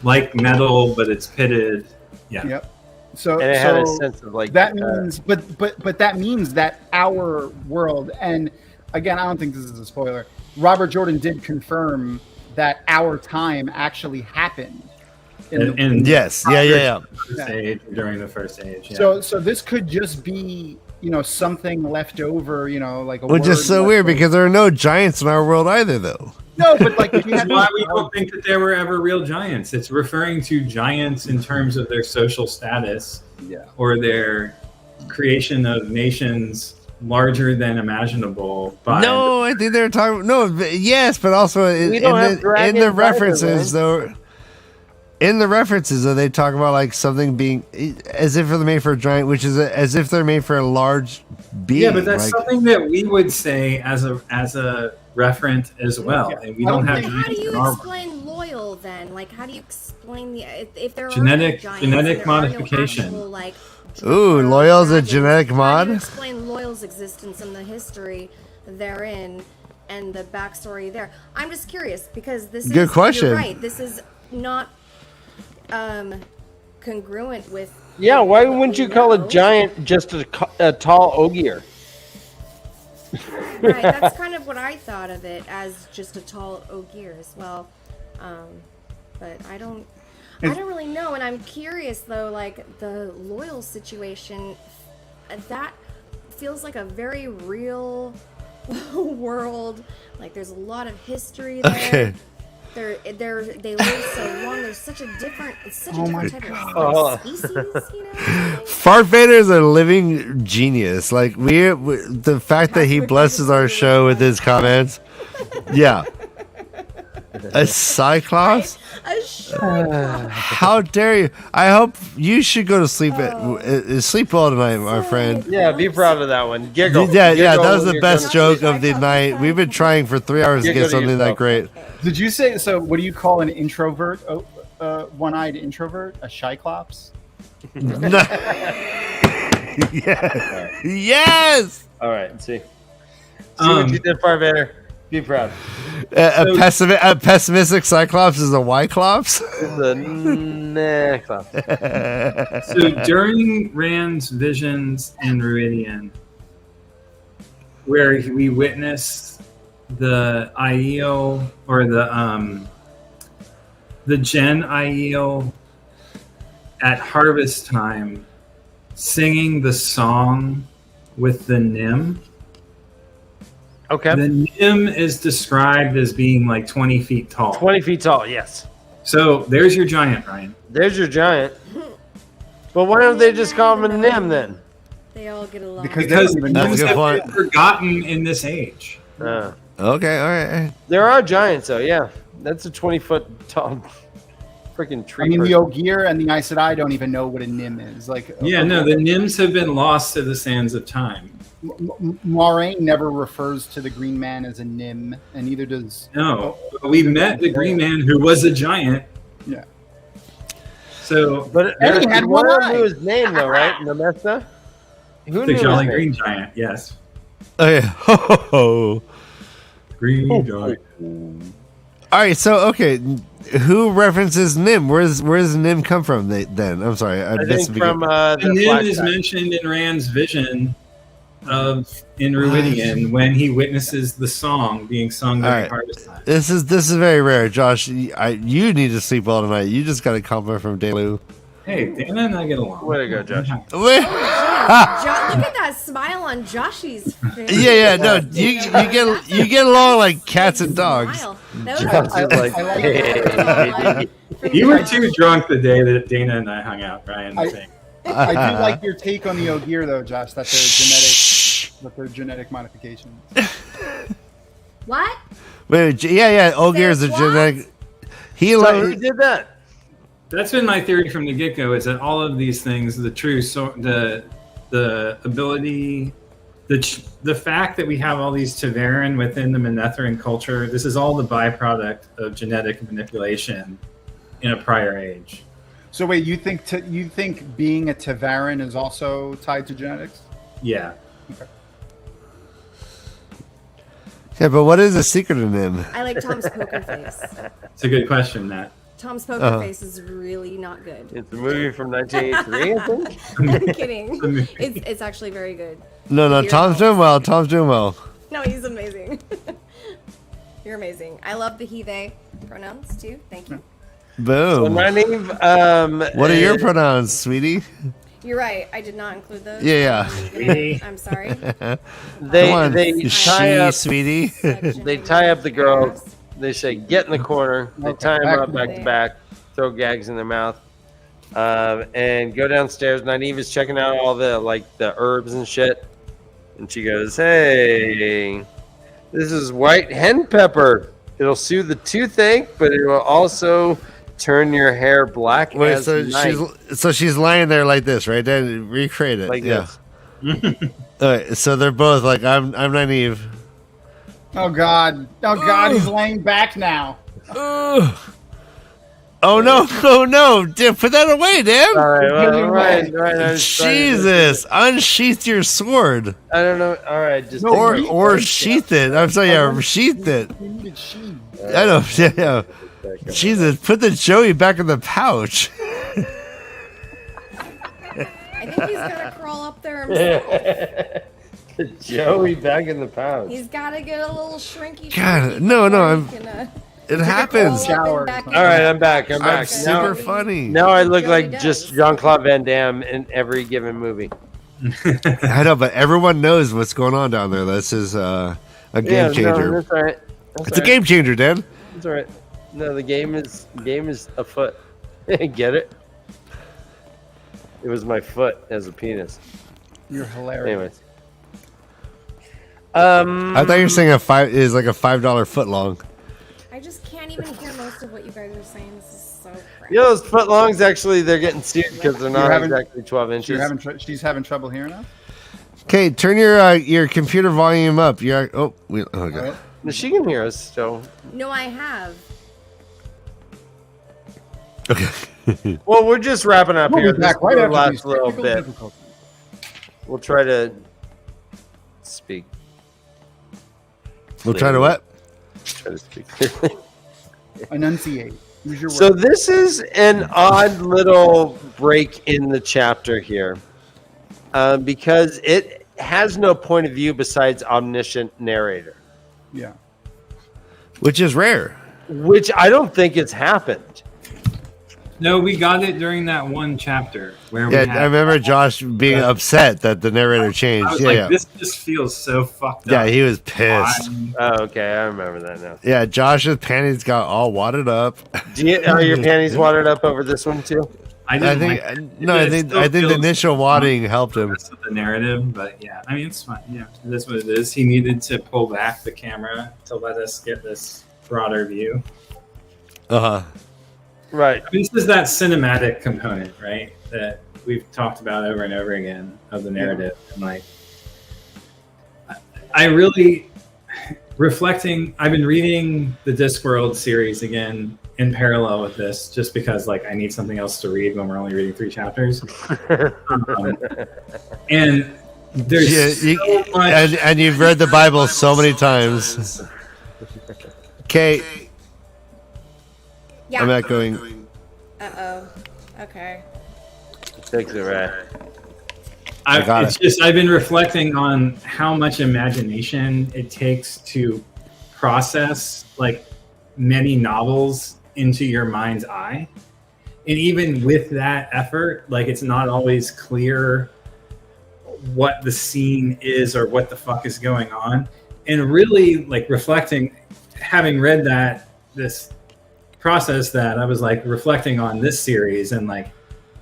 like metal, but it's pitted. Yeah.
Yep. So
and it had a sense of like
that means, but that means that our world and. Again, I don't think this is a spoiler. Robert Jordan did confirm that our time actually happened.
Yes, yeah.
During the first age.
Yeah. So this could just be, something left over, like a.
Which is so weird because there are no giants in our world either, though.
No, but like if you had
why we don't think that there were ever real giants. It's referring to giants in terms of their social status, or their creation of nations. Larger than imaginable.
No, I think they're talking. No, yes, but also in the references, though. In the references, though, they talk about like something being as if they're made for a giant, which is as if they're made for a large being.
Yeah, but that's something that we would say as a referent as well, and we don't have.
How do you explain loyal then? Like, how do you explain if there are
genetic modification?
Ooh, Loyal's a genetic mod?
How do you explain Loyal's existence and the history therein and the backstory there? I'm just curious because this
Good question.
You're right. This is not congruent with.
Yeah, why wouldn't you call a giant just a tall Ogier?
Right, that's kind of what I thought of it as, just a tall Ogier as well. But I don't really know, and I'm curious though, like the Loyal situation, that feels like a very real world. Like there's a lot of history there. Okay. They live so long. There's such a different type of species,
FartVader is a living genius. Like the fact that he blesses our show with his comments. Yeah. A Cyclops? How dare you? I hope you should go to sleep sleep well tonight, my friend.
Yeah, be proud of that one. Giggle.
Yeah, that was the best joke of the night. We've been trying for 3 hours to get something that great.
Did you say so? What do you call an introvert? One-eyed introvert? A Cyclops?
Yes.
All right. See what you did, FartVader. Be proud.
A pessimistic Cyclops is a Y-Clops?
It's a Neclops.
So during Rand's visions in Meridian, where we witnessed the IEO or the Gen IEO at harvest time singing the song with the Nim.
Okay.
The Nim is described as being like 20 feet tall.
20 feet tall, yes.
So there's your giant, Ryan.
There's your giant. But why don't they just call him a Nim then?
They all get along.
Because Nims have been forgotten in this age.
Okay, all right.
There are giants, though, yeah. That's a 20-foot tall. freaking tree.
I mean, the
person.
Ogier and the Aes Sedai don't even know what a Nim is. Like,
Yeah, no, the Nims have been lost to the sands of time.
Moraine never refers to the Green Man as a Nim, and neither does.
No, we met the Green Man who was a giant.
Yeah.
So,
But
And he had one eye.
knew his name though, right? Namesta. Who
the
knew his
Jolly
name?
Green Giant, yes.
Oh, yeah. Ho, ho, ho.
Green Giant.
All right, so okay, who references Nim? Where's Nim come from? Then I'm sorry,
I think from
The
the
Nim is
flashback.
mentioned in Rand's vision in Ruidian when he witnesses the song being sung
All
by
right.
the harvest.
This is very rare, Josh. You need to sleep well tonight. You just got a compliment from Delu.
Hey, Dana and I get along.
Way to go, Josh.
Look at that smile on Joshy's face.
Yeah, no, you get along like cats and dogs.
Smile.
Josh is like, hey.
You were too drunk the day that Dana and I hung out, Ryan.
I do like your take on the Ogier, though, Josh. That they're genetic modifications.
What?
Wait, yeah, Ogier is a
What?
genetic.
So who did that?
That's been my theory from the get-go, is that all of these things, the ability, the fact that we have all these TAVERN within the Manetheren culture, this is all the byproduct of genetic manipulation in a prior age.
So wait, you think being a TAVERN is also tied to genetics?
Yeah.
Okay.
Yeah, but what is the secret in him?
I like Tom's poker face.
It's a good question, Matt.
Tom's poker face is really not good.
It's a movie from 1983, I think.
I'm kidding. It's actually very good.
No, Tom's doing well. Tom's doing well.
No, he's amazing. You're amazing. I love the he, they pronouns too. Thank you.
Boom.
So my name,
What are your pronouns, sweetie?
You're right. I did not include those.
Yeah.
I'm sorry.
They tie up,
sweetie.
they tie up the girl. They say, get in the corner. They tie him up back to back, throw gags in their mouth, and go downstairs. Nynaeve is checking out all the the herbs and shit. And she goes, hey, this is white hen pepper. It'll soothe the toothache, but it will also turn your hair black
Wait,
as
so
night.
she's lying there like this, right? Then recreate it.
Like
yeah.
this.
All right, so they're both like, I'm Nynaeve.
Oh God! He's laying back now.
Oh no! Dude, put that away, damn!
All right, right.
Jesus, unsheath your sword.
I don't know. All right, just
or sheath it. I'm sorry, yeah, sheath it. I know. Yeah. Jesus, put the Joey back in the pouch.
I think he's gonna crawl up there himself.
Joey back in the pouch.
He's gotta get a little shrinky.
God, no, it happens.
All right, I'm back. I'm back.
Super funny.
Now I look like just Jean-Claude Van Damme in every given movie.
I know, but everyone knows what's going on down there. This is a game changer.
No, that's all right.
It's a game changer, Dan.
That's all right. No, the game is afoot. Get it? It was my foot as a penis.
You're hilarious.
Anyways.
I thought you were saying is like a $5 foot long.
I just can't even hear most of what you guys are saying. This is so crap.
You know, those foot longs actually they're getting sued because they're not exactly 12 inches.
She's having trouble hearing us.
Okay, turn your computer volume up. Okay.
No, she can hear us still.
No, I have.
Okay.
Well, we're just wrapping up here.
We'll be back right
This
after
last
these
little
technical
bit.
difficulties.
We'll try to speak.
We'll try to what?
Try to speak clearly.
Enunciate. Use your
So
words.
this is an odd little break in the chapter here, because it has no point of view besides omniscient narrator,
Yeah.
Which is rare.
which I don't think has happened.
No, we got it during that one chapter where we
Yeah,
had,
I remember Josh being upset that the narrator
I
changed.
was
Yeah,
like,
yeah.
this just feels so fucked
Yeah,
up.
he was pissed.
Oh, okay, I remember that now.
Yeah, Josh's panties got all wadded up.
Are your panties watered up over this one too?
I
I
didn't
think
like it.
no, I think the
feels
initial wadding helped him.
rest of the narrative, but yeah, I mean it's fine. Yeah, it is what it is. He needed to pull back the camera to let us get this broader view.
Uh huh.
Right.
This is that cinematic component, right? That we've talked about over and over again of the narrative. And like, I really reflecting. I've been reading the Discworld series again in parallel with this, just because like I need something else to read when we're only reading 3 chapters. And there's so much,
and you've read the Bible so many times. Kay,
Yeah.
I'm not going.
Okay.
Takes it right.
I've been reflecting on how much imagination it takes to process like many novels into your mind's eye. And even with that effort, like it's not always clear what the scene is or what the fuck is going on. And really like reflecting, having read this process that I was like reflecting on this series and like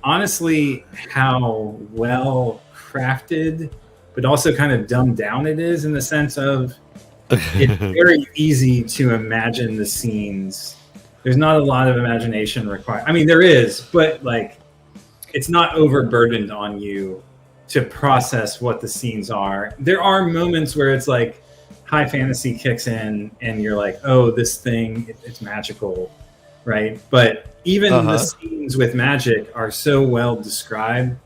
honestly how well crafted but also kind of dumbed down it is, in the sense of it's very easy to imagine the scenes. There's not a lot of imagination required. I mean, there is, but like it's not overburdened on you to process what the scenes are. There are moments where it's like high fantasy kicks in and you're like, oh, this thing, it's magical, right? But even the scenes with magic are so well described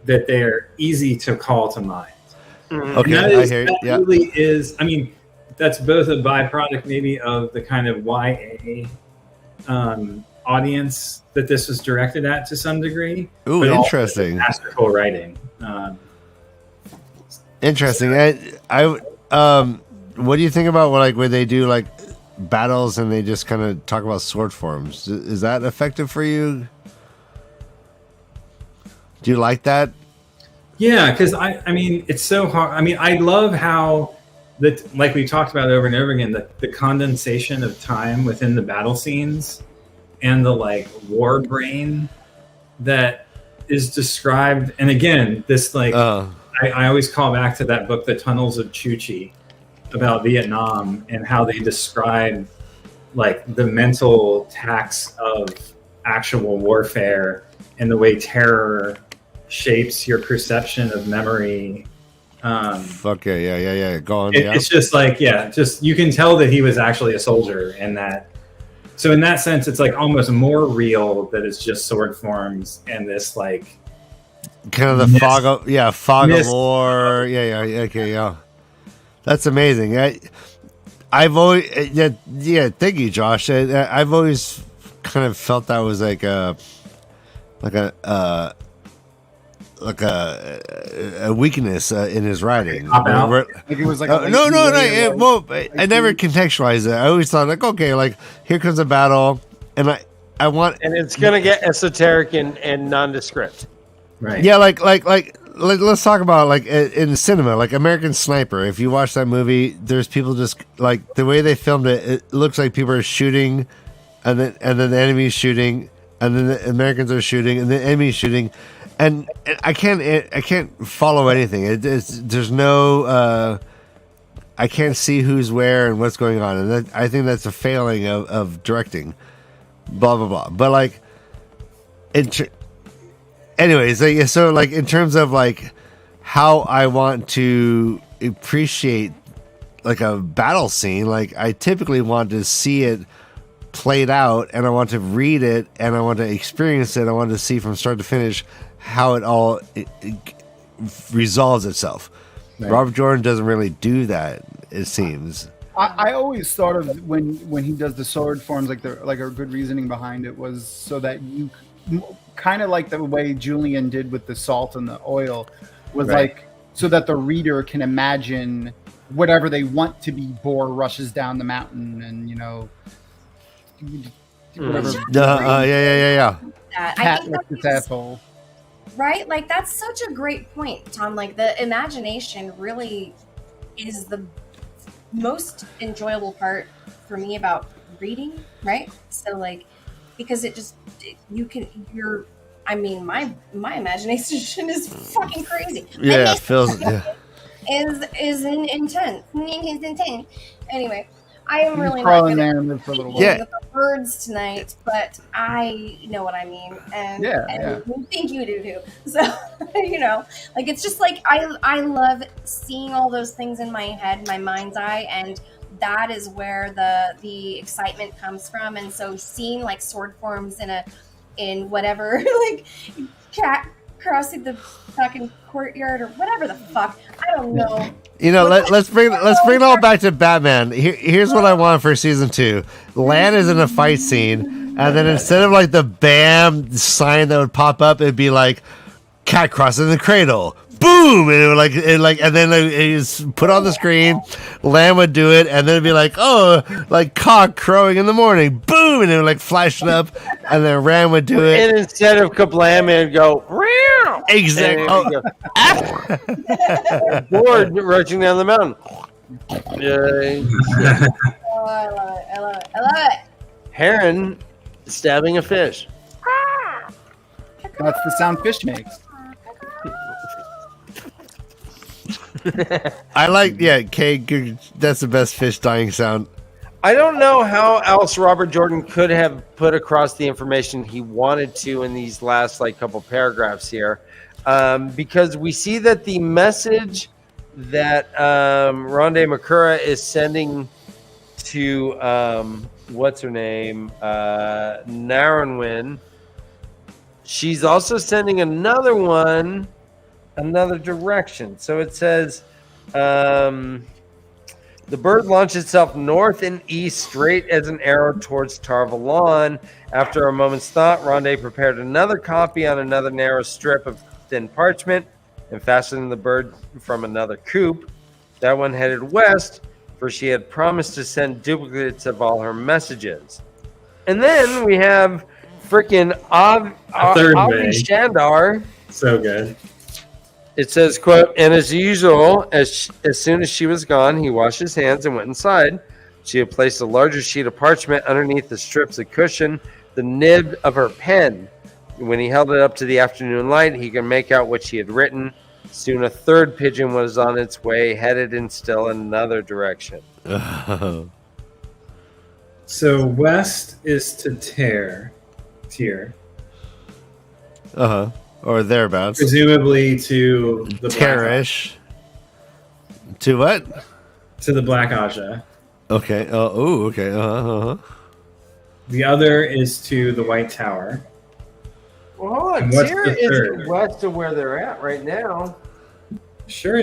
that they're easy to call to mind.
Okay,
I
hear you. Yeah.
Really is. I mean, that's both a byproduct maybe of the kind of YA audience that this was directed at to some degree.
Ooh, interesting.
Masterful writing.
Interesting. I what do you think about where they do like battles and they just kind of talk about sword forms? Is that effective for you? Do you like that?
Yeah, because I mean, it's so hard. I mean, I love how that, like we talked about over and over again, the condensation of time within the battle scenes and the like war brain that is described. And again, this like I always call back to that book, The Tunnels of Chu-Chi, about Vietnam and how they describe like the mental tax of actual warfare and the way terror shapes your perception of memory.
Okay, yeah. Go on.
It's just like, just you can tell that he was actually a soldier, and that. So in that sense, it's like almost more real that it's just sword forms and this like
kind of the fog of war. Yeah. That's amazing. I've always thank you, Josh. I've always kind of felt that was like a weakness in his writing.
Like it was like
I never contextualized it. I always thought like, okay, like here comes a battle, and I want,
and it's gonna get esoteric and nondescript.
Right.
Yeah, like let's talk about like in cinema, like American Sniper. If you watch that movie, there's people just like the way they filmed it. It looks like people are shooting, and then the enemy's shooting, and then the Americans are shooting, and the enemy's shooting, and I can't follow anything. There's no I can't see who's where and what's going on, and I think that's a failing of directing. Blah blah blah. But like, anyways, so like in terms of like how I want to appreciate like a battle scene, like I typically want to see it played out, and I want to read it, and I want to experience it. I want to see from start to finish how it all resolves itself. Right. Robert Jordan doesn't really do that, it seems.
I always thought of when he does the sword forms, like a good reasoning behind it was so that you kind of like the way Julian did with the salt and the oil was like so that the reader can imagine whatever they want to be. Boar rushes down the mountain, and whatever.
Yeah.
Cat licks the tadpole.
Right? Like that's such a great point, Tom. Like the imagination really is the most enjoyable part for me about reading, right? So like because my imagination is fucking crazy.
Yeah,
is intense. Anyway, I am really
crawl
not
in
going
there and live for a little while.
Yeah.
with the birds tonight, but I know what I mean, and you think you do too. So like it's just like I love seeing all those things in my head, my mind's eye, and that is where the excitement comes from. And so seeing like sword forms in whatever like cat crossing the fucking courtyard or whatever the fuck, I don't know.
Let's bring it all back to Batman. Here's what I want for season 2. Lan is in a fight scene, and then instead of like the BAM sign that would pop up, it'd be like cat crossing the cradle. Boom! And it would and then it's put on the screen. Lan would do it, and then it'd be like, oh, like cock crowing in the morning. Boom! And it would like flash it up, and then Ram would do it.
And instead of kablam, it'd go, Real!
Exactly.
Board rushing down the mountain.
Oh, I love it.
Heron stabbing a fish.
That's the sound fish makes.
I like, KayK. That's the best fish dying sound.
I don't know how else Robert Jordan could have put across the information he wanted to in these last couple paragraphs here, because we see that the message that Ronde Makura is sending to what's her name, Narenwin, she's also sending another one, another direction. So it says, the bird launched itself north and east, straight as an arrow towards Tar-Valon. After a moment's thought, Ronde prepared another copy on another narrow strip of thin parchment and fastened the bird from another coop. That one headed west, for she had promised to send duplicates of all her messages. And then we have freaking Avi Shandar.
So good.
It says, quote, and as usual, as soon as she was gone, he washed his hands and went inside. She had placed a larger sheet of parchment underneath the strips of cushion, the nib of her pen. When he held it up to the afternoon light, he could make out what she had written. Soon a third pigeon was on its way, headed in still another direction.
So west is to Tier.
Or thereabouts.
Presumably to the
Terrish. To what?
To the Black Aja.
Okay. Okay.
The other is to the White Tower.
Well, hold on. Tier is west of where they're at right now.
Sure.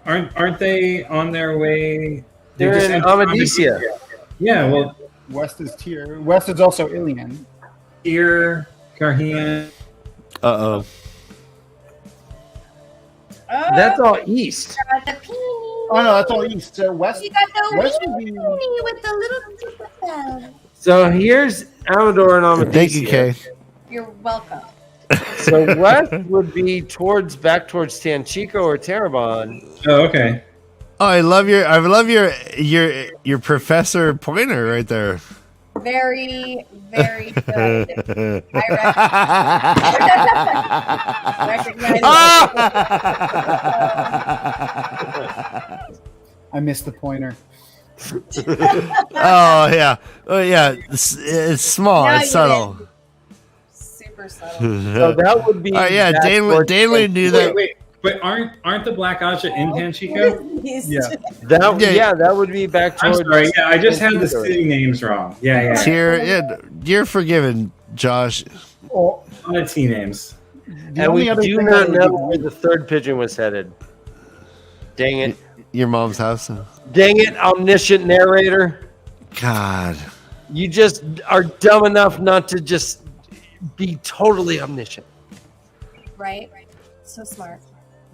Aren't they on their way?
They're in Amadesia.
Yeah, well.
West is Tier. West is also Ilian.
Tier, Karhian.
Uh-oh.
That's all east.
Oh, no, that's all east. So west.
You got the
West
weenie
would be...
with the little bell.
So here's Amador and Amadesia.
Thank you, Kay.
You're welcome.
So west would be back towards Tanchico or Terabon.
Oh, okay.
Oh, I love your professor pointer right there.
Very, very good. I recognize
I missed the pointer.
Oh yeah. It's small.
No,
it's subtle.
super subtle.
So that would be.
Oh yeah, Danley knew that.
Wait. But aren't the Black Aja in Tanchico?
Yeah.
That would be back
I'm
towards.
sorry. Yeah, I just had the city names wrong. Yeah.
You're forgiven, Josh.
Oh,
On the T names.
And we do not know where the third pigeon was headed. Dang it.
Your mom's house.
Dang it, omniscient narrator.
God.
You just are dumb enough not to just be totally omniscient.
Right. So smart.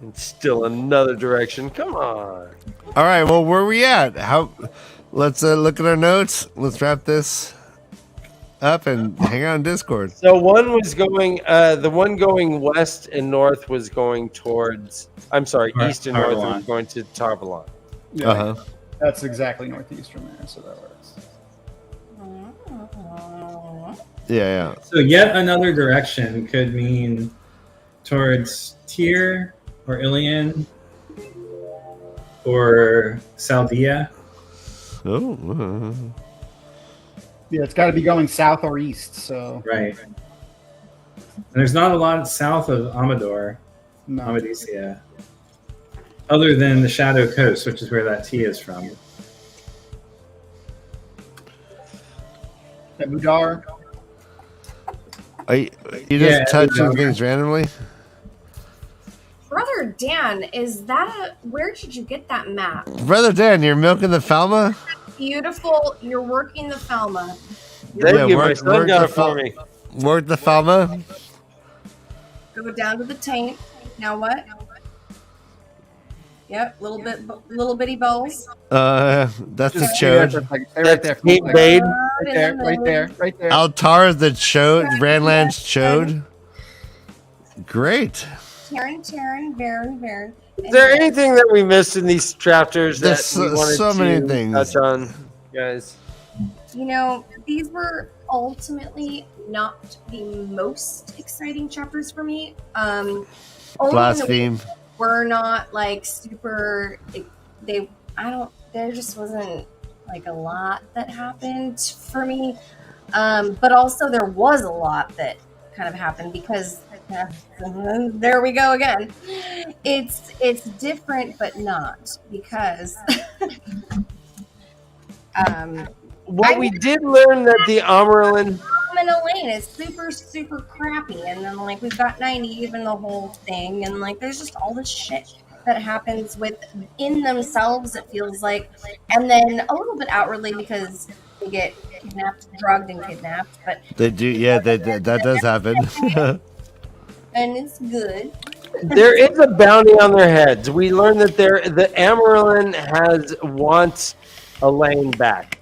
And still another direction. Come on.
All right. Well, where are we at? Let's look at our notes. Let's wrap this up and hang out in Discord.
So one was going. The one going west and north was going towards. I'm sorry, east and north was going to Tar-Valon.
Yeah, that's exactly northeast from there, so that works.
Yeah.
So yet another direction could mean towards Tier or Ilian or Saldia.
Oh.
Yeah, it's got to be going south or east. So
Right. And there's not a lot south of Amador,
no.
Amadisia, other than the Shadow Coast, which is where that tea is from.
Budar.
Are you just touching things randomly?
Brother Dan, where did you get that map?
Brother Dan, you're milking the Falma?
Beautiful. You're working the Falma.
Thank you. My son got it for me.
Work the Falma.
Go down to the taint. Now what? Yep, little bitty balls.
That's the chode.
Right there. Right there.
Altar the chode. Ranland's chode. Great.
Terran, Baron.
Is there anything that we missed in these chapters that
There's
we wanted
so many
to
things.
touch on, guys?
You know, these were ultimately not the most exciting chapters for me.
Blaspheme.
Were not like super. There just wasn't like a lot that happened for me. But also there was a lot that kind of happened because there we go again. It's different but not because
we did learn that the Amaryllis
and Elaine is super, super crappy, and then like we've got 90 and the whole thing, and like there's just all this shit that happens within themselves, it feels like, and then a little bit outwardly because they get kidnapped, drugged, and kidnapped. But
they do, yeah, that does happen.
And it's good.
There is a bounty on their heads. We learned that the Amaryllis wants Elaine back.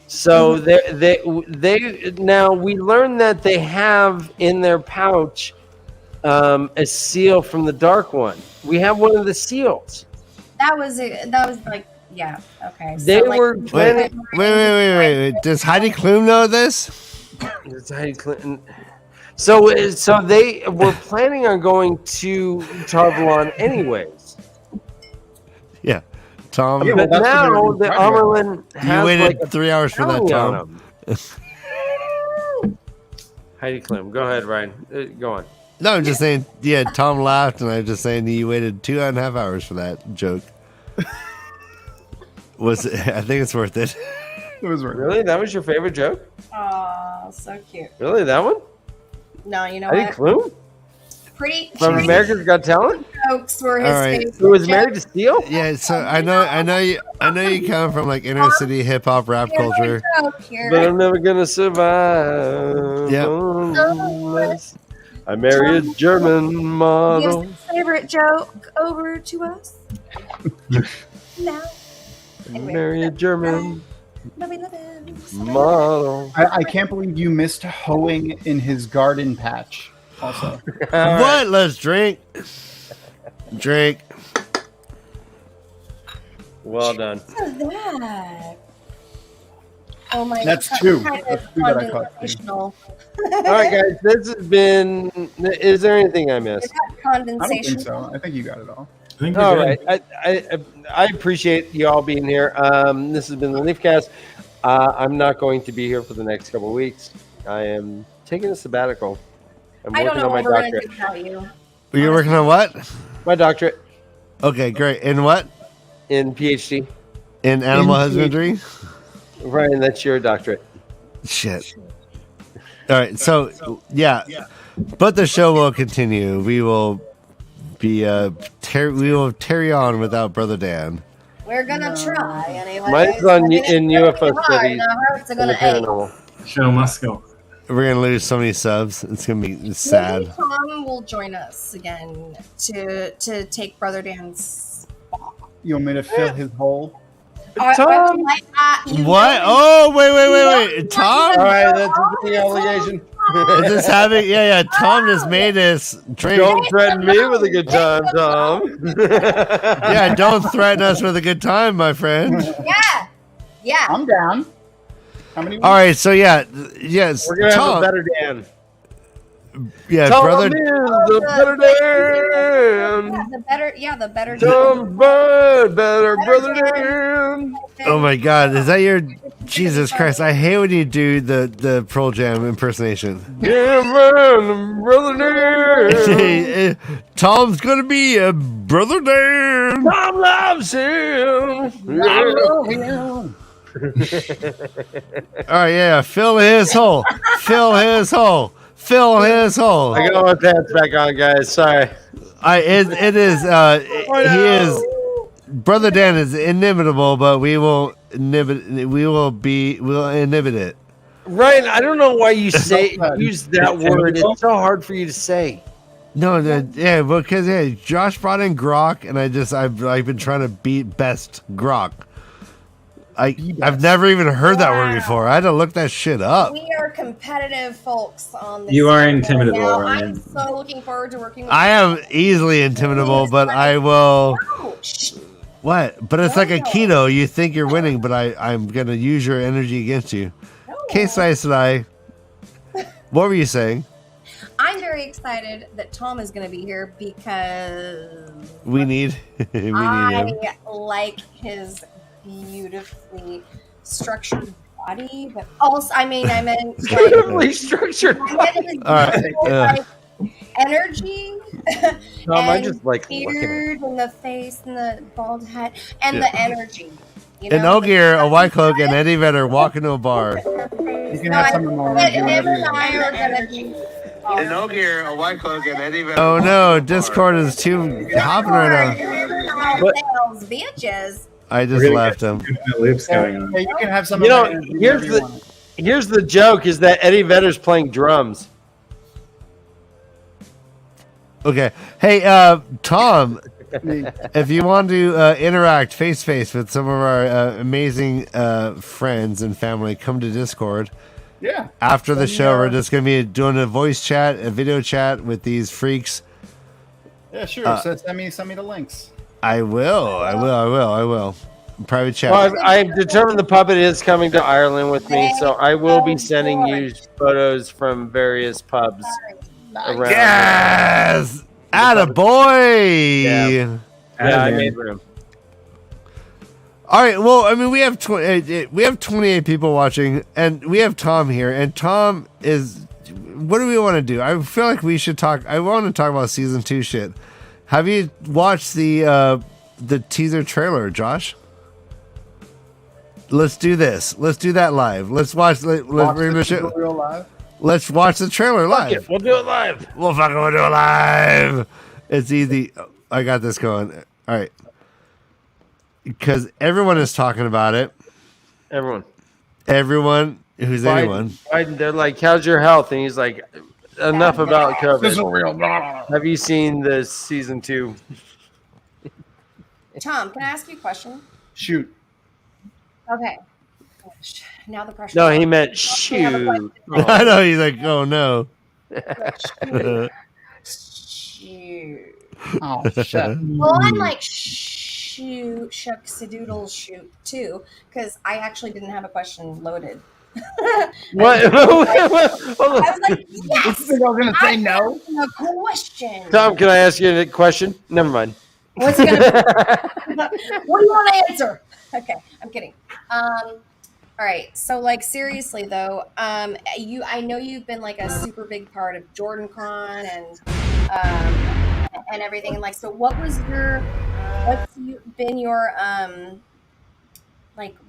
So they now we learn that they have in their pouch a seal from the Dark One. We have one of the seals.
That was like, yeah, okay.
They were planning.
Wait. Does Heidi Klum know this?
Does Heidi Klum? So they were planning on going to Tarvalon anyways.
Yeah. Tom,
but now the Amaryllis has
you waited
like
3 hours for that, Tom.
Heidi Klum, go ahead, Ryan. Go on.
No, I'm just saying. Yeah, Tom laughed, and I'm just saying you waited 2.5 hours for that joke. I think it's worth it.
It was worth it.
Really? That was your favorite joke?
Oh, so cute.
Really, that one?
No, you know
Heidi
what?
Klum? From America's Got Talent?
Jokes were his favorite.
Who was married to Steel?
Yeah, so I know you come from like inner city hip hop rap culture.
But I'm never gonna survive. Unless I marry a German model.
Gives his favorite joke over to us. Now.
Marry a German model.
I can't believe you missed hoeing in his garden patch. Also,
what? Let's drink. Drink.
Well done.
What is that? Oh my!
That's
God.
two.
Kind
That's
of
two that I caught.
condensational.
All right, guys. This has been. Is there anything I missed?
Is that
I don't
condensation?
think so. I think you got it all.
All right. I appreciate you all being here. This has been the LeafCast. I'm not going to be here for the next couple of weeks. I am taking a sabbatical. I'm
I don't
working
know
on my
what we're going to
doctorate.
do without you.
You're working on what?
My doctorate
Okay, great. In what?
in PhD.
In animal husbandry?
Ryan, that's your doctorate.
Shit. All right, so yeah, but the show will continue. We will be we will carry on without Brother Dan.
We're gonna try anyway.
Mine's on in UFO studies.
Our hearts are
and the
gonna ache.
paranormal.
Show must go.
We're gonna lose so many subs. It's gonna be sad.
Maybe Tom will join us again to take Brother Dan's.
You want me to fill his hole?
Tom.
What? Oh, wait. Tom?
All right, that's a big allegation.
Is this having? Yeah. Tom just made us drink.
Don't threaten me with a good time, Tom.
Yeah, don't threaten us with a good time, my friend.
Yeah.
I'm down. How many?
All right, so yes,
We're gonna have
Tom.
a better Dan.
Yeah,
Tom
brother.
is the better Dan.
The better.
Tom Bird, better brother Dan.
Oh my God, is that your Jesus Christ? I hate when you do the Pearl Jam impersonation.
Yeah, man, brother Dan.
Tom's gonna be a brother Dan.
Tom loves him.
I love him.
All right, yeah, fill his hole. Fill his hole. Fill his hole.
I got my pants back on, guys. Sorry.
It is. He is. Brother Dan is inimitable, but we'll inhibit it.
Ryan, I don't know why you use that word. It's so hard for you to say.
No, yeah, because Josh brought in Grok, and I've been trying to beat best Grok. I've never even heard that word before. I had to look that shit up.
We are competitive folks on this.
You are intimidable,
now.
Ryan.
I'm so looking forward to working with
I am easily intimidable, but I will. What? But it's like a keto. You think you're winning, but I'm gonna use your energy against you. KayK, what were you saying?
I'm very excited that Tom is going to be here because
we need him.
I like his beautifully structured body, but also I meant
beautifully structured.
All right. Energy.
Tom, I just like
beard and the face and the bald head and the energy. You know?
An Ogier, a white cloak, and Eddie Vedder walk into a bar.
You can have some more.
An Ogier, a white cloak, and Eddie Vedder. Oh no, Discord is too hopping right now.
Bitches.
I just left him.
Loops going on.
Yeah, you can have some.
You know, here's the joke: is that Eddie Vedder's playing drums.
Okay. Hey, Tom, if you want to interact face to face with some of our amazing friends and family, come to Discord.
Yeah.
After the show, we're just going to be doing a voice chat, a video chat with these freaks.
Yeah, sure. So send me the links.
I will. Private chat.
Well, I've determined the puppet is coming to Ireland with me, so I will be sending you photos from various pubs around.
Yes! Attaboy!
Yeah, I made room.
All right. Well, I mean, we have 28 people watching, and we have Tom here, and Tom is. What do we want to do? I feel like we should talk. I want to talk about season 2 shit. Have you watched the teaser trailer, Josh? Let's do this. Let's do that live. Let's watch. Let's watch the trailer live.
We'll do it live.
We'll do it live. It's easy. I got this going. All right. Because everyone is talking about it.
Everyone.
Who's
Biden,
anyone?
Biden, they're like, how's your health? And he's like, enough about COVID. Have you seen the season 2?
Tom, can I ask you a question?
Shoot.
Okay. Now the pressure.
No, he meant shoot.
I know. He's like, oh no.
Shoot.
Oh shit.
Well, I'm like shoot, shucks a doodle shoot too, because I actually didn't have a question loaded.
What?
I was like, yes.
I was gonna say no.
A question.
Tom, can I ask you a question? Never mind.
What's it gonna be? What do you want to answer? Okay, I'm kidding. All right, so like seriously though, I know you've been like a super big part of JordanCon and everything, and like, so what's been your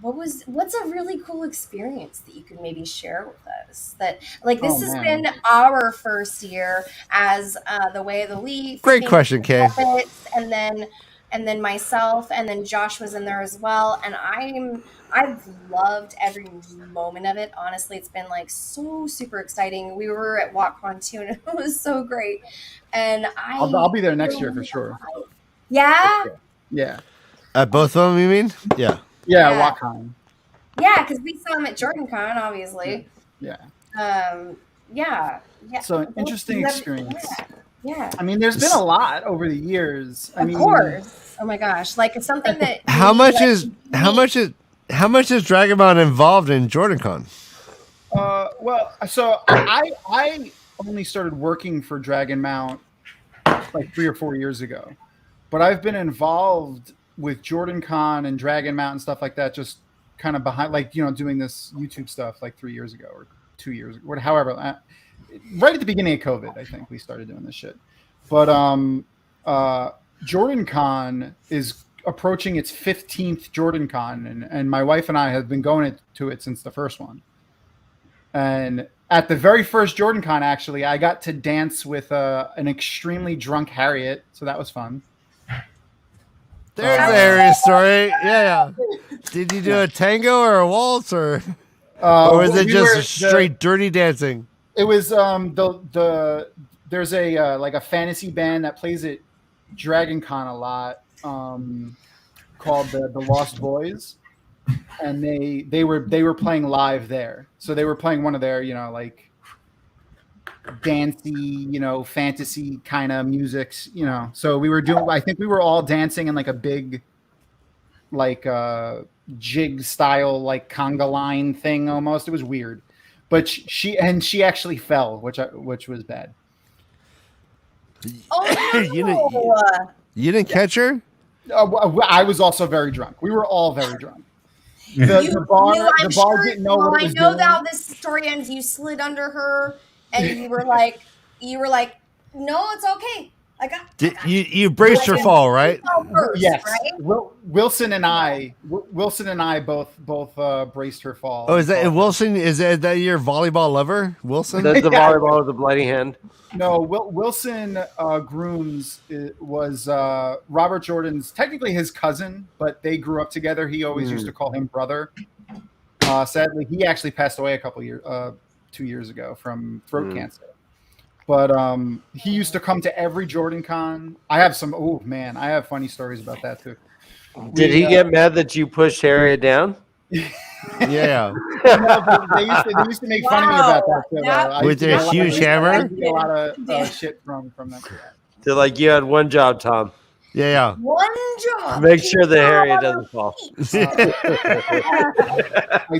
what's a really cool experience that you could maybe share with us? That like this has been our first year as the Way of the Leaf.
Great question, Kay.
And then myself, and then Josh was in there as well, and I've loved every moment of it. Honestly, it's been like so super exciting. We were at WotCon too, and it was so great. And
I'll be there next year for sure.
Yeah.
Yeah.
At both of them, you mean? Yeah.
Yeah, WotCon.
Yeah, because we saw him at JordanCon, obviously.
Yeah.
Yeah.
So an interesting experience.
Yeah.
I mean, there's been a lot over the years.
Of course. Oh my gosh. Like it's something that
how much is DragonMount involved in JordanCon?
Well, so I only started working for DragonMount like 3 or 4 years ago. But I've been involved with JordanCon and DragonMount and stuff like that just kind of behind, like, doing this YouTube stuff like 3 years ago or 2 years ago, however, right at the beginning of COVID, I think we started doing this shit. But Jordan Con is approaching its 15th Jordan Con, and my wife and I have been going to it since the first one. And at the very first Jordan Con, actually, I got to dance with an extremely drunk Harriet, so that was fun.
There's the Harriet story. Yeah. Did you do a tango or a waltz, or was it just straight dirty dancing?
It was there's a like a fantasy band that plays at Dragon Con a lot, called the Lost Boys, and they were playing live there. So they were playing one of their like dancey, fantasy kind of musics, So we were doing. I think we were all dancing in like a big, like jig style, like conga line thing almost. It was weird, but she actually fell, which was bad.
Oh no!
You didn't catch her?
I was also very drunk. We were all very drunk. The bar didn't know what it was doing.
How this story ends. You slid under her, and you were like, no, it's okay.
You braced her fall, right?
First,
yes.
Right?
Wilson and I both braced her fall.
Oh, is that Wilson? Is that your volleyball lover, Wilson?
That's the volleyball with the bloody hand.
No, Wilson Grooms was Robert Jordan's, technically his cousin, but they grew up together. He always used to call him brother. Sadly, he actually passed away 2 years ago from throat cancer. But he used to come to every Jordan Con. I have I have funny stories about that too.
Did he get mad that you pushed Harriet down?
Yeah.
No, they used to make fun of me about that too.
With their huge hammer?
I get a lot of shit from them.
They're like, you had one job, Tom.
Yeah.
One job.
Make sure the Harriet doesn't fall.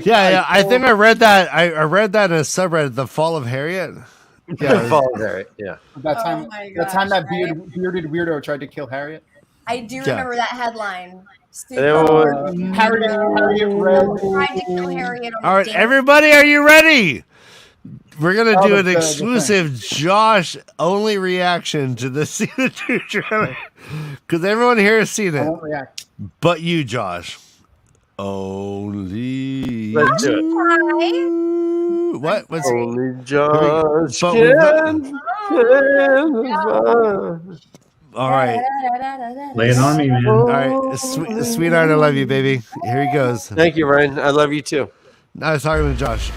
Yeah. I think I read that. I read that in a subreddit, The Fall of Harriet.
Yeah, fall of Harriet. Yeah.
That time that bearded weirdo tried to kill Harriet.
I do remember that headline.
Harriet Red.
Tried to kill Harriet.
All right, everybody, are you ready? We're gonna do an exclusive Josh only reaction to the season 2 trailer because everyone here has seen it, but you, Josh. Only.
Let's do it.
What? What's
only Josh?
All right.
Lay it on me, man.
All right, sweetheart, I love you, baby. Here he goes.
Thank you, Ryan. I love you too.
I was talking to Josh.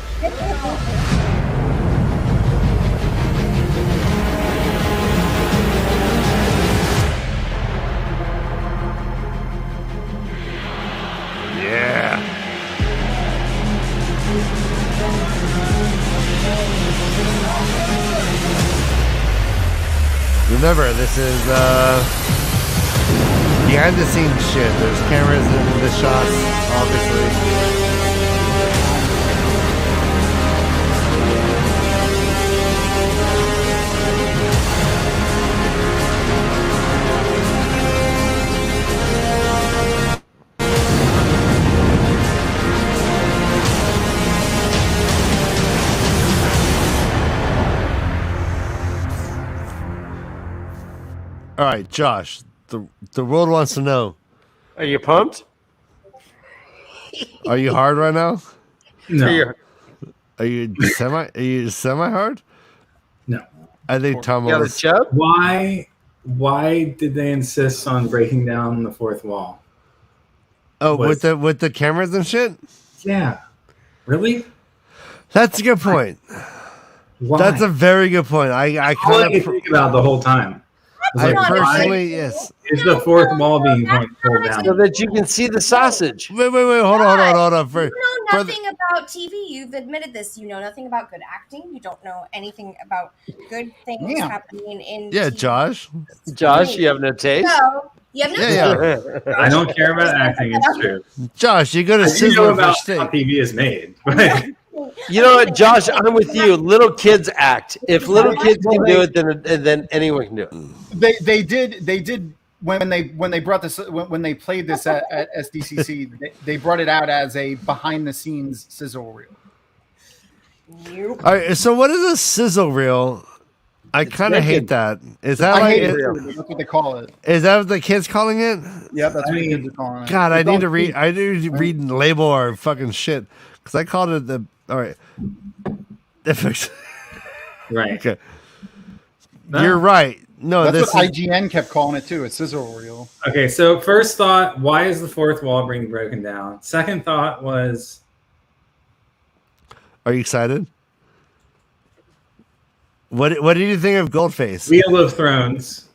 Yeah. Remember, this is behind the scenes shit. There's cameras in the shots, obviously. All right, Josh, the world wants to know.
Are you pumped?
Are you hard right now?
No.
Are you semi hard?
No.
I think Tom
got a
was.
chub?
Why did they insist on breaking down the fourth wall?
Oh, with the cameras and shit?
Yeah. Really?
That's a good point.
Why?
That's a very good point. I kind of
think about the whole time.
I personally, yes.
Is the fourth wall being pulled down?
So that you can see the sausage.
Wait, hold on.
You know nothing about TV. You've admitted this. You know nothing about good acting. You don't know anything about good things happening in TV.
Josh.
Josh, you have no taste?
No. You have no taste.
I don't care about acting. It's true.
Josh, you go to
Sizzler for steak. How TV is made.
You know what, Josh? I'm with you. Little kids act. If little kids can do it, then anyone can do it.
They did when they brought this when they played this at SDCC, they brought it out as a behind the scenes sizzle reel.
All right, so what is a sizzle reel? I kind of hate that. Is that
I
like
hate it too, but that's what they call it.
Is that what the kids calling it?
Yeah, that's what the kids are calling it.
God, I need to read. I need to read and label our fucking shit because I called it the. All right.
Right.
Okay. No. You're right. No,
that's what IGN kept calling it too. It's sizzle reel.
Okay, so first thought: why is the fourth wall being broken down? Second thought was:
are you excited? What did you think of Goldface?
Wheel of Thrones.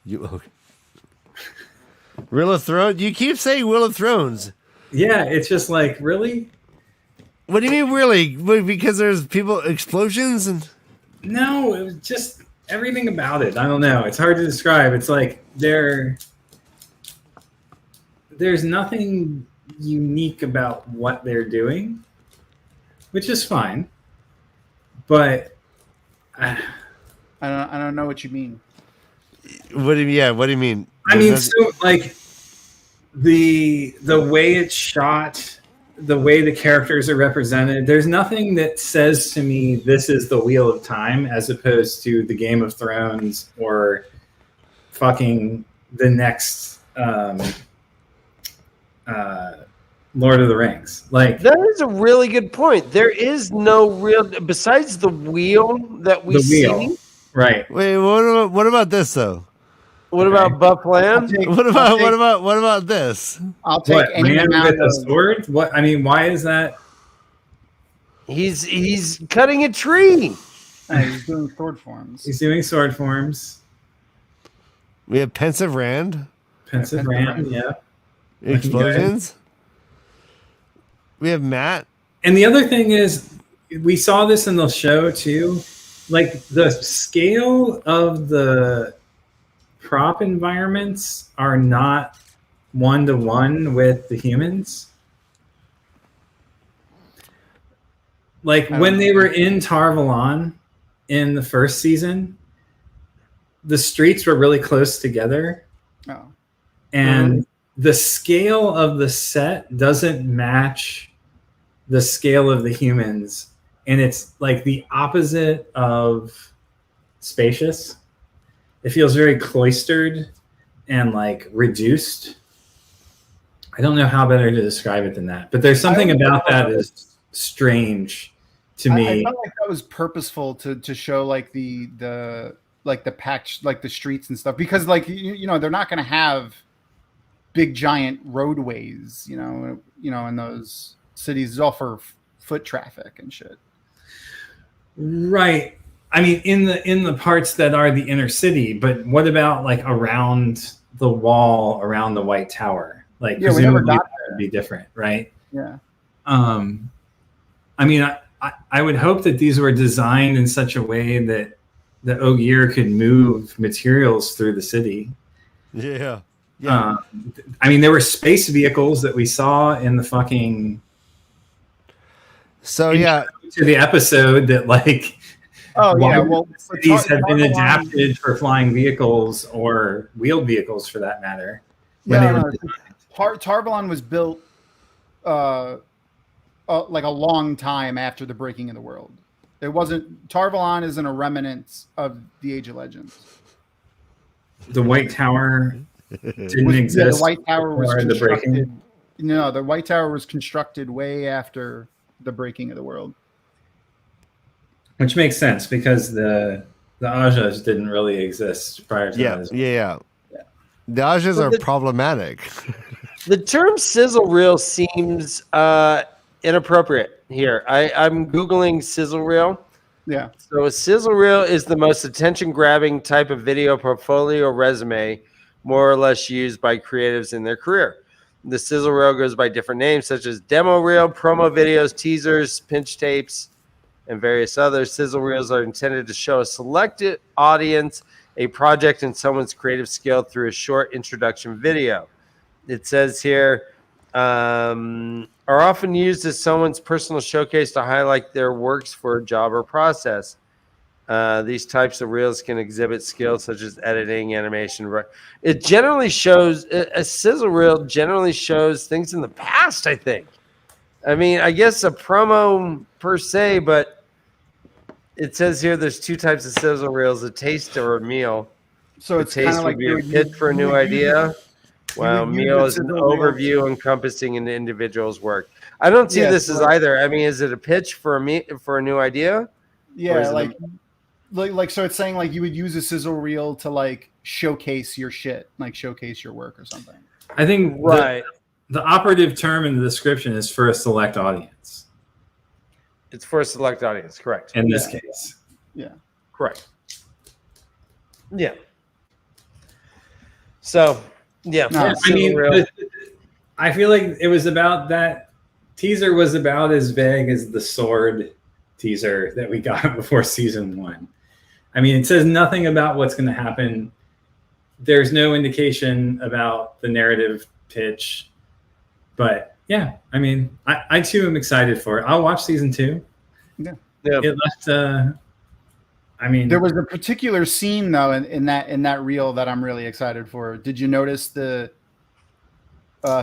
Wheel of Thrones? You keep saying Wheel of Thrones.
Yeah, it's just like, really?
What do you mean, really? Because there's explosions and.
No, it was just everything about it. I don't know. It's hard to describe. It's like there's nothing unique about what they're doing, which is fine. But
I don't know what you mean.
What do you? Yeah, what do you mean?
I mean, so like the way it's shot, the way the characters are represented. There's nothing that says to me this is the Wheel of Time, as opposed to the Game of Thrones or fucking the next Lord of the Rings. Like,
that is a really good point. There is no real besides the wheel that we see.
Right.
Wait, what about this though?
What about Buff Land?
What about this?
I'll take any amount
with a sword. What? I mean, why is that?
He's cutting a tree.
He's doing sword forms.
He's doing sword forms.
We have Pensive Rand.
Pensive Rand, yeah.
Explosions. We have Matt.
And the other thing is, we saw this in the show too. Like, the scale of the prop environments are not 1-to-1 with the humans. Like, when they were in Tarvalon in the first season, the streets were really close together.
Oh.
And the scale of the set doesn't match the scale of the humans. And it's like the opposite of spacious. It feels very cloistered and like reduced. I don't know how better to describe it than that, but there's something about that is strange to me.
I felt like that was purposeful to show like the patch, like the streets and stuff, because like you know they're not going to have big giant roadways, you know in those cities. It's all for foot traffic and shit.
Right. I mean, in the parts that are the inner city, but what about like around the wall, around the White Tower? Like,
yeah, we never got
that would be different, right?
Yeah.
I mean, I would hope that these were designed in such a way that the Ogier could move materials through the city.
Yeah. Yeah.
I mean, there were space vehicles that we saw in the fucking.
So yeah,
to the episode that like.
Oh yeah, well,
cities have been adapted for flying vehicles or wheeled vehicles, for that matter.
Tarvalon was built like a long time after the breaking of the world. It wasn't. Tarvalon isn't a remnant of the Age of Legends.
The White Tower didn't exist.
Yeah, the White Tower was constructed.
The
no, the White Tower was constructed way after the breaking of the world.
Which makes sense because the Ajas didn't really exist prior to that.
Yeah. The Ajas are problematic.
The term sizzle reel seems inappropriate here. I'm Googling sizzle reel.
Yeah.
So a sizzle reel is the most attention-grabbing type of video portfolio resume, more or less used by creatives in their career. The sizzle reel goes by different names, such as demo reel, promo videos, teasers, pinch tapes, and various others. Sizzle reels are intended to show a selected audience a project and someone's creative skill through a short introduction video. It says here, are often used as someone's personal showcase to highlight their works for a job or process. These types of reels can exhibit skills such as editing, animation. It generally shows a sizzle reel generally shows things in the past, I think. I mean, I guess a promo per se, but it says here there's two types of sizzle reels, a taste or a meal.
So
the
it's kind
taste
of
would
like
be a pitch for a new idea. Wow, meal is an overview encompassing an individual's work. I don't see this as either. I mean, is it a pitch for a new idea?
Yeah, like so it's saying like you would use a sizzle reel to like showcase your shit, like showcase your work or something.
I think the operative term in the description is for a select audience.
It's for a select audience, correct.
In this case.
Yeah.
Correct. Yeah. So, yeah.
No, I mean, I feel like it was about that teaser was about as vague as the sword teaser that we got before season 1. I mean, it says nothing about what's going to happen. There's no indication about the narrative pitch. But yeah, I mean, I too am excited for it. I'll watch season 2.
Yeah.
It
left, I mean,
there was a particular scene though in that reel that I'm really excited for. Did you notice the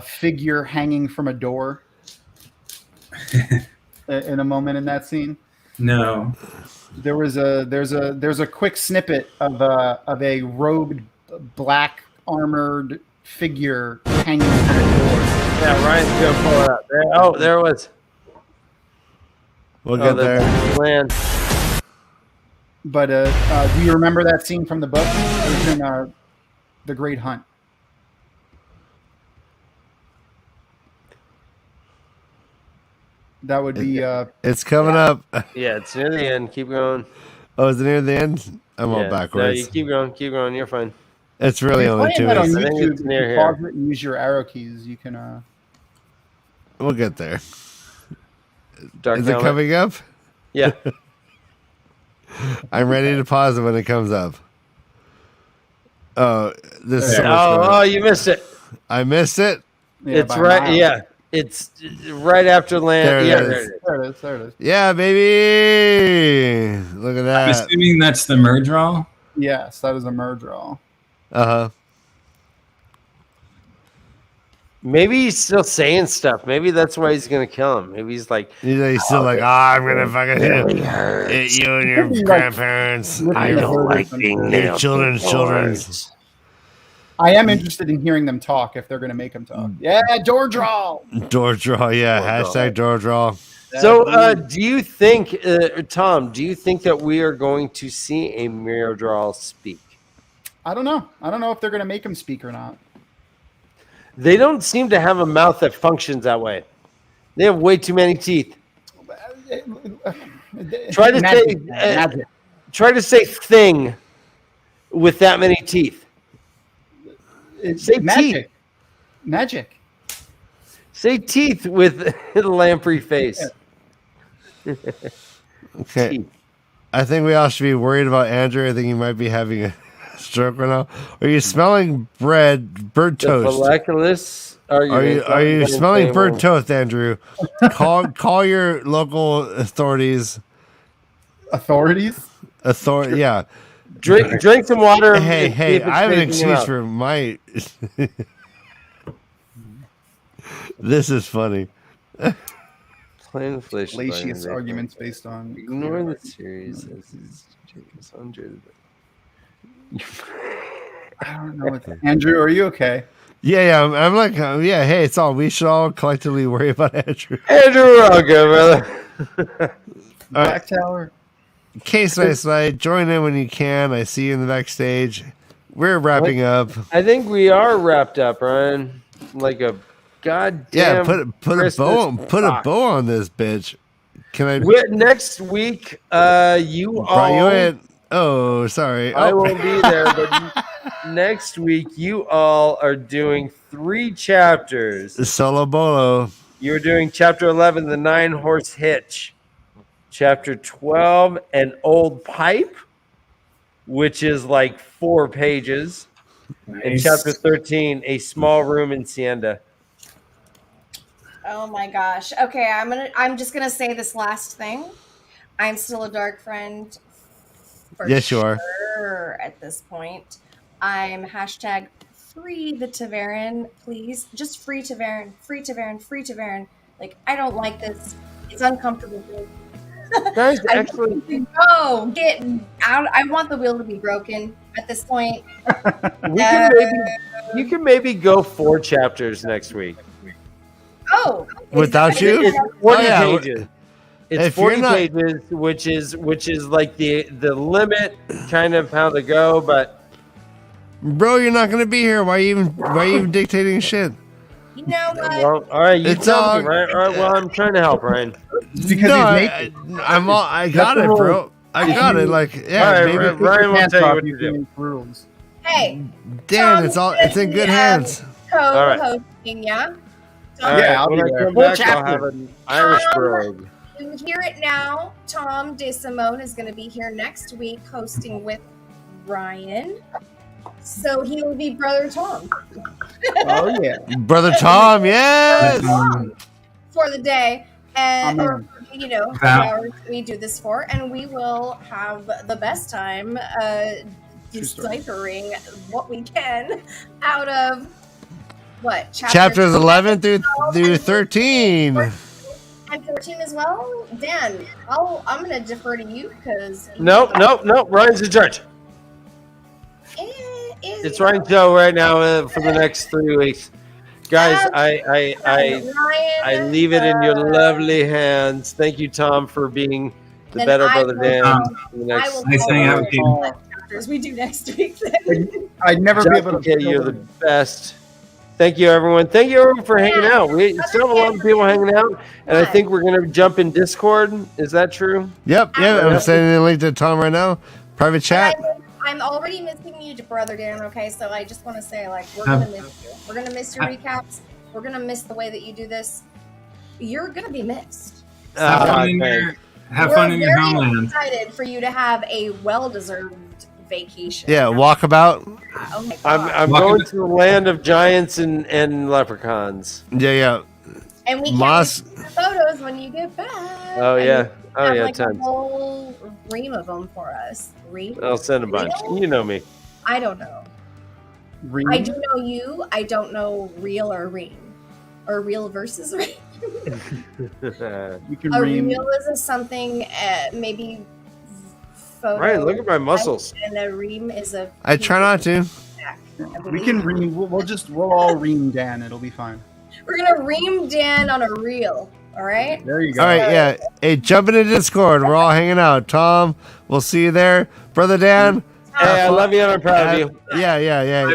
figure hanging from a door in a moment in that scene?
No.
There's a quick snippet of a robed black armored figure hanging from a door.
Yeah, Ryan's gonna pull it up. There it was.
We'll get there.
Land.
But do you remember that scene from the book? It was in The Great Hunt. That would be.
It's coming up.
Yeah, it's near the end. Keep going.
Oh, is it near the end? I'm all backwards.
No, you keep going. Keep going. You're fine.
It's really only 2
on
weeks.
YouTube,
I think it's near
you
here.
pause it and use your arrow keys. You can.
We'll get there.
Dark
Is it
Helmet.
coming up?
Yeah.
I'm ready to pause it when it comes up. Oh, this is so much
Oh,
better.
you missed it.
I missed it.
Yeah,
It's
by
right.
miles.
Yeah, it's right after land.
There it
Yeah,
is.
there it is.
There it is. There it is.
Yeah, baby. Look at
I'm
that.
assuming that's the merge roll.
Yes, that is a merge roll.
Uh-huh.
Maybe he's still saying stuff. Maybe that's why he's gonna kill him. Maybe he's like,
He's still like, I'm gonna fucking hit you and your grandparents.
I don't like
being
Your children's.
I am interested in hearing them talk if they're going to make them talk. Yeah, door draw.
Door draw, yeah. Hashtag door draw.
So, do you think, Tom? Do you think that we are going to see a mirror draw speak?
I don't know. I don't know if they're going to make him speak or not.
They don't seem to have a mouth that functions that way. They have way too many teeth. Try to say thing with that many teeth. Say
magic.
teeth.
Magic.
Say teeth with a lamprey face.
Okay.
Teeth.
I think we all should be worried about Andrew. I think he might be having a stroke right now. Are you smelling bird toast? Are you smelling bird toast, Andrew? Call your local authorities.
Authorities?
Yeah. Drink some water.
Hey, I have an excuse for my. This is funny.
Fallacious arguments based on.
Ignore the series.
I don't know. Andrew, are you okay?
Yeah. I'm like, yeah. Hey, it's all. We should all collectively worry about Andrew.
Andrew, we're all good, brother.
Black Tower.
K-Slice, join in when you can. I see you in the backstage. We're wrapping up.
I think we are wrapped up, Ryan. Like a goddamn.
Yeah, put a bow on this bitch. Can I?
Next week, you all.
Oh, sorry.
I won't be there, but next week you all are doing 3 chapters.
Solo Bolo.
You're doing chapter 11, the 9-horse hitch. Chapter 12, an old pipe, which is like 4 pages.
Nice.
And chapter 13, a small room in Sienda.
Oh my gosh. Okay, I'm just gonna say this last thing. I'm still a dark friend For
Yes, you are.
sure at this point. I'm hashtag free the TAVERN, please. Just free TAVERN, free TAVERN, free TAVERN. Like, I don't like this. It's uncomfortable.
Guys,
I
actually,
want to go get out. I want the wheel to be broken at this point.
you can maybe go 4 chapters next week.
Oh,
Without you?
It's 40
yeah.
pages. It's
If you're
40
not-
pages, which is like the limit, kind of how to go. But
Bro, you're not gonna be here. Why are you even dictating shit?
You know what?
well, all right, you
It's
tell
all-
me, Ryan. All right, well, I'm trying to help, Ryan.
Because
No,
he's naked.
I got it, bro. I got it. Like, yeah,
All right,
maybe.
Ryan will tell you what to
You
do.
can make rules.
Hey,
Dan, it's in good hands.
Co-hosting, yeah.
All right,
Yeah, I'll
when
be
I
there.
come
Full
back, I'll
chapter.
have an Irish brogue.
You hear it now. Tom DeSimone is going to be here next week hosting with Ryan. So he will be Brother Tom
Oh yeah.
Brother Tom, yes.
for the day. And, or,
Amen.
the hours we do this for. And we will have the best time deciphering what we can out of what?
Chapters 11 through 13.
And 14 as well. Dan, I'm going to defer to you because
Nope. Ryan's in charge. It's Ryan's show right now for the next 3 weeks, guys. I leave it in your lovely hands. Thank you, Tom, for being the
Then
better
I
brother
will-
Dan.
I will
Nice hanging out with you.
all the chapters we do next week. Then.
I'd never be able to.
Jessica, you're the best. Thank you, everyone. Thank you, everyone, for hanging out. We still have a lot of people hanging out, and I think we're going to jump in Discord. Is that true?
Yep. I'm sending the link to Tom right now. Private chat.
I'm already missing you, Brother Dan. Okay, so I just want to say, like, we're gonna miss you. We're gonna miss your recaps. We're gonna miss the way that you do this. You're gonna be missed.
Have fun in your
We're very
homeland.
excited for you to have a well-deserved vacation.
Yeah, walkabout.
Oh my God.
I'm going to the land of giants and leprechauns.
Yeah.
And we
Moss-
can't take photos when you get back.
Oh,
And
yeah.
you
Oh,
have,
yeah,
like, a
tons.
whole ream of them for us. Ream?
I'll send a bunch. You know me.
I don't know.
Ream?
I do know you. I don't know real or ream. Or real versus ream.
You can
A
ream.
reel is something, maybe photo.
Ryan, look at my muscles.
And a ream is a.
I try not to.
We can ream. We'll all ream Dan. It'll be fine.
We're gonna ream Dan on a reel. All right.
There you go.
All right, yeah. Hey, jump into Discord. We're all hanging out. Tom, we'll see you there. Brother Dan.
Hey, I love you and I'm proud of you.
Yeah.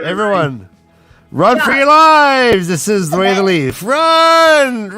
Everyone, run for your lives. This is the way to leave. Run!